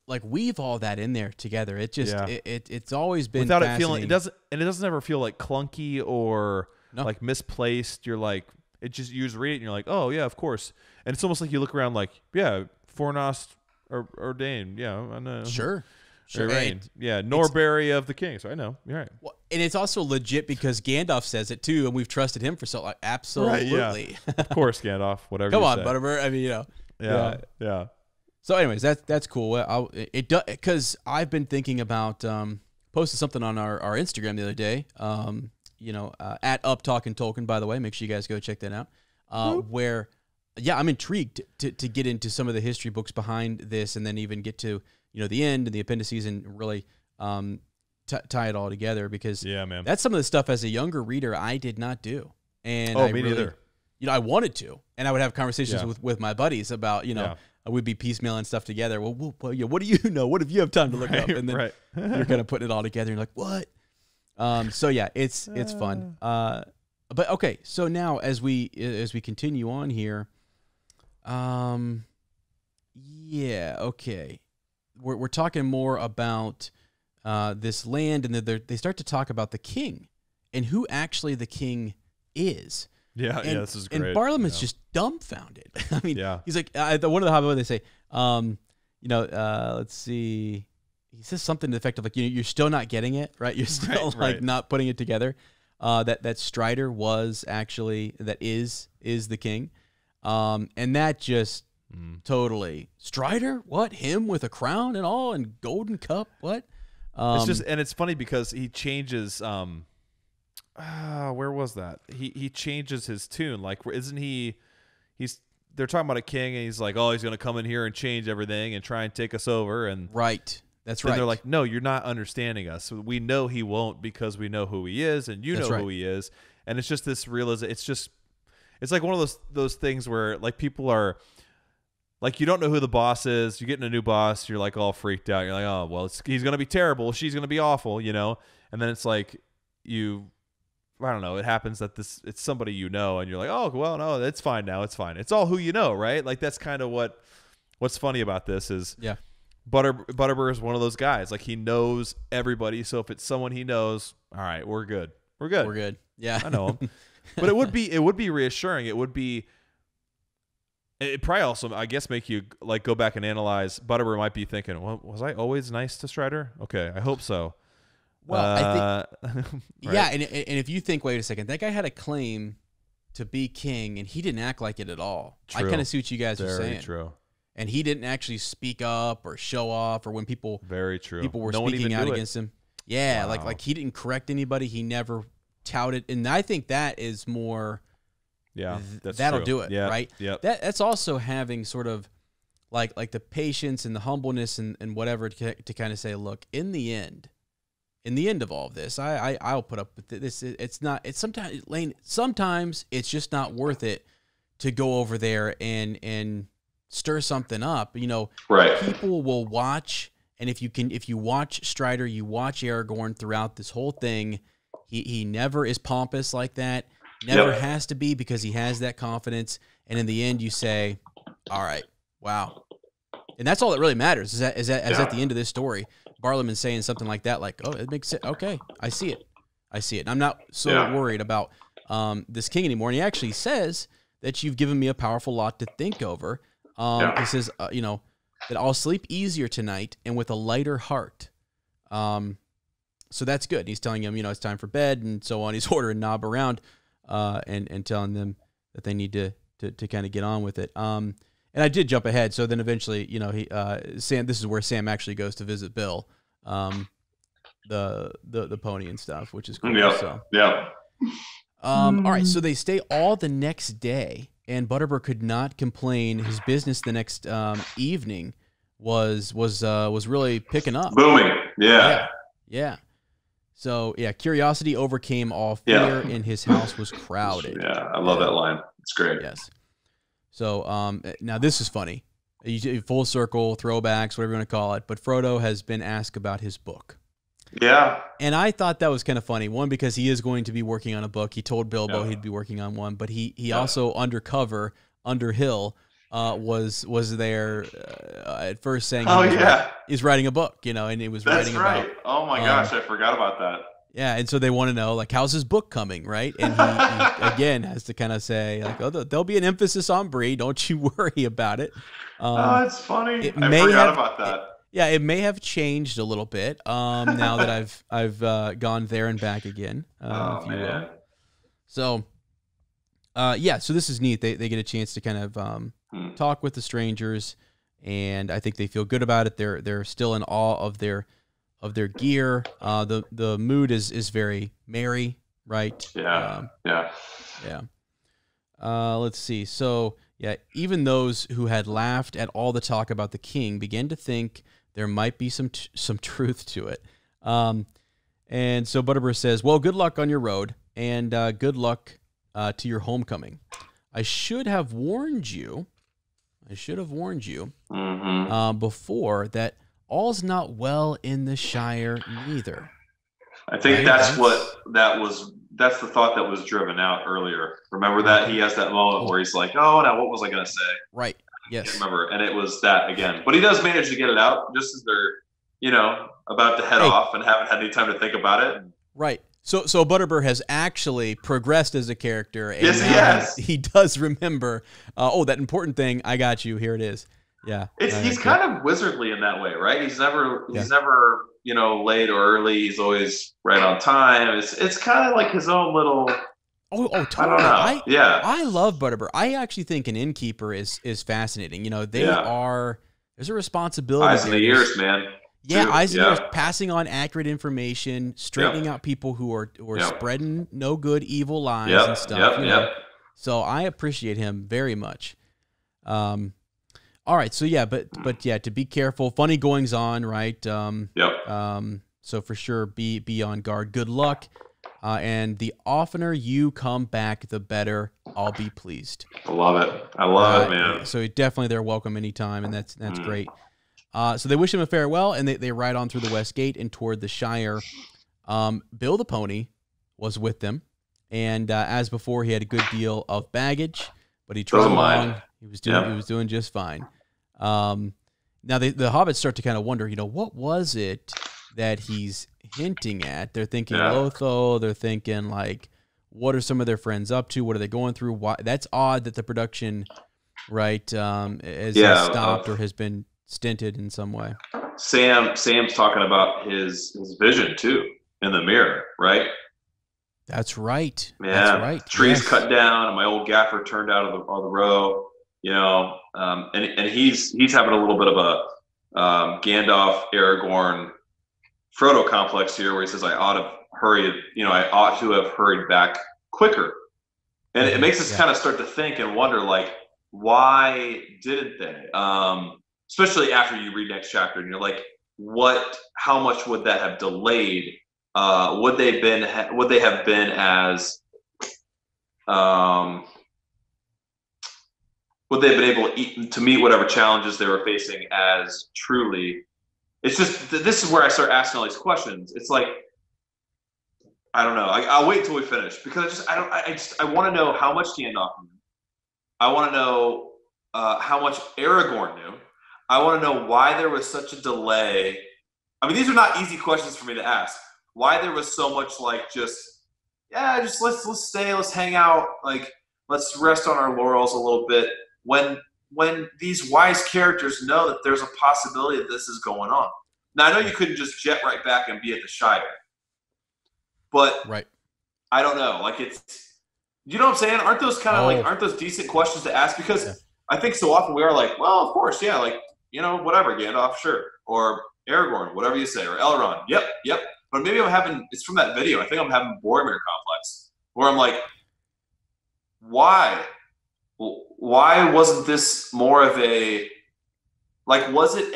A: like weave all that in there together. It just it's always been
B: without it feeling it doesn't ever feel like clunky or like misplaced. You're like you just read it and you're like, oh yeah, of course. And it's almost like you look around like Fornost or Dane, I know.
A: Sure.
B: Rain. Norbury of the King. So I know. You're right.
A: Well, and it's also legit because Gandalf says it too, and we've trusted him for so long. Absolutely.
B: Right, yeah. Of course, Gandalf. Whatever.
A: Come
B: you
A: on,
B: say.
A: Butterbur. I mean, you know.
B: Yeah.
A: So, anyways, that's cool. It does because I've been thinking about posted something on our Instagram the other day. At Up Talking Tolkien, by the way. Make sure you guys go check that out. Where, I'm intrigued to get into some of the history books behind this, and then even get to the end and the appendices and really tie it all together, because that's some of the stuff as a younger reader I did not do. And
B: me neither.
A: I wanted to, and I would have conversations with my buddies about, we'd be piecemealing stuff together. Well, what do you know? What if you have time to look up? And then you're kind of putting it all together. And you're like, what? It's fun. But okay, so now as we continue on here, okay. We're talking more about this land, and they start to talk about the king and who actually the king is.
B: Yeah,
A: and,
B: this is great.
A: And Barlam is just dumbfounded. I mean,
B: Yeah.
A: he's like, one of the Hobbit, they say, let's see. He says something to the effect of like, you're still not getting it, right? You're still not putting it together. That Strider was actually, that is the king. And that just totally, Strider? What? Him with a crown and all and golden cup? What?
B: It's just, and it's funny because he changes, where was that? He changes his tune. Like, isn't they're talking about a king and he's like, oh, he's going to come in here and change everything and try and take us over. And
A: right. That's right.
B: They're like, no, you're not understanding us. We know he won't because we know who he is and you know who he is. And it's just this realization. It's like one of those things where like people are like, you don't know who the boss is. You're getting a new boss. You're like all freaked out. You're like, oh, well, he's going to be terrible. She's going to be awful, you know? And then it's like I don't know. It happens that it's somebody you know, and you're like, oh, well, no, it's fine now. It's fine. It's all who you know, right? Like that's kind of what's funny about this is Butterbur is one of those guys. Like he knows everybody. So if it's someone he knows, all right, we're good. We're good.
A: Yeah,
B: I know him. But it would be reassuring. It probably also, I guess, make you like go back and analyze. Butterbur might be thinking, well, was I always nice to Strider? Okay, I hope so.
A: Well, I think,
B: right?
A: Yeah, and if you think, wait a second, that guy had a claim to be king, and he didn't act like it at all.
B: True.
A: I kind of see what you guys are saying.
B: Very true.
A: And he didn't actually speak up or show off, or when people
B: very true
A: people were speaking out against him. Yeah,
B: wow.
A: like he didn't correct anybody. He never touted, and I think that is more.
B: Yeah,
A: that'll
B: true.
A: do it, right?
B: Yep.
A: That's also having sort of like the patience and the humbleness and whatever to kind of say, look, in the end of all of this, I'll put up with this. It's sometimes it's just not worth it to go over there and stir something up. You know, people will watch, and if you watch Strider, you watch Aragorn throughout this whole thing. He never is pompous like that. Never has to be, because he has that confidence. And in the end, you say, all right, wow. And that's all that really matters is that at the end of this story, Barlaman's saying something like that, like, oh, it makes sense. Okay, I see it. And I'm not so worried about this king anymore. And he actually says that you've given me a powerful lot to think over. He says, that I'll sleep easier tonight and with a lighter heart. So that's good. He's telling him, it's time for bed and so on. He's ordering Nob around. And telling them that they need to kind of get on with it. And I did jump ahead. So then eventually, Sam, this is where Sam actually goes to visit Bill, the pony and stuff, which is cool. All right. So they stay all the next day, and Butterbur could not complain. His business the next evening was really picking up.
D: Booming. Yeah.
A: So, curiosity overcame all fear, and his house was crowded.
D: Yeah, I love that line. It's great.
A: Yes. So, now this is funny. Full circle, throwbacks, whatever you want to call it. But Frodo has been asked about his book.
D: Yeah.
A: And I thought that was kind of funny. One, because he is going to be working on a book. He told Bilbo he'd be working on one. But he also, undercover, Underhill, was there at first saying he's writing a book, and he was writing about.
D: Oh my gosh, I forgot about that.
A: Yeah, and so they want to know, like, how's his book coming, right? And he again has to kind of say, like, oh, there'll be an emphasis on Bree. Don't you worry about it.
D: It's funny. I forgot about that.
A: It may have changed a little bit now that I've gone there and back again.
D: Oh man.
A: So, so this is neat. They get a chance to kind of talk with the strangers, and I think they feel good about it. They're still in awe of their gear. The mood is very merry, right?
D: Yeah.
A: Let's see. So even those who had laughed at all the talk about the king began to think there might be some truth to it. And so Butterbur says, "Well, good luck on your road, and good luck to your homecoming. I should have warned you. Before that all's not well in the Shire neither."
D: I think that's the thought that was driven out earlier. Remember that he has that moment where he's like, "Oh, now what was I going to say?"
A: Right. Yes.
D: I can't remember, and it was that again. But he does manage to get it out just as they're, about to head off and haven't had any time to think about it.
A: Right. So Butterbur has actually progressed as a character, and
D: Yes,
A: now
D: yes.
A: he does remember. That important thing. I got you. Here it is. Yeah,
D: He's kind of wizardly in that way, right? He's never late or early. He's always right on time. It's kind of like his own little.
A: Oh, totally.
D: I don't know.
A: I love Butterbur. I actually think an innkeeper is fascinating. They are. There's a responsibility.
D: Eyes in the ears, man.
A: Yeah,
D: too.
A: eyes in the ears, passing on accurate information, straightening out people who are spreading no good, evil lies and stuff. So I appreciate him very much. All right, so but to be careful. Funny goings on, right? So for sure, be on guard. Good luck, and the oftener you come back, the better. I'll be pleased.
D: I love it, man.
A: So definitely they're welcome anytime, and that's great. So they wish him a farewell, and they ride on through the West Gate and toward the Shire. Bill the pony was with them, and as before, he had a good deal of baggage, but he trotted along. He was doing just fine. Now the hobbits start to kind of wonder, what was it that he's hinting at? They're thinking Lotho. They're thinking like, what are some of their friends up to? What are they going through? Why? That's odd that the production, right, has stopped or has been stinted in some way.
D: Sam's talking about his vision too in the mirror, right?
A: That's right.
D: Yeah.
A: That's right.
D: Trees cut down, and my old gaffer turned out of the row. And he's having a little bit of a Gandalf, Aragorn, Frodo complex here, where he says, I ought to have hurried back quicker. And it makes us kind of start to think and wonder, like, why didn't they? Especially after you read next chapter, and you're like, how much would that have delayed? Would they have been as would they have been able to meet whatever challenges they were facing as truly? It's just, this is where I start asking all these questions. It's like, I don't know. I'll wait till we finish, because I want to know how much Gandalf knew. I want to know how much Aragorn knew. I want to know why there was such a delay. I mean, these are not easy questions for me to ask. Why there was so much let's stay, let's hang out, like, let's rest on our laurels a little bit, when these wise characters know that there's a possibility that this is going on. Now, I know you couldn't just jet right back and be at the Shire, but I don't know. Like, it's, you know what I'm saying? Aren't those kind of aren't those decent questions to ask? Because I think so often we are like, well, of course, yeah, like, whatever, Gandalf, sure, or Aragorn, whatever you say, or Elrond, yep. But maybe it's from that video. I think I'm having Boromir complex, where I'm like, why? Why wasn't this more of a, was it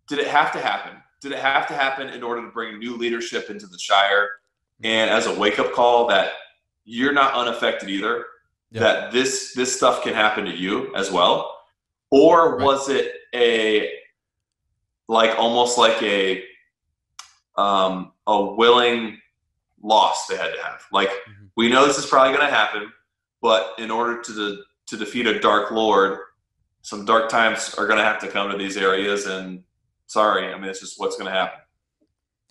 D: did it have to happen? Did it have to happen in order to bring new leadership into the Shire? And as a wake-up call that you're not unaffected either, that this stuff can happen to you as well? Or was it almost like a willing loss they had to have? Like, we know this is probably going to happen, but in order to defeat a dark lord, some dark times are going to have to come to these areas, and it's just what's going to happen.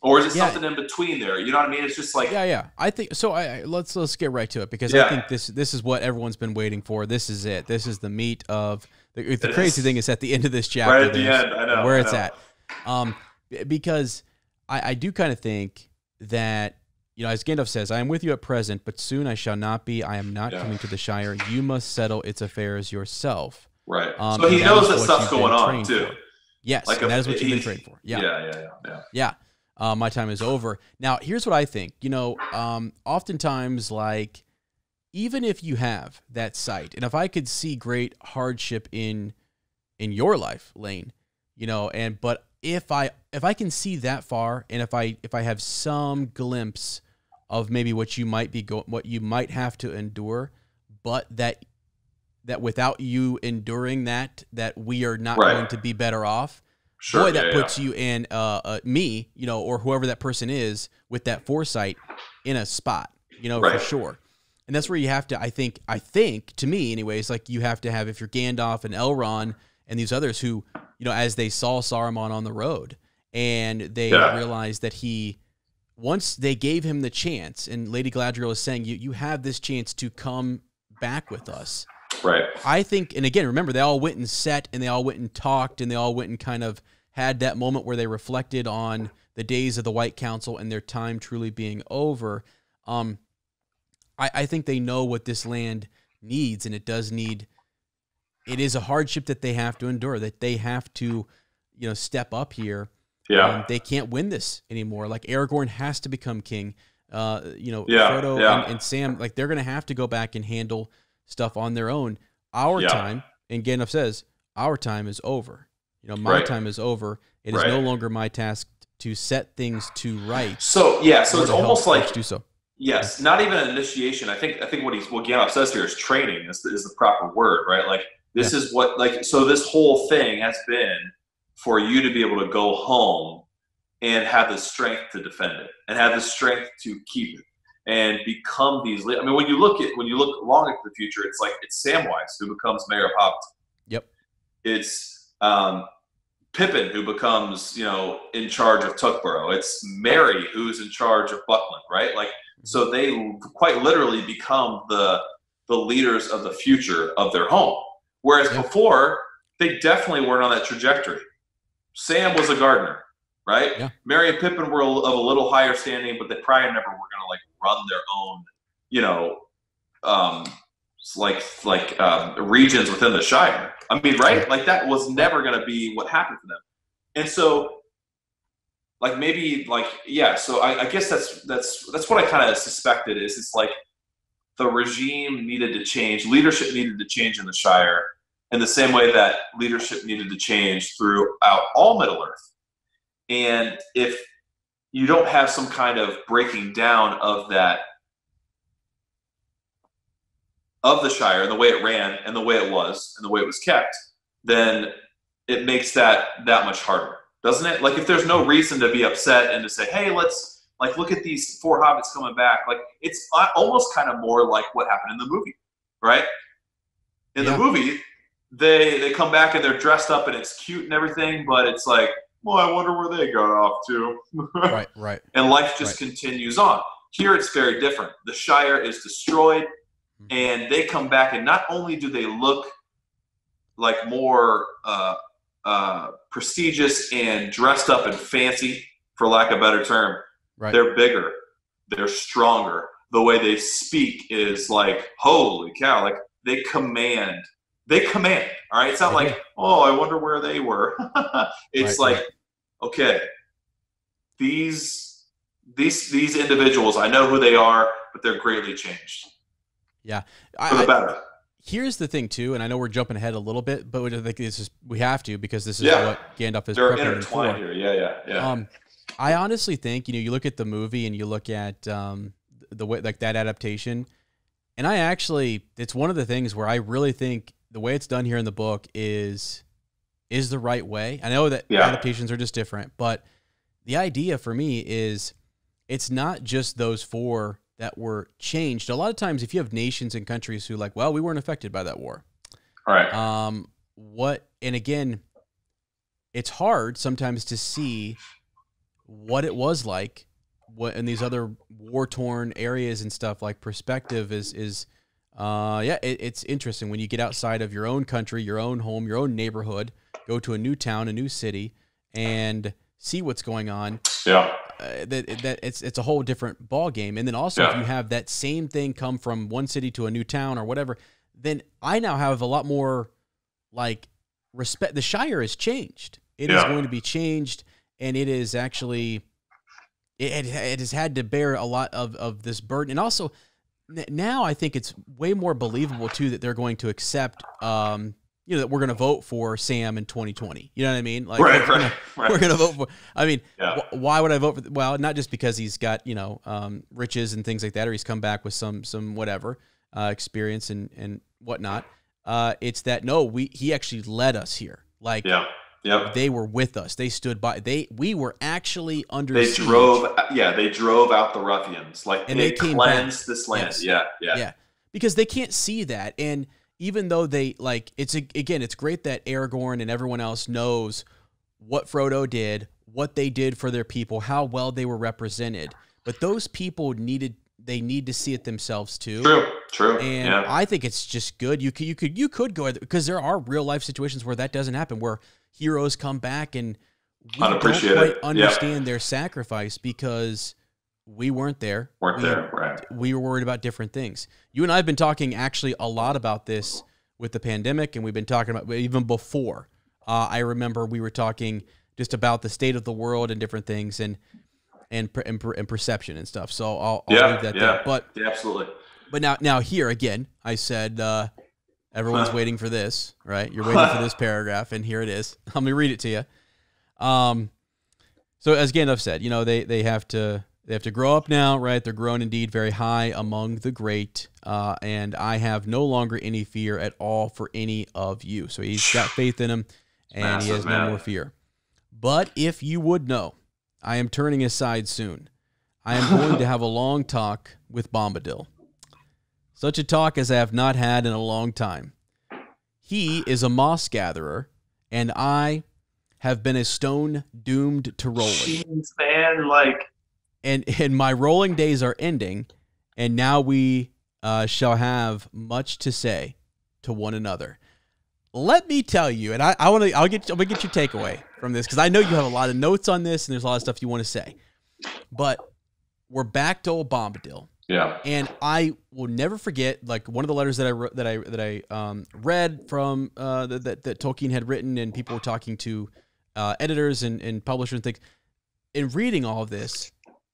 D: Or is it something in between there? You know what I mean? It's just like,
A: I think so. Let's get right to it, because I think this is what everyone's been waiting for. This is it. This is the meat of the crazy thing is at the end of this chapter,
D: right at the end. I know
A: where
D: I
A: it's
D: know.
A: at. Because I do kind of think that, as Gandalf says, I am with you at present, but soon I shall not be. I am not coming to the Shire. You must settle its affairs yourself.
D: Right. So he knows that stuff's going on too.
A: Yes, and that is what you've been trained for. Yeah. My time is over. Now, here's what I think. Oftentimes, like, even if you have that sight, and if I could see great hardship in your life, Lane, but if I can see that far, and if I have some glimpse of maybe what you might have to endure, but that without you enduring that we are not going to be better off.
D: Sure,
A: boy, that puts you in me, or whoever that person is with that foresight in a spot, for sure. And that's where you have to, I think to me anyways, like, you have to have, if you're Gandalf and Elrond and these others who, as they saw Saruman on the road, and they realized that once they gave him the chance, and Lady Galadriel is saying, you have this chance to come back with us.
D: Right.
A: I think, and again, remember, they all went and sat, and they all went and talked, and they all went and kind of had that moment where they reflected on the days of the White Council and their time truly being over. I think they know what this land needs, and it is a hardship that they have to endure, that they have to, step up here.
D: Yeah.
A: They can't win this anymore. Like, Aragorn has to become king. Frodo and Sam, like, they're going to have to go back and handle stuff on their own. Our time, and Gandalf says, our time is over. My time is over. It is no longer my task to set things to rights.
D: So it's almost like
A: do so.
D: Yes, not even an initiation. I think what Gandalf says here is training is the proper word, right? Like, this is what, like, so this whole thing has been for you to be able to go home and have the strength to defend it, and have the strength to keep it, and become these. I mean, when you look long into the future, it's like it's Samwise who becomes mayor of Hobbit. Yep. It's Pippin who becomes in charge of Tuckborough. It's Merry who's in charge of Buckland, right? Like, so they quite literally become the leaders of the future of their home. Whereas before, they definitely weren't on that trajectory. Sam was a gardener, right? Yeah. Merry and Pippin were of a little higher standing, but they probably never were going to like run their own, regions within the Shire. I mean, right? Like, that was never going to be what happened to them. And so, like, maybe, like, so I guess that's what I kind of suspected is it's like the regime needed to change, leadership needed to change in the Shire in the same way that leadership needed to change throughout all Middle-earth. And if you don't have some kind of breaking down of that, of the Shire and the way it ran and the way it was and the way it was kept, then it makes that much harder, doesn't it? Like, if there's no reason to be upset and to say, hey, let's, like, look at these 4 hobbits coming back. Like, it's almost kind of more like what happened in the movie, right? In the movie, they come back and they're dressed up and it's cute and everything, but it's like, well, I wonder where they got off to. Right. And life just continues on. Here it's very different. The Shire is destroyed, and they come back, and not only do they look like more prestigious and dressed up and fancy, for lack of a better term, they're bigger, they're stronger. The way they speak is like, holy cow, like they command. All right, it's not like, oh, I wonder where they were. It's okay, these individuals, I know who they are, but they're greatly changed.
A: Yeah,
D: for the better.
A: Here's the thing too, and I know we're jumping ahead a little bit, but I think we have to, because this is what Gandalf is prepping
D: intertwined for. Yeah.
A: I honestly think, you look at the movie and you look at the way, like, that adaptation, and it's one of the things where I really think the way it's done here in the book is the right way. I know that adaptations are just different, but the idea for me is it's not just those 4 that were changed. A lot of times, if you have nations and countries who like, well, we weren't affected by that war.
D: All right.
A: And again, it's hard sometimes to see what it was like in these other war-torn areas and stuff. Like, perspective is it's interesting when you get outside of your own country, your own home, your own neighborhood, go to a new town, a new city, and see what's going on.
D: Yeah.
A: That it's a whole different ball game. And then also, if you have that same thing come from one city to a new town or whatever, then I now have a lot more like respect. The Shire has changed. It is going to be changed, and it is actually it has had to bear a lot of this burden. And also, now I think it's way more believable too that they're going to accept that we're going to vote for Sam in 2020. You know what I mean? Like, we're going to vote for. I mean, why would I vote for? Well, not just because he's got riches and things like that, or he's come back with some whatever experience and whatnot. It's that he actually led us here. Like, they were with us. They stood by. We were actually under.
D: They
A: siege.
D: They drove out the ruffians. Like, and they cleansed this land. Yes. Yeah.
A: Because they can't see that, and even though they it's great that Aragorn and everyone else knows what Frodo did, what they did for their people, how well they were represented. But those people need to see it themselves too.
D: True.
A: And I think it's just good. You could go, because there are real life situations where that doesn't happen, where heroes come back and we don't quite understand their sacrifice because we weren't there.
D: Right.
A: We were worried about different things. You and I have been talking actually a lot about this with the pandemic, and we've been talking about even before. I remember we were talking just about the state of the world and different things and perception and stuff. So I'll leave that there. But
D: absolutely.
A: But now here again, I said everyone's waiting for this, right? You're waiting for this paragraph, and here it is. Let me read it to you. So as Gandalf said, they have to grow up now, right? They're grown indeed very high among the great, and I have no longer any fear at all for any of you. So he's got faith in him, and he has no more fear. But if you would know, I am turning aside soon. I am going to have a long talk with Bombadil. Such a talk as I have not had in a long time. He is a moss gatherer, and I have been a stone doomed to rolling.
D: Jeez, man,
A: And my rolling days are ending, and now we shall have much to say to one another. Let me tell you, and I'm gonna get your takeaway from this, because I know you have a lot of notes on this, and there's a lot of stuff you want to say. But we're back to old Bombadil.
D: Yeah.
A: And I will never forget, one of the letters that I read from that Tolkien had written, and people were talking to editors and publishers and things. In reading all of this,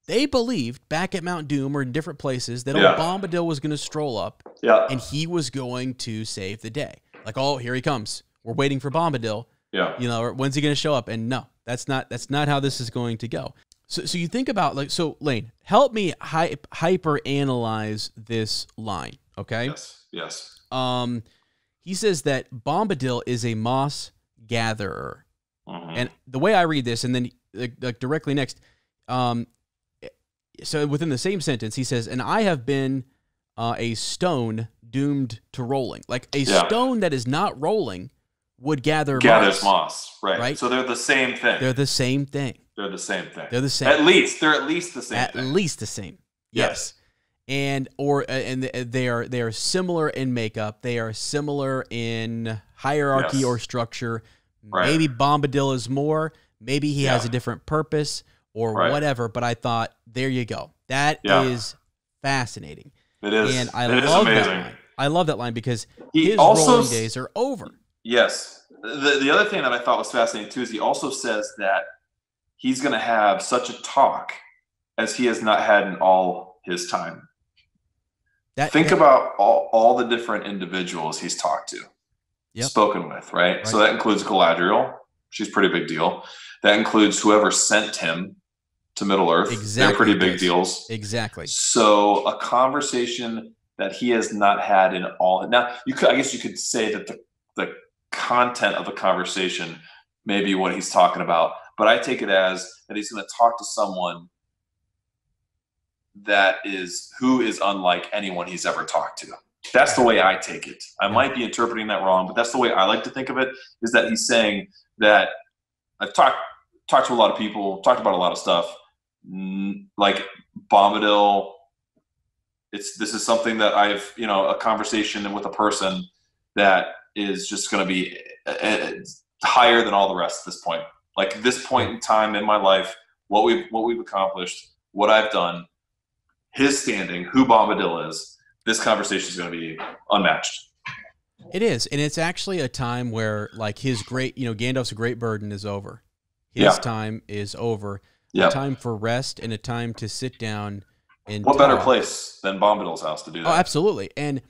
A: they believed back at Mount Doom or in different places that old Bombadil was going to stroll up, and he was going to save the day. Oh, here he comes. We're waiting for Bombadil.
D: Yeah.
A: Or when's he going to show up? And no, that's not how this is going to go. So you think about Lane, help me hyper analyze this line, okay?
D: Yes.
A: He says that Bombadil is a moss gatherer,
D: and
A: the way I read this, and then directly next, so within the same sentence, he says, "And I have been a stone doomed to rolling." Stone that is not rolling would gathers
D: moss, right? So they're the same thing.
A: They're the same thing.
D: They're the same thing.
A: They're the same.
D: They're at least the same.
A: At least the same. Yes. And they are similar in makeup. They are similar in hierarchy or structure. Right. Maybe Bombadil is more. Maybe he has a different purpose or whatever. But I thought, there you go. That is fascinating.
D: It is.
A: And I love that line. I love that line because his rolling days are over.
D: Yes. The other thing that I thought was fascinating too is he also says that he's going to have such a talk as he has not had in all his time. Think about all the different individuals he's talked to, spoken with, right? So that includes Galadriel. She's a pretty big deal. That includes whoever sent him to Middle-earth.
A: Exactly.
D: They're pretty big deals.
A: Exactly.
D: So a conversation that he has not had in all. Now, I guess you could say that the content of the conversation may be what he's talking about, but I take it as that he's going to talk to someone who is unlike anyone he's ever talked to. That's the way I take it. I might be interpreting that wrong, but that's the way I like to think of it, is that he's saying that I've talked to a lot of people, talked about a lot of stuff, like Bombadil. This is something that I've, a conversation with a person that is just going to be higher than all the rest at this point. Like this point in time in my life, what we've accomplished, what I've done, his standing, who Bombadil is, this conversation is going to be unmatched.
A: It is. And it's actually a time where his great, Gandalf's great burden is over. His time is over. A time for rest and a time to sit down and
D: what better place than Bombadil's house to do that?
A: Oh, absolutely. And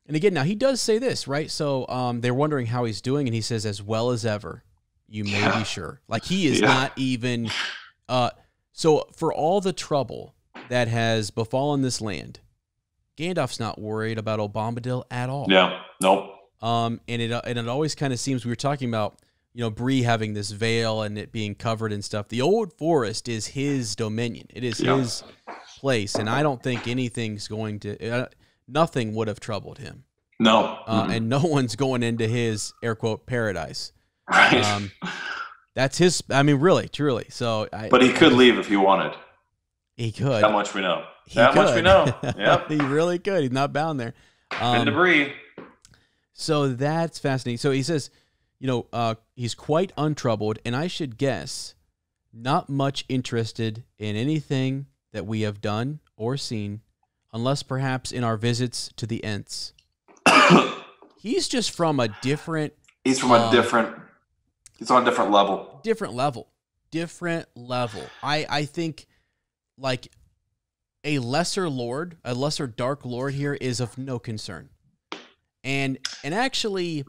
A: again, now he does say this, right? So they're wondering how he's doing, and he says, "As well as ever, you may be sure." He is not even. So for all the trouble that has befallen this land, Gandalf's not worried about old Bombadil at all.
D: Yeah. Nope.
A: And it always kind of seems, we were talking about, Bree having this veil and it being covered and stuff. The old forest is his dominion. It is his place, and I don't think anything's going to. Nothing would have troubled him.
D: No.
A: And no one's going into his air quote paradise.
D: Right.
A: That's his. I mean, really, truly. So,
D: but he could leave if he wanted.
A: He could.
D: That much we know. Much we know. Yep.
A: He really could. He's not bound there.
D: And debris.
A: So that's fascinating. So he says, he's quite untroubled, and I should guess not much interested in anything that we have done or seen, unless perhaps in our visits to the Ents. He's just from a different...
D: He's on a different level.
A: Different level. I think, like, a lesser dark lord here is of no concern. And actually,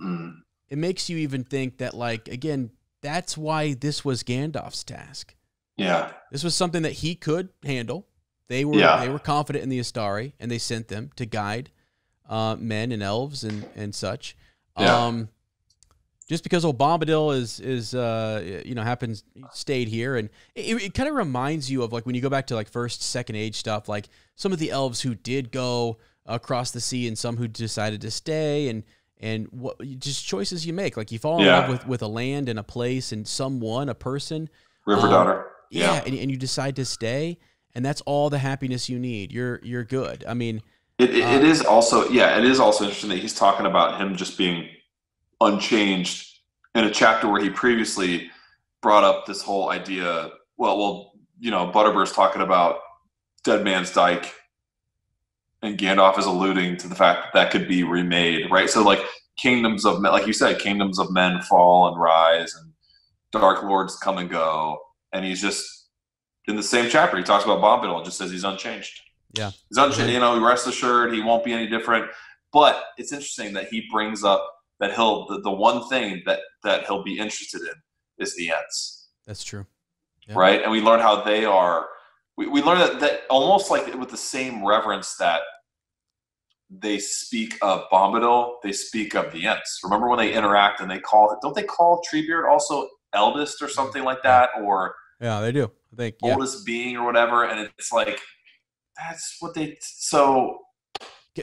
A: it makes you even think that, like, again, that's why this was Gandalf's task.
D: Yeah.
A: This was something that he could handle. They were confident in the Astari, and they sent them to guide men and elves and such.
D: Yeah.
A: Just because old Bombadil stayed here, and it kind of reminds you of, like, when you go back to, like, first, second age stuff, like some of the elves who did go across the sea and some who decided to stay, and what just choices you make. Like, you fall in love with a land and a place and someone, a person.
D: River Daughter.
A: Yeah. And you decide to stay, and that's all the happiness you need. You're good. I mean,
D: it is also interesting that he's talking about him just being unchanged in a chapter where he previously brought up this whole idea. Butterbird's talking about Dead Man's Dyke, and Gandalf is alluding to the fact that could be remade, right? So, like, kingdoms of men, like you said, kingdoms of men fall and rise, and dark lords come and go. And he's just, in the same chapter, he talks about Bombadil and just says he's unchanged.
A: Yeah.
D: He's unchanged, rest assured, he won't be any different. But it's interesting that he brings up that the one thing that he'll be interested in is the Ents.
A: That's true. Yeah.
D: Right? And we learn how they are. We learn that almost like with the same reverence that they speak of Bombadil, they speak of the Ents. Remember when they interact and don't they call Treebeard also eldest or something like that? Or
A: yeah, they do. I think
D: oldest being or whatever. And it's like, that's what so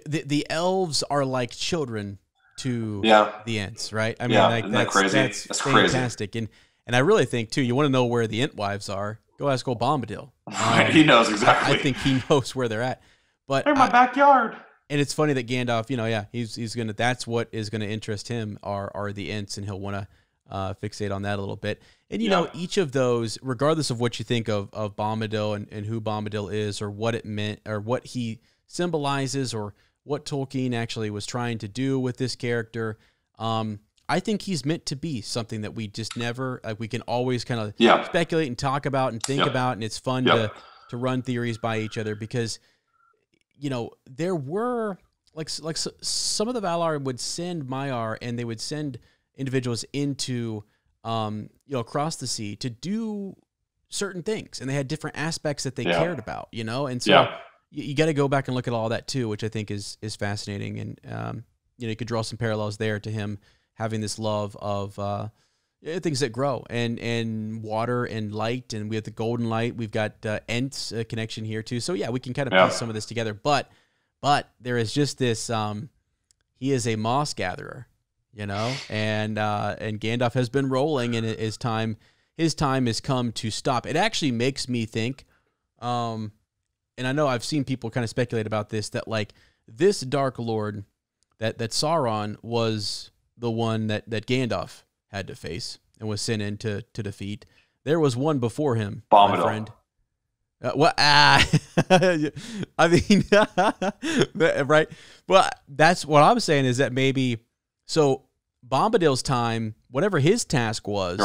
A: the elves are like children to the Ents, right? I mean,
D: isn't that crazy?
A: That's fantastic. Crazy. And I really think too, you want to know where the Ent wives are, go ask old Bombadil.
D: He knows exactly.
A: I think he knows where they're at. But
D: they're in my backyard.
A: And it's funny that Gandalf, he's gonna. That's what is gonna interest him are the Ents, and he'll want to fixate on that a little bit. And each of those, regardless of what you think of Bombadil and who Bombadil is, or what it meant, or what he symbolizes, or what Tolkien actually was trying to do with this character, I think he's meant to be something that we just never, like, we can always kind of speculate and talk about and think about, and it's fun to run theories by each other, because there were like some of the Valar would send Maiar, and they would send individuals into across the sea to do certain things, and they had different aspects that they cared about, and so you got to go back and look at all that too, which I think is fascinating, and you could draw some parallels there to him having this love of things that grow, and water and light, and we have the golden light. We've got Ents connection here too. So we can kind of piece some of this together. But there is just this. He is a moss gatherer, and Gandalf has been rolling, and his time has come to stop. It actually makes me think, and I know I've seen people kind of speculate about this, that like this Dark Lord that Sauron was the one that Gandalf had to face and was sent in to defeat. There was one before him,
D: Bombadil.
A: my friend. I mean, right? Well, that's what I'm saying, is that maybe, so Bombadil's time, whatever his task was,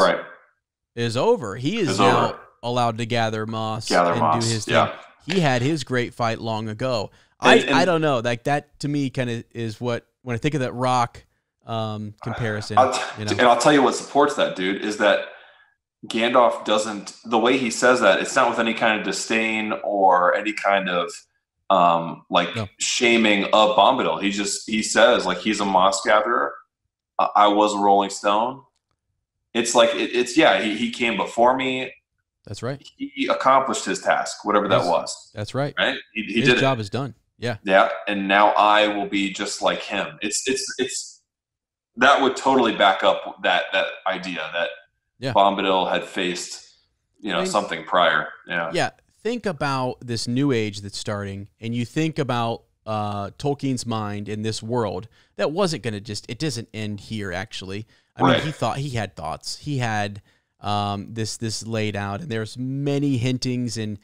A: is over. He is now allowed to gather moss and do his thing. He had his great fight long ago. I don't know. Like, that to me kind of is what, when I think of that rock comparison.
D: And I'll tell you what supports that, dude, is that Gandalf doesn't, the way he says that, it's not with any kind of disdain or any kind of shaming of Bombadil. He says, like, he's a moss gatherer. I was a rolling stone. It's like, he came before me.
A: That's right.
D: He accomplished his task, whatever that was.
A: That's right.
D: Right? He
A: his
D: did
A: job is done. Yeah.
D: Yeah. And now I will be just like him. It's that would totally back up that idea that
A: Yeah.
D: Bombadil had faced,
A: I mean,
D: something prior. Yeah.
A: Yeah. Think about this new age that's starting, and you think about Tolkien's mind in this world that wasn't going to it doesn't end here, actually. I mean, he had thoughts. He had this laid out, and there's many hintings and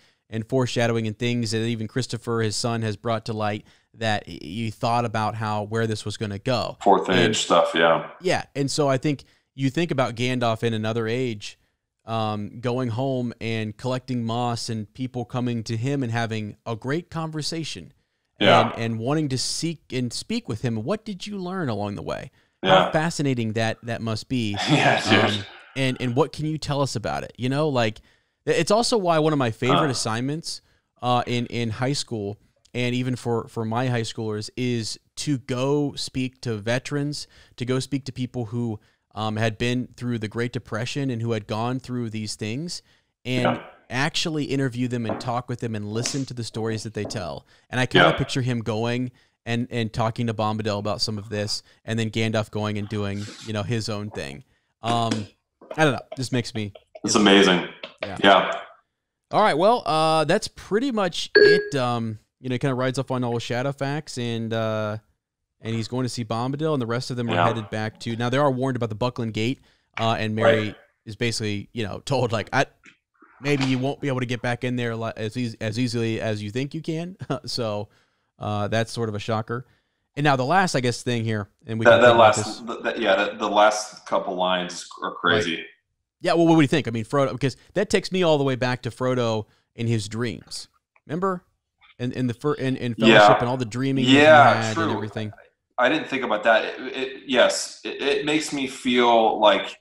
A: foreshadowing and things that even Christopher, his son, has brought to light that you thought about where this was going to go.
D: Fourth age stuff, yeah.
A: Yeah, and so I think you think about Gandalf in another age, going home and collecting moss and people coming to him and having a great conversation, and wanting to seek and speak with him. What did you learn along the way?
D: Yeah.
A: How fascinating that must be.
D: Yeah, dude.
A: And what can you tell us about it? Like, it's also why one of my favorite assignments in high school, and even for my high schoolers, is to go speak to veterans, to go speak to people who had been through the Great Depression and who had gone through these things, and actually interview them and talk with them and listen to the stories that they tell. And I kind of picture him going and talking to Bombadil about some of this, and then Gandalf going and doing, his own thing. I don't know. This makes me...
D: It's amazing. Yeah.
A: All right. Well, that's pretty much it. He kind of rides off on all Shadowfax, and he's going to see Bombadil, and the rest of them are headed back to... Now, they are warned about the Buckland Gate, and Mary is basically, told, like, maybe you won't be able to get back in there as easily as you think you can. So that's sort of a shocker. And now the last, I guess, thing here, and we
D: the last couple lines are crazy.
A: Right. Yeah, well, what do you think? I mean, Frodo, because that takes me all the way back to Frodo in his dreams. Remember? In Fellowship and all the dreaming that he had and everything.
D: I didn't think about that. It makes me feel like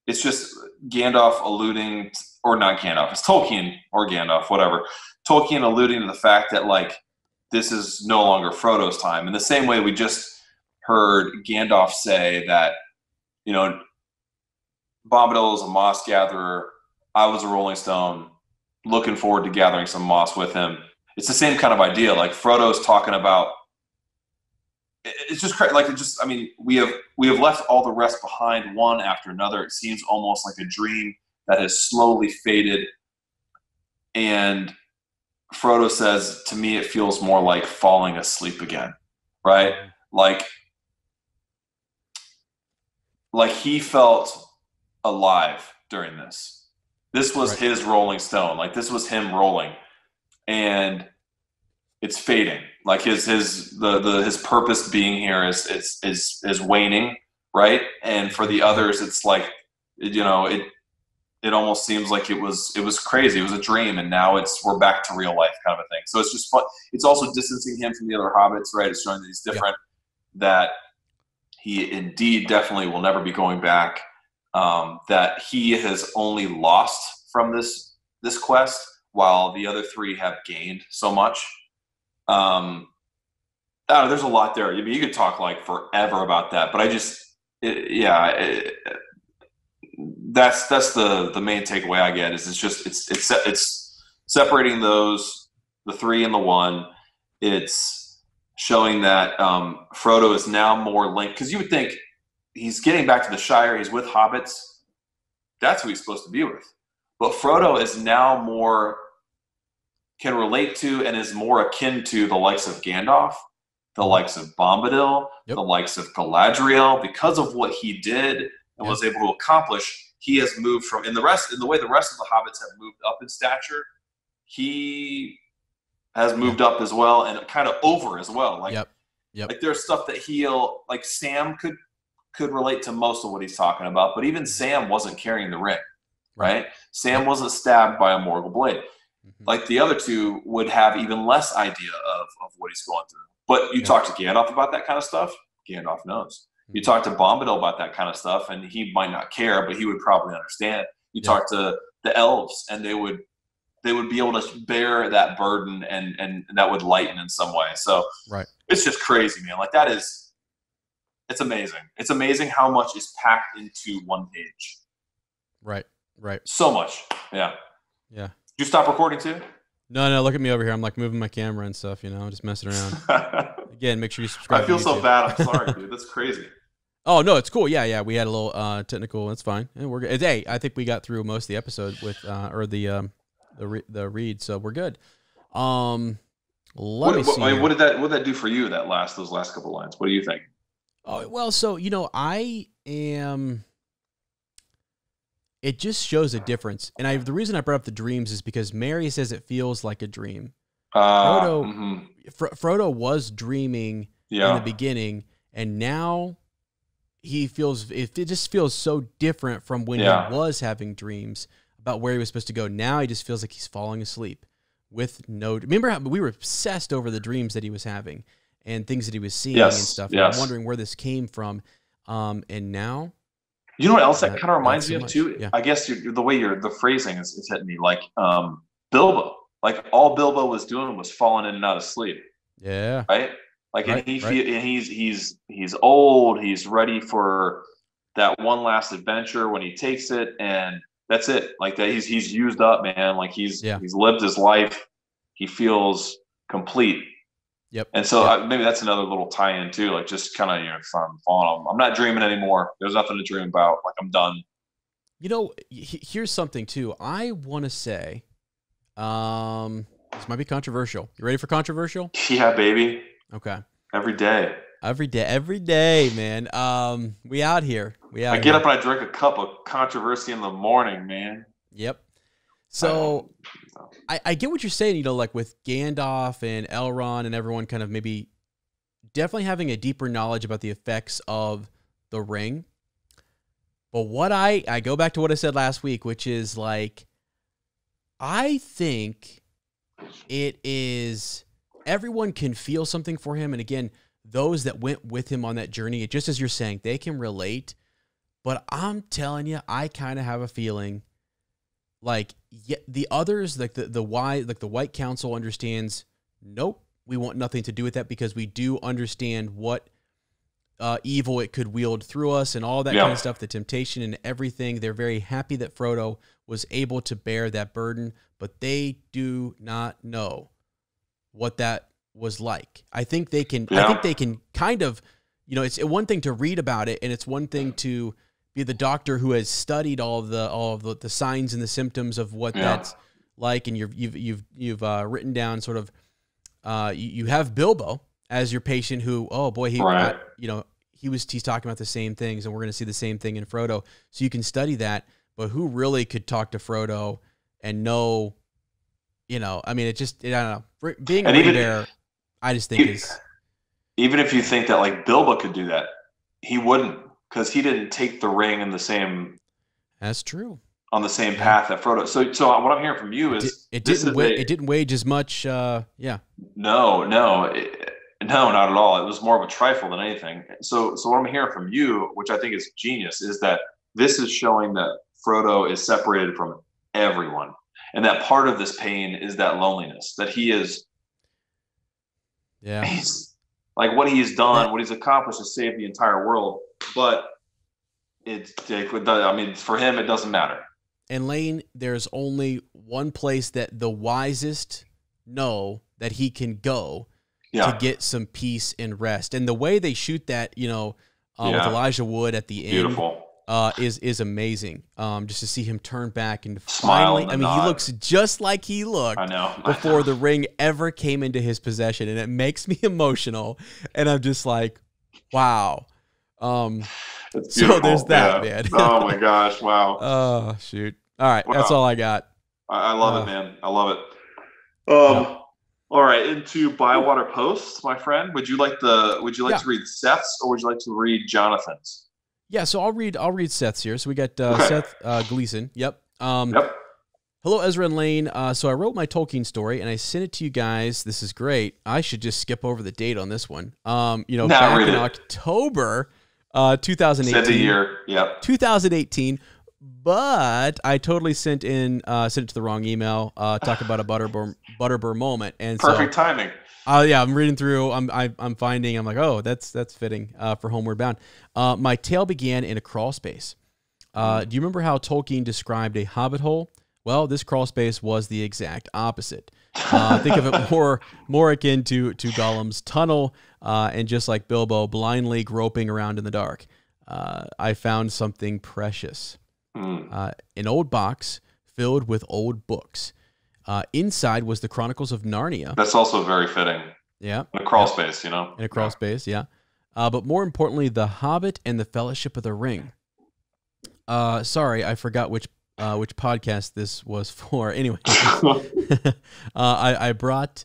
D: it's just Gandalf alluding, or not Gandalf, it's Tolkien or Gandalf, whatever. Tolkien alluding to the fact that, like, this is no longer Frodo's time. In the same way we just heard Gandalf say that, Bombadil is a moss gatherer. I was a Rolling Stone, looking forward to gathering some moss with him. It's the same kind of idea. Like, Frodo's talking about. It's just like we have left all the rest behind, one after another. It seems almost like a dream that has slowly faded. And Frodo says, to me, it feels more like falling asleep again, right? Like he felt alive during this. This was his Rolling Stone. Like, this was him rolling, and it's fading. Like his purpose being here is waning, right? And for the others, it's like, it almost seems like it was crazy. It was a dream, and now we're back to real life kind of a thing. So it's just fun. It's also distancing him from the other hobbits, right? It's showing that he's different, that he indeed definitely will never be going back, that he has only lost from this quest, while the other three have gained so much. There's a lot there. I mean, you could talk like forever about that, but that's the main takeaway I get. Is it's separating the three and the one. It's showing that Frodo is now more linked, because you would think he's getting back to the Shire. He's with hobbits. That's who he's supposed to be with. But Frodo is now can relate to and is more akin to the likes of Gandalf, the likes of Bombadil, the likes of Galadriel, because of what he did and was able to accomplish. He has moved from, in the way the rest of the hobbits have moved up in stature, he has moved up as well, and kind of over as well. Like, like there's stuff that like Sam could relate to most of what he's talking about, but even Sam wasn't carrying the ring, right? Sam wasn't stabbed by a Morgul blade. Like, the other two would have even less idea of what he's going through. But you talk to Gandalf about that kind of stuff, Gandalf knows. You talk to Bombadil about that kind of stuff, and he might not care, but he would probably understand. You talk to the elves, and they would be able to bear that burden, and that would lighten in some way. So it's just crazy, man. Like, it's amazing. It's amazing how much is packed into one page.
A: Right.
D: So much. Yeah.
A: Yeah.
D: Did you stop recording too?
A: No, look at me over here. I'm like moving my camera and stuff, just messing around. Again, make sure you subscribe.
D: I feel so bad. I'm sorry, dude. That's crazy.
A: Oh no, it's cool. Yeah, we had a little technical. That's fine. And we're good. Hey, I think we got through most of the episode with the read, so we're good. Let me see.
D: I mean, what did that do for you? Those last couple lines. What do you think?
A: Oh well, so I am. It just shows a difference, and the reason I brought up the dreams is because Mary says it feels like a dream. Frodo was dreaming in the beginning, and now he feels it just feels so different from when he was having dreams about where he was supposed to go. Now he just feels like he's falling asleep with no. Remember how we were obsessed over the dreams that he was having and things that he was seeing and stuff. And I'm wondering where this came from. And now,
D: you know what else that kind of reminds me of too?
A: Yeah.
D: I guess the way the phrasing is hitting me, like Bilbo. Like all Bilbo was doing was falling in and out of sleep.
A: Yeah.
D: Right. Like and he's old. He's ready for that one last adventure when he takes it, and that's it. Like that, he's used up, man. Like he's lived his life. He feels complete.
A: Yep.
D: And so maybe that's another little tie-in too. Like just kind of falling. I'm not dreaming anymore. There's nothing to dream about. Like I'm done.
A: Here's something too. I want to say, this might be controversial. You ready for controversial?
D: Yeah, baby.
A: Okay.
D: Every day,
A: man. We out here.
D: I get up and I drink a cup of controversy in the morning, man.
A: Yep. So I get what you're saying, like with Gandalf and Elrond and everyone kind of maybe definitely having a deeper knowledge about the effects of the ring. But what I go back to what I said last week, which is like, I think it is everyone can feel something for him. And again, those that went with him on that journey, just as you're saying, they can relate. But I'm telling you, I kind of have a feeling like the others, like the White Council understands, nope, we want nothing to do with that because we do understand what evil it could wield through us and all that kind of stuff, the temptation and everything. They're very happy that Frodo was able to bear that burden, but they do not know what that was like. I think they can kind of, it's one thing to read about it, and it's one thing to be the doctor who has studied all of the signs and the symptoms of what that's like, and you've written down sort of you have Bilbo as your patient who, oh boy, he's talking about the same things, and we're going to see the same thing in Frodo. So you can study that, but who really could talk to Frodo and know, I mean, I don't know. Being a ring bearer, I just think is.
D: Even if you think that like Bilbo could do that, he wouldn't, because he didn't take the ring in the same.
A: That's true. On
D: the same path that Frodo. So what I'm hearing from you is
A: it didn't wage as much. No,
D: not at all. It was more of a trifle than anything. So what I'm hearing from you, which I think is genius, is that this is showing that Frodo is separated from everyone, and that part of this pain is that loneliness that he is.
A: Yeah.
D: He's like what he's done, what he's accomplished to save the entire world, but for him, it doesn't matter.
A: And Lane, there's only one place that the wisest know that he can go to get some peace and rest. And the way they shoot that, with Elijah Wood at the end, is amazing. Just to see him turn back and finally, he looks just like he looked before the ring ever came into his possession, and it makes me emotional. And I'm just like, wow. So there's that, man.
D: Oh my gosh! Wow.
A: Oh shoot! All right, that's all I got.
D: I love it, man. I love it. All right, into Bywater Posts, my friend. Would you like to read Seth's, or would you like to read Jonathan's?
A: Yeah, so I'll read Seth's here. So we got Seth Gleason. Yep. Hello, Ezra and Lane. So I wrote my Tolkien story and I sent it to you guys. This is great. I should just skip over the date on this one. Back in October 2018.
D: Said the year. Yep.
A: 2018. But I totally sent it to the wrong email. Talk about a Butterbur moment, and
D: perfect timing.
A: I'm reading through. I'm finding. I'm like, oh, that's fitting for Homeward Bound. My tale began in a crawl space. Do you remember how Tolkien described a hobbit hole? Well, this crawl space was the exact opposite. Think of it more akin to Gollum's tunnel, and just like Bilbo, blindly groping around in the dark. I found something precious. An old box filled with old books. Inside was the Chronicles of Narnia.
D: That's also very fitting.
A: Yeah.
D: In a crawl space, you know?
A: In a crawl space, yeah. But more importantly, The Hobbit and the Fellowship of the Ring. Sorry, I forgot which podcast this was for. Anyway, I brought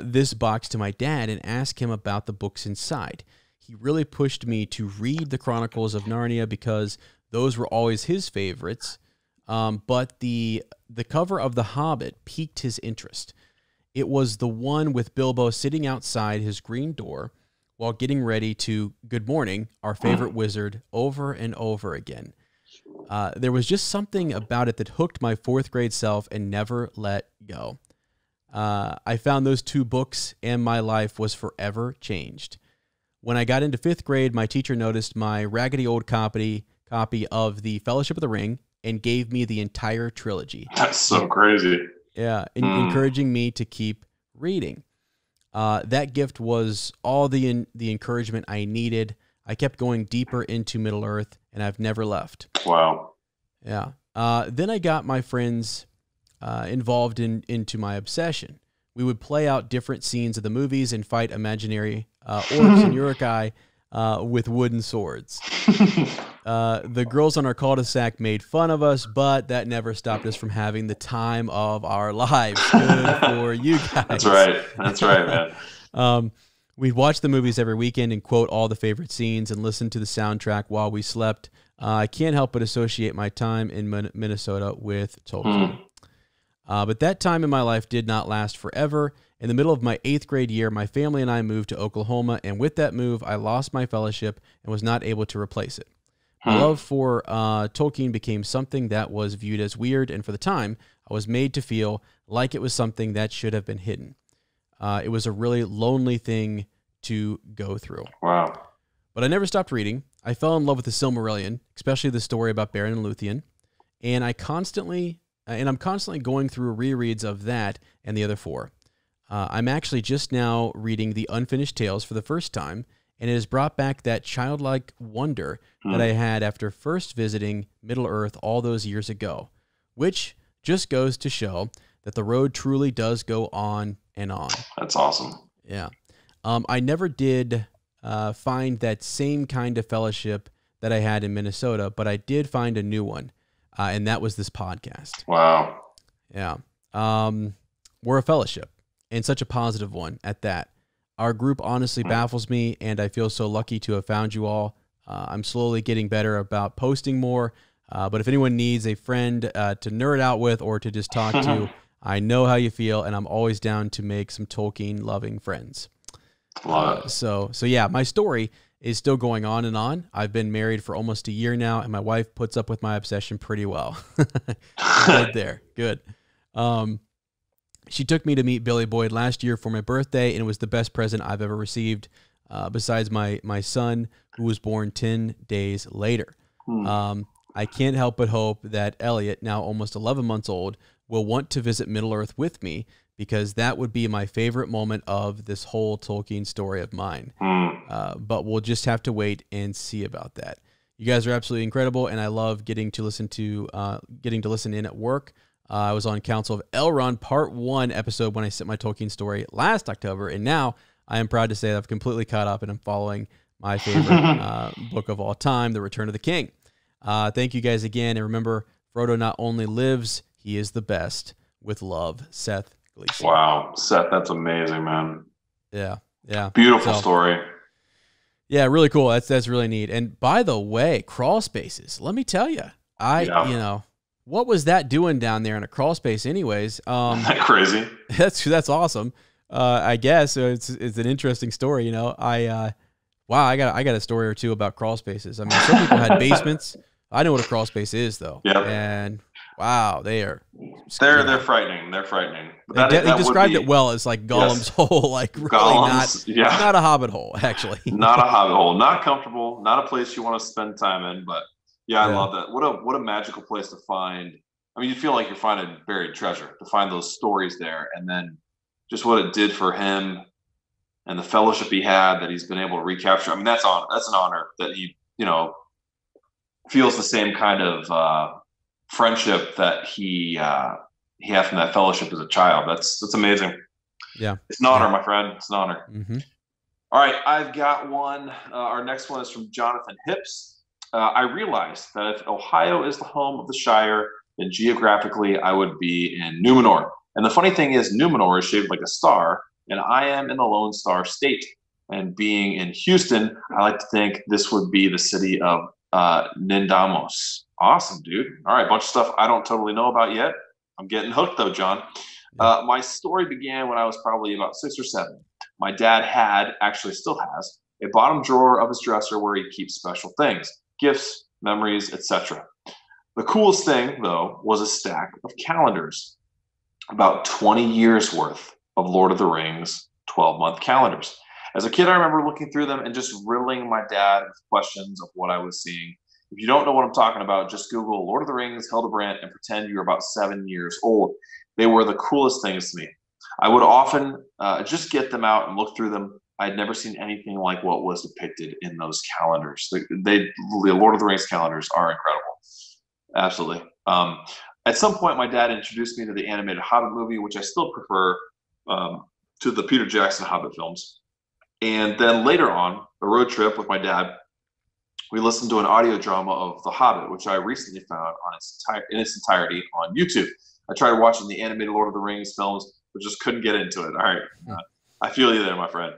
A: this box to my dad and asked him about the books inside. He really pushed me to read the Chronicles of Narnia because those were always his favorites. But the cover of The Hobbit piqued his interest. It was the one with Bilbo sitting outside his green door while getting ready to good morning our favorite wizard over and over again. There was just something about it that hooked my 4th grade self and never let go. I found those 2 books and my life was forever changed. When I got into 5th grade, my teacher noticed my raggedy old copy of The Fellowship of the Ring and gave me the entire trilogy.
D: That's so crazy.
A: Yeah, encouraging me to keep reading. That gift was all the encouragement I needed. I kept going deeper into Middle-earth, and I've never left.
D: Wow.
A: Yeah. Then I got my friends involved into my obsession. We would play out different scenes of the movies and fight imaginary orcs and Uruk-hai with wooden swords. The girls on our cul-de-sac made fun of us, but that never stopped us from having the time of our lives. Good for you guys.
D: That's right. That's right, man.
A: We'd watch the movies every weekend and quote all the favorite scenes and listen to the soundtrack while we slept. I can't help but associate my time in Minnesota with Tolkien. But that time in my life did not last forever. In the middle of my 8th grade year, my family and I moved to Oklahoma, and with that move, I lost my fellowship and was not able to replace it. My love for Tolkien became something that was viewed as weird, and for the time, I was made to feel like it was something that should have been hidden. It was a really lonely thing to go through.
D: Wow.
A: But I never stopped reading. I fell in love with the Silmarillion, especially the story about Beren and Luthien, and I'm constantly going through rereads of that and the other 4. I'm actually just now reading the Unfinished Tales for the first time, and it has brought back that childlike wonder that I had after first visiting Middle-earth all those years ago, which just goes to show that the road truly does go on and on.
D: That's awesome.
A: Yeah. I never did find that same kind of fellowship that I had in Minnesota, but I did find a new one, and that was this podcast.
D: Wow.
A: Yeah. We're a fellowship, and such a positive one at that. Our group honestly baffles me, and I feel so lucky to have found you all. I'm slowly getting better about posting more, but if anyone needs a friend to nerd out with or to just talk to, I know how you feel, and I'm always down to make some Tolkien-loving friends. So yeah, my story is still going on and on. I've been married for almost a year now, and my wife puts up with my obsession pretty well. Right there. Good. She took me to meet Billy Boyd last year for my birthday, and it was the best present I've ever received, besides my son, who was born 10 days later. I can't help but hope that Elliot, now almost 11 months old, will want to visit Middle-earth with me, because that would be my favorite moment of this whole Tolkien story of mine. But we'll just have to wait and see about that. You guys are absolutely incredible, and I love getting to listen in at work. I was on Council of Elrond Part 1 episode when I sent my Tolkien story last October, and now I am proud to say that I've completely caught up and I'm following my favorite book of all time, The Return of the King. Thank you guys again, and remember, Frodo not only lives, he is the best. With love, Seth Gleason.
D: Wow, Seth, that's amazing, man.
A: Yeah.
D: Beautiful story.
A: Yeah, really cool. That's really neat. And by the way, crawl spaces. Let me tell you, what was that doing down there in a crawl space anyways?
D: Isn't that crazy?
A: That's awesome. I guess it's an interesting story, I got a story or two about crawl spaces. I mean, some people had basements. I know what a crawl space is though.
D: Yep.
A: And wow, they're
D: frightening. They're frightening. But
A: they described it well as like Gollum's hole, like really not a Hobbit hole, actually.
D: Not a Hobbit hole. Not comfortable. Not a place you want to spend time in, but I love that. What a magical place to find. I mean, you feel like you're finding buried treasure to find those stories there, and then just what it did for him and the fellowship he had that he's been able to recapture. I mean, that's an honor that he feels the same kind of friendship that he had from that fellowship as a child. That's amazing.
A: Yeah,
D: it's an honor, my friend. It's an honor.
A: Mm-hmm.
D: All right, I've got one. Our next one is from Jonathan Hips. I realized that if Ohio is the home of the Shire, then geographically I would be in Numenor. And the funny thing is, Numenor is shaped like a star, and I am in the Lone Star State. And being in Houston, I like to think this would be the city of Nindamos. Awesome, dude. All right, bunch of stuff I don't totally know about yet. I'm getting hooked, though, John. My story began when I was probably about 6 or 7. My dad actually still has, a bottom drawer of his dresser where he keeps special things, gifts, memories, etc. The coolest thing, though, was a stack of calendars, about 20 years worth of Lord of the Rings 12-month calendars. As a kid, I remember looking through them and just riddling my dad with questions of what I was seeing. If you don't know what I'm talking about, just Google Lord of the Rings, Hildebrandt, and pretend you're about 7 years old. They were the coolest things to me. I would often just get them out and look through them. I'd never seen anything like what was depicted in those calendars. The Lord of the Rings calendars are incredible. Absolutely. At some point, my dad introduced me to the animated Hobbit movie, which I still prefer to the Peter Jackson Hobbit films. And then later on, a road trip with my dad, we listened to an audio drama of The Hobbit, which I recently found in its entirety on YouTube. I tried watching the animated Lord of the Rings films, but just couldn't get into it. All right. I feel you there, my friend.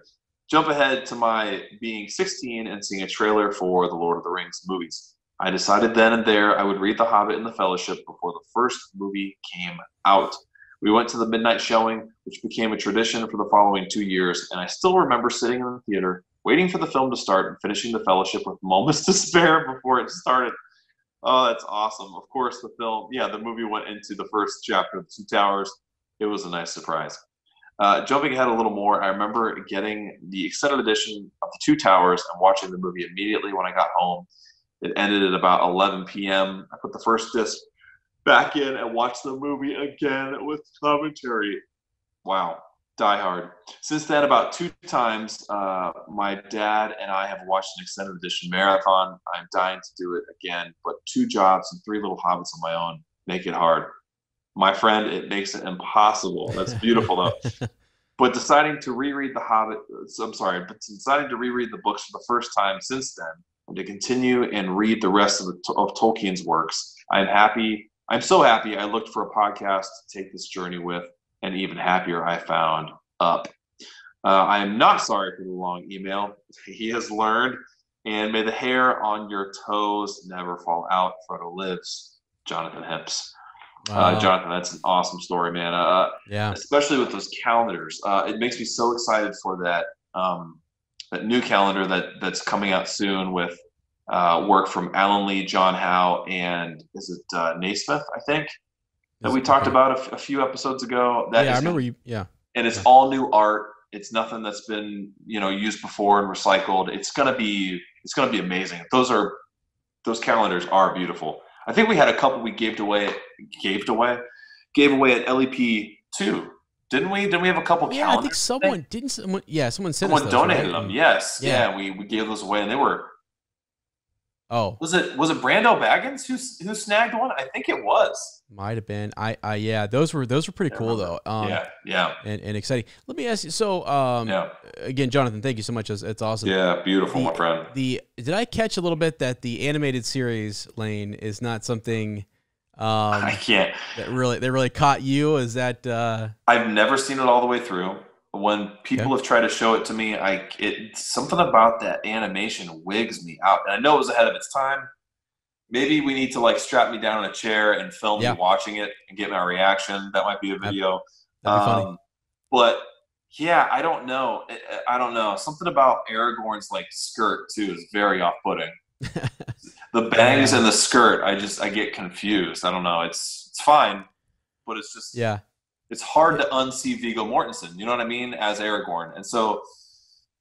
D: Jump ahead to my being 16 and seeing a trailer for the Lord of the Rings movies. I decided then and there I would read The Hobbit and the Fellowship before the first movie came out. We went to the midnight showing, which became a tradition for the following 2 years, and I still remember sitting in the theater, waiting for the film to start and finishing The Fellowship with moments to spare before it started. Oh, that's awesome. Of course, the movie went into the first chapter of The Two Towers. It was a nice surprise. Jumping ahead a little more, I remember getting the extended edition of The Two Towers and watching the movie immediately when I got home. It ended at about 11 p.m. I put the first disc back in and watched the movie again with commentary. Wow. Die Hard. Since then, about 2 times, my dad and I have watched an extended edition marathon. I'm dying to do it again, but 2 jobs and 3 little hobbits of my own make it hard. My friend, it makes it impossible. That's beautiful, though. But deciding to reread the books for the first time since then, and to continue and read the rest of Tolkien's works, I'm so happy I looked for a podcast to take this journey with, and even happier I found Up. I am not sorry for the long email. He has learned, and may the hair on your toes never fall out. Frodo lives. Jonathan Hips.
A: Wow.
D: Jonathan, that's an awesome story, man.
A: Yeah.
D: Especially with those calendars. It makes me so excited for that new calendar that's coming out soon with work from Alan Lee, John Howe, and is it Naismith, I think, that we talked about a few episodes ago.
A: I remember you. Yeah.
D: And it's all new art. It's nothing that's been used before and recycled. It's gonna be amazing. Those calendars are beautiful. I think we had a couple we gave away at LEP too, didn't we? Didn't we have a couple calendars?
A: Yeah, I think someone didn't. Someone sent us those,
D: donated
A: right?
D: them. Yes, yeah, we gave those away, and they were.
A: Oh,
D: was it Brando Baggins who snagged one? I think it was.
A: Might have been. Those were pretty cool though.
D: Yeah,
A: and exciting. Let me ask you. So, again, Jonathan, thank you so much. It's awesome.
D: Yeah, beautiful, my friend.
A: Did I catch a little bit that the animated series, Lane, is not something?
D: I can't.
A: That really caught you. Is that?
D: I've never seen it all the way through. When people have tried to show it to me, something about that animation wigs me out. And I know it was ahead of its time. Maybe we need to strap me down in a chair and film me watching it and get my reaction. That might be a video.
A: That'd be funny.
D: But yeah, I don't know. Something about Aragorn's skirt too is very off-putting. The bangs and the skirt, I get confused. I don't know. It's fine, but it's just it's hard to unsee Viggo Mortensen. You know what I mean? As Aragorn, and so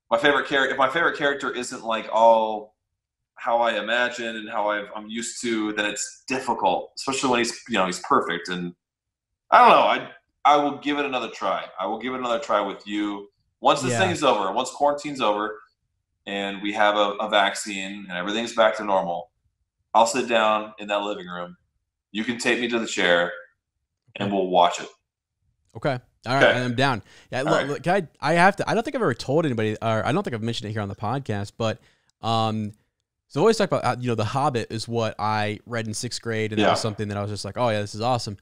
D: my favorite character. If my favorite character isn't all how I imagine and how I'm used to, then it's difficult, especially when he's perfect. And I don't know. I will give it another try. I will give it another try with you once this thing is over. Once quarantine's over, and we have a vaccine and everything's back to normal, I'll sit down in that living room. You can take me to the chair and we'll watch it.
A: Okay. All right. Okay. I'm down. Yeah. Look, I have to, I don't think I've ever told anybody, or I don't think I've mentioned it here on the podcast, but, so I always talk about, The Hobbit is what I read in 6th grade. And that was something that I was just like, oh yeah, this is awesome.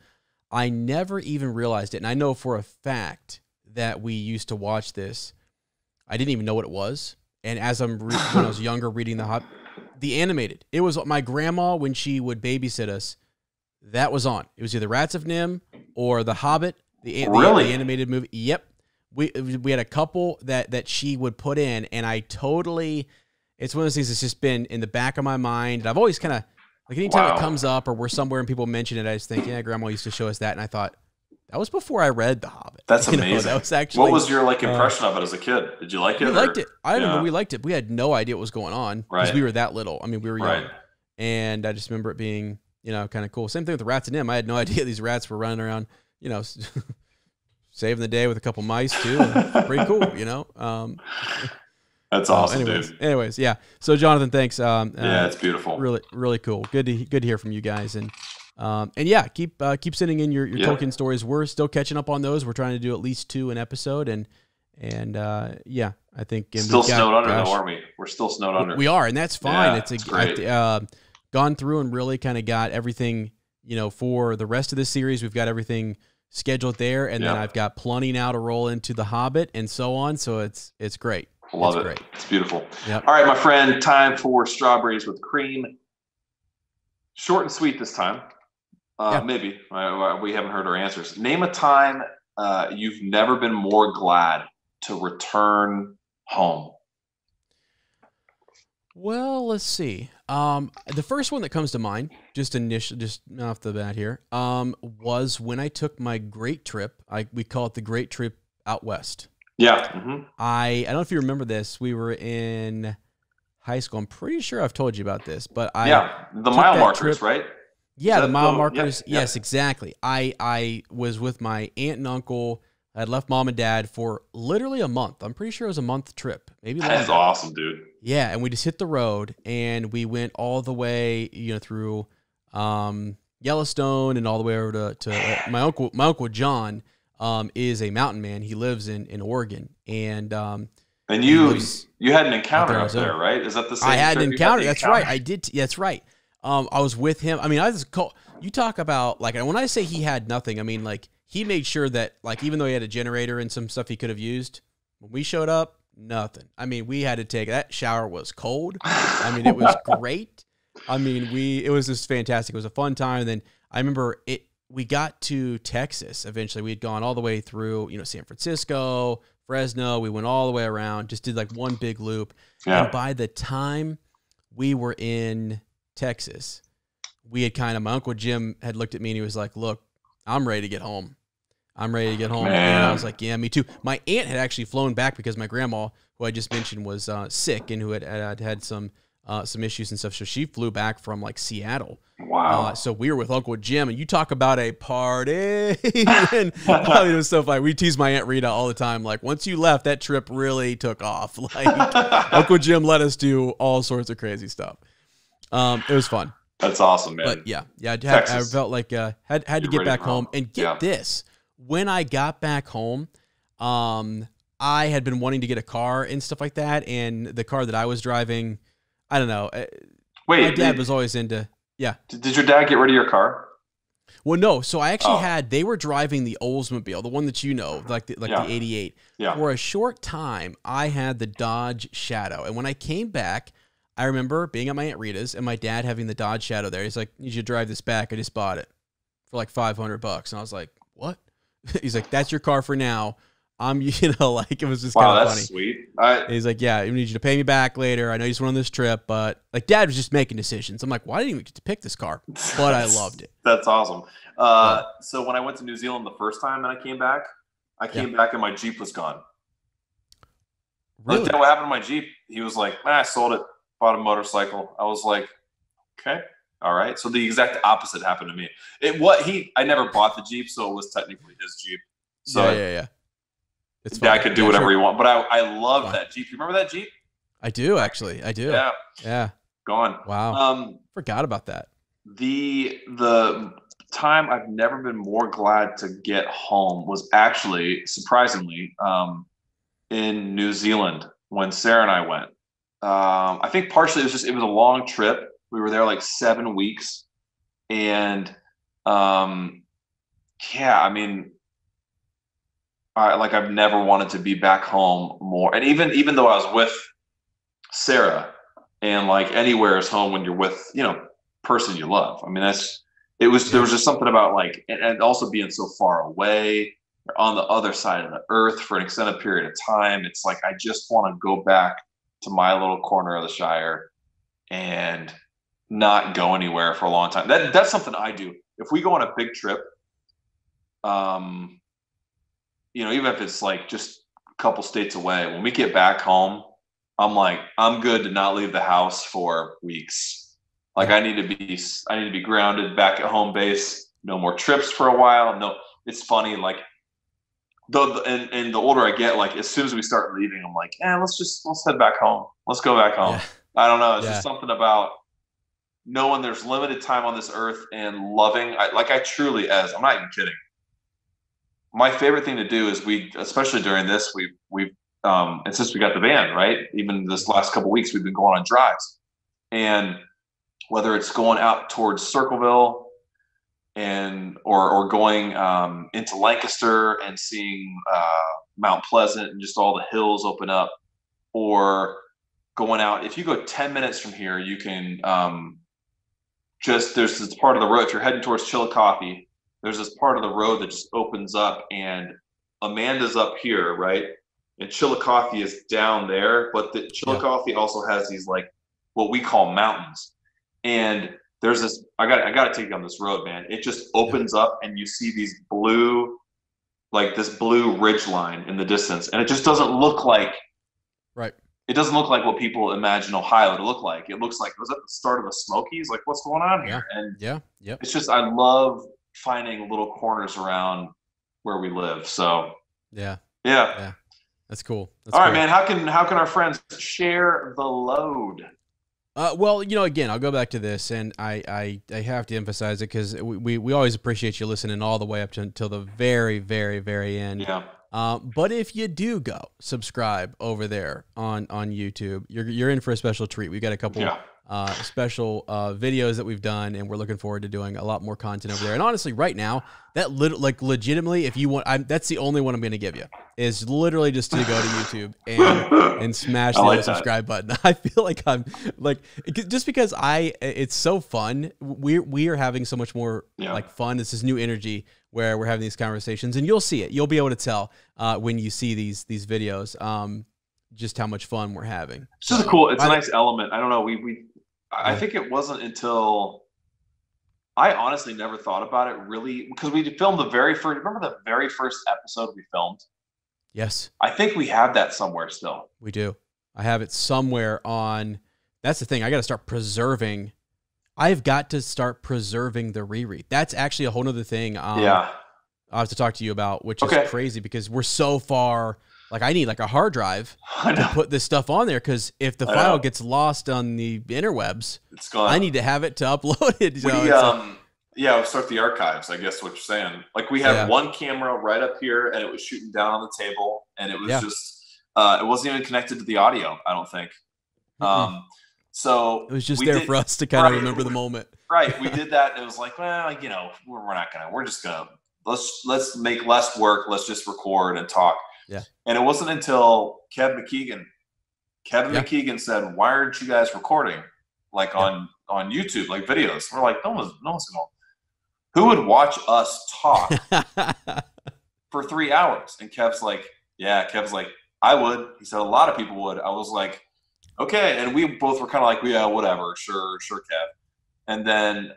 A: I never even realized it. And I know for a fact that we used to watch this. I didn't even know what it was. And as when I was younger reading The Hobbit, the animated, it was my grandma, when she would babysit us, that was on. It was either Rats of Nim or The Hobbit, the animated movie. Yep. We had a couple that she would put in, and I totally, it's one of those things that's just been in the back of my mind. And I've always kind of, like, anytime it comes up or we're somewhere and people mention it, I just think, yeah, Grandma used to show us that. And I thought, that was before I read The Hobbit.
D: That's amazing.
A: That was actually,
D: what was your impression of it as a kid? Did you like it?
A: We liked it. I remember we liked it. We had no idea what was going on because we were that little. I mean, we were young. And I just remember it being, kind of cool. Same thing with the Rats and Nim. I had no idea these rats were running around, saving the day with a couple mice too. Pretty cool,
D: That's awesome,
A: dude. Anyways, yeah. So Jonathan, thanks.
D: Yeah, it's beautiful.
A: Really, really cool. Good to hear from you guys. And yeah, keep sending in your Tolkien stories. We're still catching up on those. We're trying to do at least 2 an episode, and yeah, I think
D: still snowed under though, aren't we? We're still snowed under.
A: We are, and that's fine.
D: Yeah,
A: it's
D: great.
A: Gone through and really kind of got everything, for the rest of the series. We've got everything scheduled there, and then I've got plenty now to roll into The Hobbit and so on. So it's great.
D: Love it. Great. It's beautiful. Yep. All right, my friend, time for strawberries with cream. Short and sweet this time. Maybe. We haven't heard our answers. Name a time you've never been more glad to return home.
A: Well, let's see. The first one that comes to mind, just off the bat here, was when I took my great trip. We call it the Great Trip out west.
D: Yeah. Mm-hmm.
A: I don't know if you remember this. We were in high school. I'm pretty sure I've told you about this, but
D: the mile markers, right?
A: Yeah, the mile markers. Yeah, yes, exactly. I was with my aunt and uncle. I had left mom and dad for literally a month. I'm pretty sure it was a month trip. Maybe
D: that's awesome, dude.
A: Yeah, and we just hit the road, and we went all the way, through Yellowstone and all the way over to my uncle John is a mountain man. He lives in Oregon, and
D: you had an encounter up there, right? Is that the same?
A: I had an encounter. That's right. I did. That's right. I was with him. I mean, you talk about, like, when I say he had nothing, I mean, like, he made sure that, like, even though he had a generator and some stuff he could have used, when we showed up, nothing. I mean, we had to that shower was cold. I mean, it was great. I mean, it was just fantastic. It was a fun time. And then I remember we got to Texas eventually. We had gone all the way through, San Francisco, Fresno. We went all the way around, just did like one big loop. Yeah. And by the time we were in Texas, my Uncle Jim had looked at me and he was like, "Look, I'm ready to get home. I'm ready to get home." Man. And I was like, "Yeah, me too." My aunt had actually flown back because my grandma, who I just mentioned, was sick and who had some issues and stuff. So she flew back from like Seattle.
D: Wow.
A: So we were with Uncle Jim, and you talk about a party. And it was so funny. We tease my Aunt Rita all the time. Like, once you left, that trip really took off. Like, Uncle Jim let us do all sorts of crazy stuff. It was fun.
D: That's awesome, man.
A: But yeah, I felt like had to get back home. And get this, when I got back home, I had been wanting to get a car and stuff like that, and the car that I was driving, I don't know.
D: Wait,
A: my dad was always into. Yeah.
D: Did your dad get rid of your car?
A: Well, no. So I actually they were driving the Oldsmobile, the one that like the 88.
D: Yeah.
A: For a short time, I had the Dodge Shadow, and when I came back, I remember being at my Aunt Rita's and my dad having the Dodge Shadow there. He's like, "You should drive this back. I just bought it for like $500." And I was like, "What?" He's like, "That's your car for now." Like, it was just kind of funny.
D: That's sweet.
A: He's like, "Yeah, I need you to pay me back later. I know you just went on this trip," but like, Dad was just making decisions. I'm like, "Why didn't you even get to pick this car?" But I loved it.
D: That's awesome. So when I went to New Zealand the first time and I came back and my Jeep was gone.
A: Really?
D: Looked at what happened to my Jeep. He was like, "I sold it. Bought a motorcycle." I was like, "Okay, all right." So the exact opposite happened to me. I never bought the Jeep, so it was technically his Jeep. So
A: yeah.
D: Dad could do whatever he wanted, but I love that Jeep. You remember that Jeep?
A: I do actually. I do.
D: Yeah.
A: Yeah.
D: Gone.
A: Wow. Forgot about that.
D: The time I've never been more glad to get home was actually, surprisingly, in New Zealand when Sarah and I went. I think partially it was a long trip. We were there like 7 weeks, and yeah, I mean, I've never wanted to be back home more. And even though I was with Sarah, and like anywhere is home when you're with, person you love. I mean, there was just something about like, and also being so far away, you're on the other side of the earth for an extended period of time. It's like, I just want to go back to my little corner of the Shire and not go anywhere for a long time. That's something I do. If we go on a big trip, even if it's like just a couple states away, when we get back home, I'm like, I'm good to not leave the house for weeks. Like I need to be grounded back at home base. No more trips for a while. No, it's funny. Like and the older I get, like as soon as we start leaving, I'm like, let's head back home. Let's go back home. Yeah. I don't know. It's just something about knowing there's limited time on this earth and loving. I truly, I'm not even kidding. My favorite thing to do is especially during this, and since we got the van, right? Even this last couple of weeks, we've been going on drives, and whether it's going out towards Circleville or going into Lancaster and seeing Mount Pleasant and just all the hills open up, or going out. If you go 10 minutes from here, you can there's this part of the road. If you're heading towards Chillicothe, there's this part of the road that just opens up, and Amanda's up here, right? And Chillicothe is down there, but the Chillicothe also has these like what we call mountains. And there's this, I got to take you on this road, man. It just opens up and you see these this blue ridge line in the distance. And it just doesn't look like,
A: right.
D: It doesn't look like what people imagine Ohio to look like. It looks like, was that the start of the Smokies? Like, what's going on here? And it's just, I love finding little corners around where we live. So yeah.
A: That's cool.
D: All right, man. How can our friends share the load?
A: Well, again, I'll go back to this, and I have to emphasize it because we always appreciate you listening all the way up until the very, very, very end.
D: Yeah.
A: But if you do go subscribe over there on YouTube, you're in for a special treat. We've got a couple special videos that we've done, and we're looking forward to doing a lot more content over there. And honestly, right now, that legitimately, if you want, that's the only one I'm going to give you is literally just to go to YouTube and smash the subscribe button. I feel like I'm like, just because it's so fun. We are having so much more like fun. This is new energy where we're having these conversations, and you'll see it. You'll be able to tell when you see these videos. Just how much fun we're having.
D: It's just cool. It's a nice element. I don't know. I think it wasn't until I honestly never thought about it really, because we filmed remember the very first episode we filmed?
A: Yes.
D: I think we have that somewhere still.
A: We do. I have it somewhere on, that's the thing. I got to start preserving. I've got to start preserving the reread. That's actually a whole nother thing. I have to talk to you about, which is crazy because we're so far. Like I need like a hard drive to put this stuff on there because if the file gets lost on the interwebs,
D: it's gone.
A: I need to have it to upload it.
D: We'll start the archives. I guess what you're saying. Like we had one camera right up here, and it was shooting down on the table, and it was just it wasn't even connected to the audio. I don't think. So
A: it was just there for us to kind of remember the moment.
D: Right. We did that, and it was like, well, we're not gonna. We're just gonna let's make less work. Let's just record and talk.
A: Yeah.
D: And it wasn't until Kevin McKeegan said, "Why aren't you guys recording like on YouTube, like videos?" We're like, no one's going. Who would watch us talk for 3 hours? And Kev's like, I would. He said a lot of people would. I was like, okay. And we both were kind of like, yeah, whatever. Sure, Kev. And then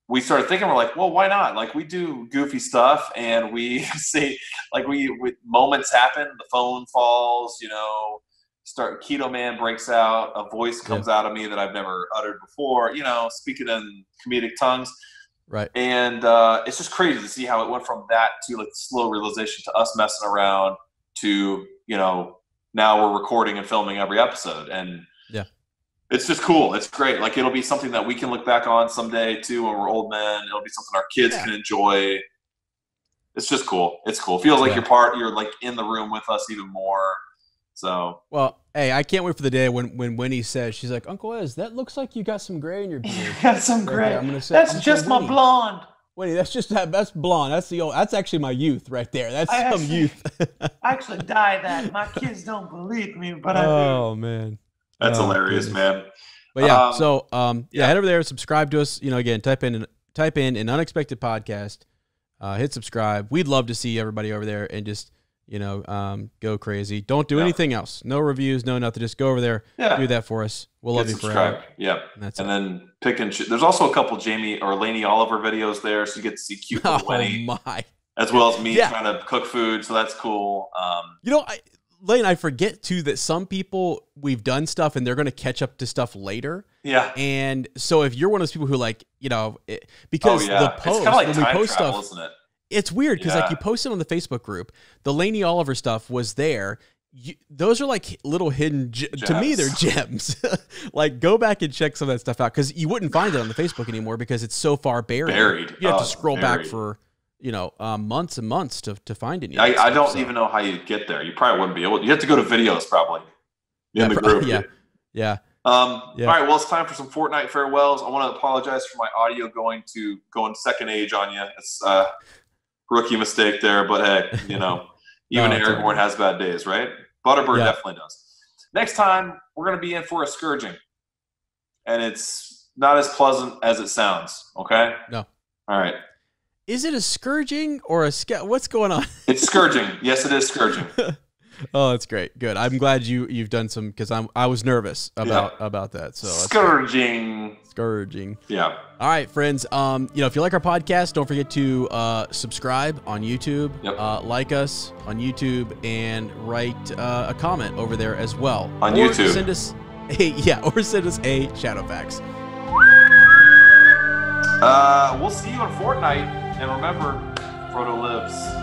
D: we started thinking, we're like, well, why not? Like we do goofy stuff, and we see like moments happen. The phone falls, Keto Man breaks out. A voice comes out of me that I've never uttered before. Speaking in comedic tongues.
A: Right.
D: And it's just crazy to see how it went from that to like slow realization to us messing around to now we're recording and filming every episode. And
A: yeah,
D: it's just cool. It's great. Like, it'll be something that we can look back on someday too when we're old men. It'll be something our kids can enjoy. It's just cool. It's cool. It feels like you're like in the room with us even more. So,
A: well, hey, I can't wait for the day when Winnie says, she's like, Uncle Ez, that looks like you got some gray in your beard.
E: Got some gray.
A: I'm gonna say,
E: that's just my blonde.
A: Winnie, that's blonde. That's actually my youth right there. That's youth.
E: I actually dye that. My kids don't believe me, but I do.
A: Oh man,
D: that's hilarious, man.
A: But yeah, head over there, subscribe to us. Again, type in an unexpected podcast, hit subscribe. We'd love to see everybody over there and just go crazy. Don't do anything else. No reviews, no nothing. Just go over there, do that for us. We'll love you forever.
D: Yep. And then pick and choose. There's also a couple Jamie or Lainey Oliver videos there, so you get to see cute little Winnie.
A: My.
D: As well as me trying to cook food, so that's cool.
A: Lane, I forget too that some people, we've done stuff and they're going to catch up to stuff later.
D: Yeah.
A: And so if you're one of those people who because the post,
D: it's kind of like
A: when
D: time
A: we post
D: travel,
A: stuff,
D: isn't it?
A: it's weird because you posted on the Facebook group, the Lainey Oliver stuff was there. Those are like little hidden to me, they're gems. Like, go back and check some of that stuff out, because you wouldn't find it on the Facebook anymore because it's so far buried. You have to scroll back for months and months to find it.
D: I don't even know how you get there. You probably wouldn't be able to. You have to go to videos probably in the group.
A: Yeah.
D: All right. Well, it's time for some Fortnite farewells. I want to apologize for my audio going second age on you. It's rookie mistake there, but hey, even Aragorn has bad days, right? Butterbird definitely does. Next time, we're going to be in for a scourging, and it's not as pleasant as it sounds. Okay.
A: No.
D: All right.
A: Is it a scourging or what's going on?
D: It's scourging. Yes, it is scourging.
A: Oh, that's great. Good. I'm glad you've done some, because I was nervous about that. So
D: scourging. Yeah.
A: All right, friends. If you like our podcast, don't forget to subscribe on YouTube.
D: Yep.
A: Like us on YouTube, and write a comment over there as well.
D: On YouTube.
A: Send us a Shadowfax.
D: We'll see you in Fortnite, and remember, Frodo lives.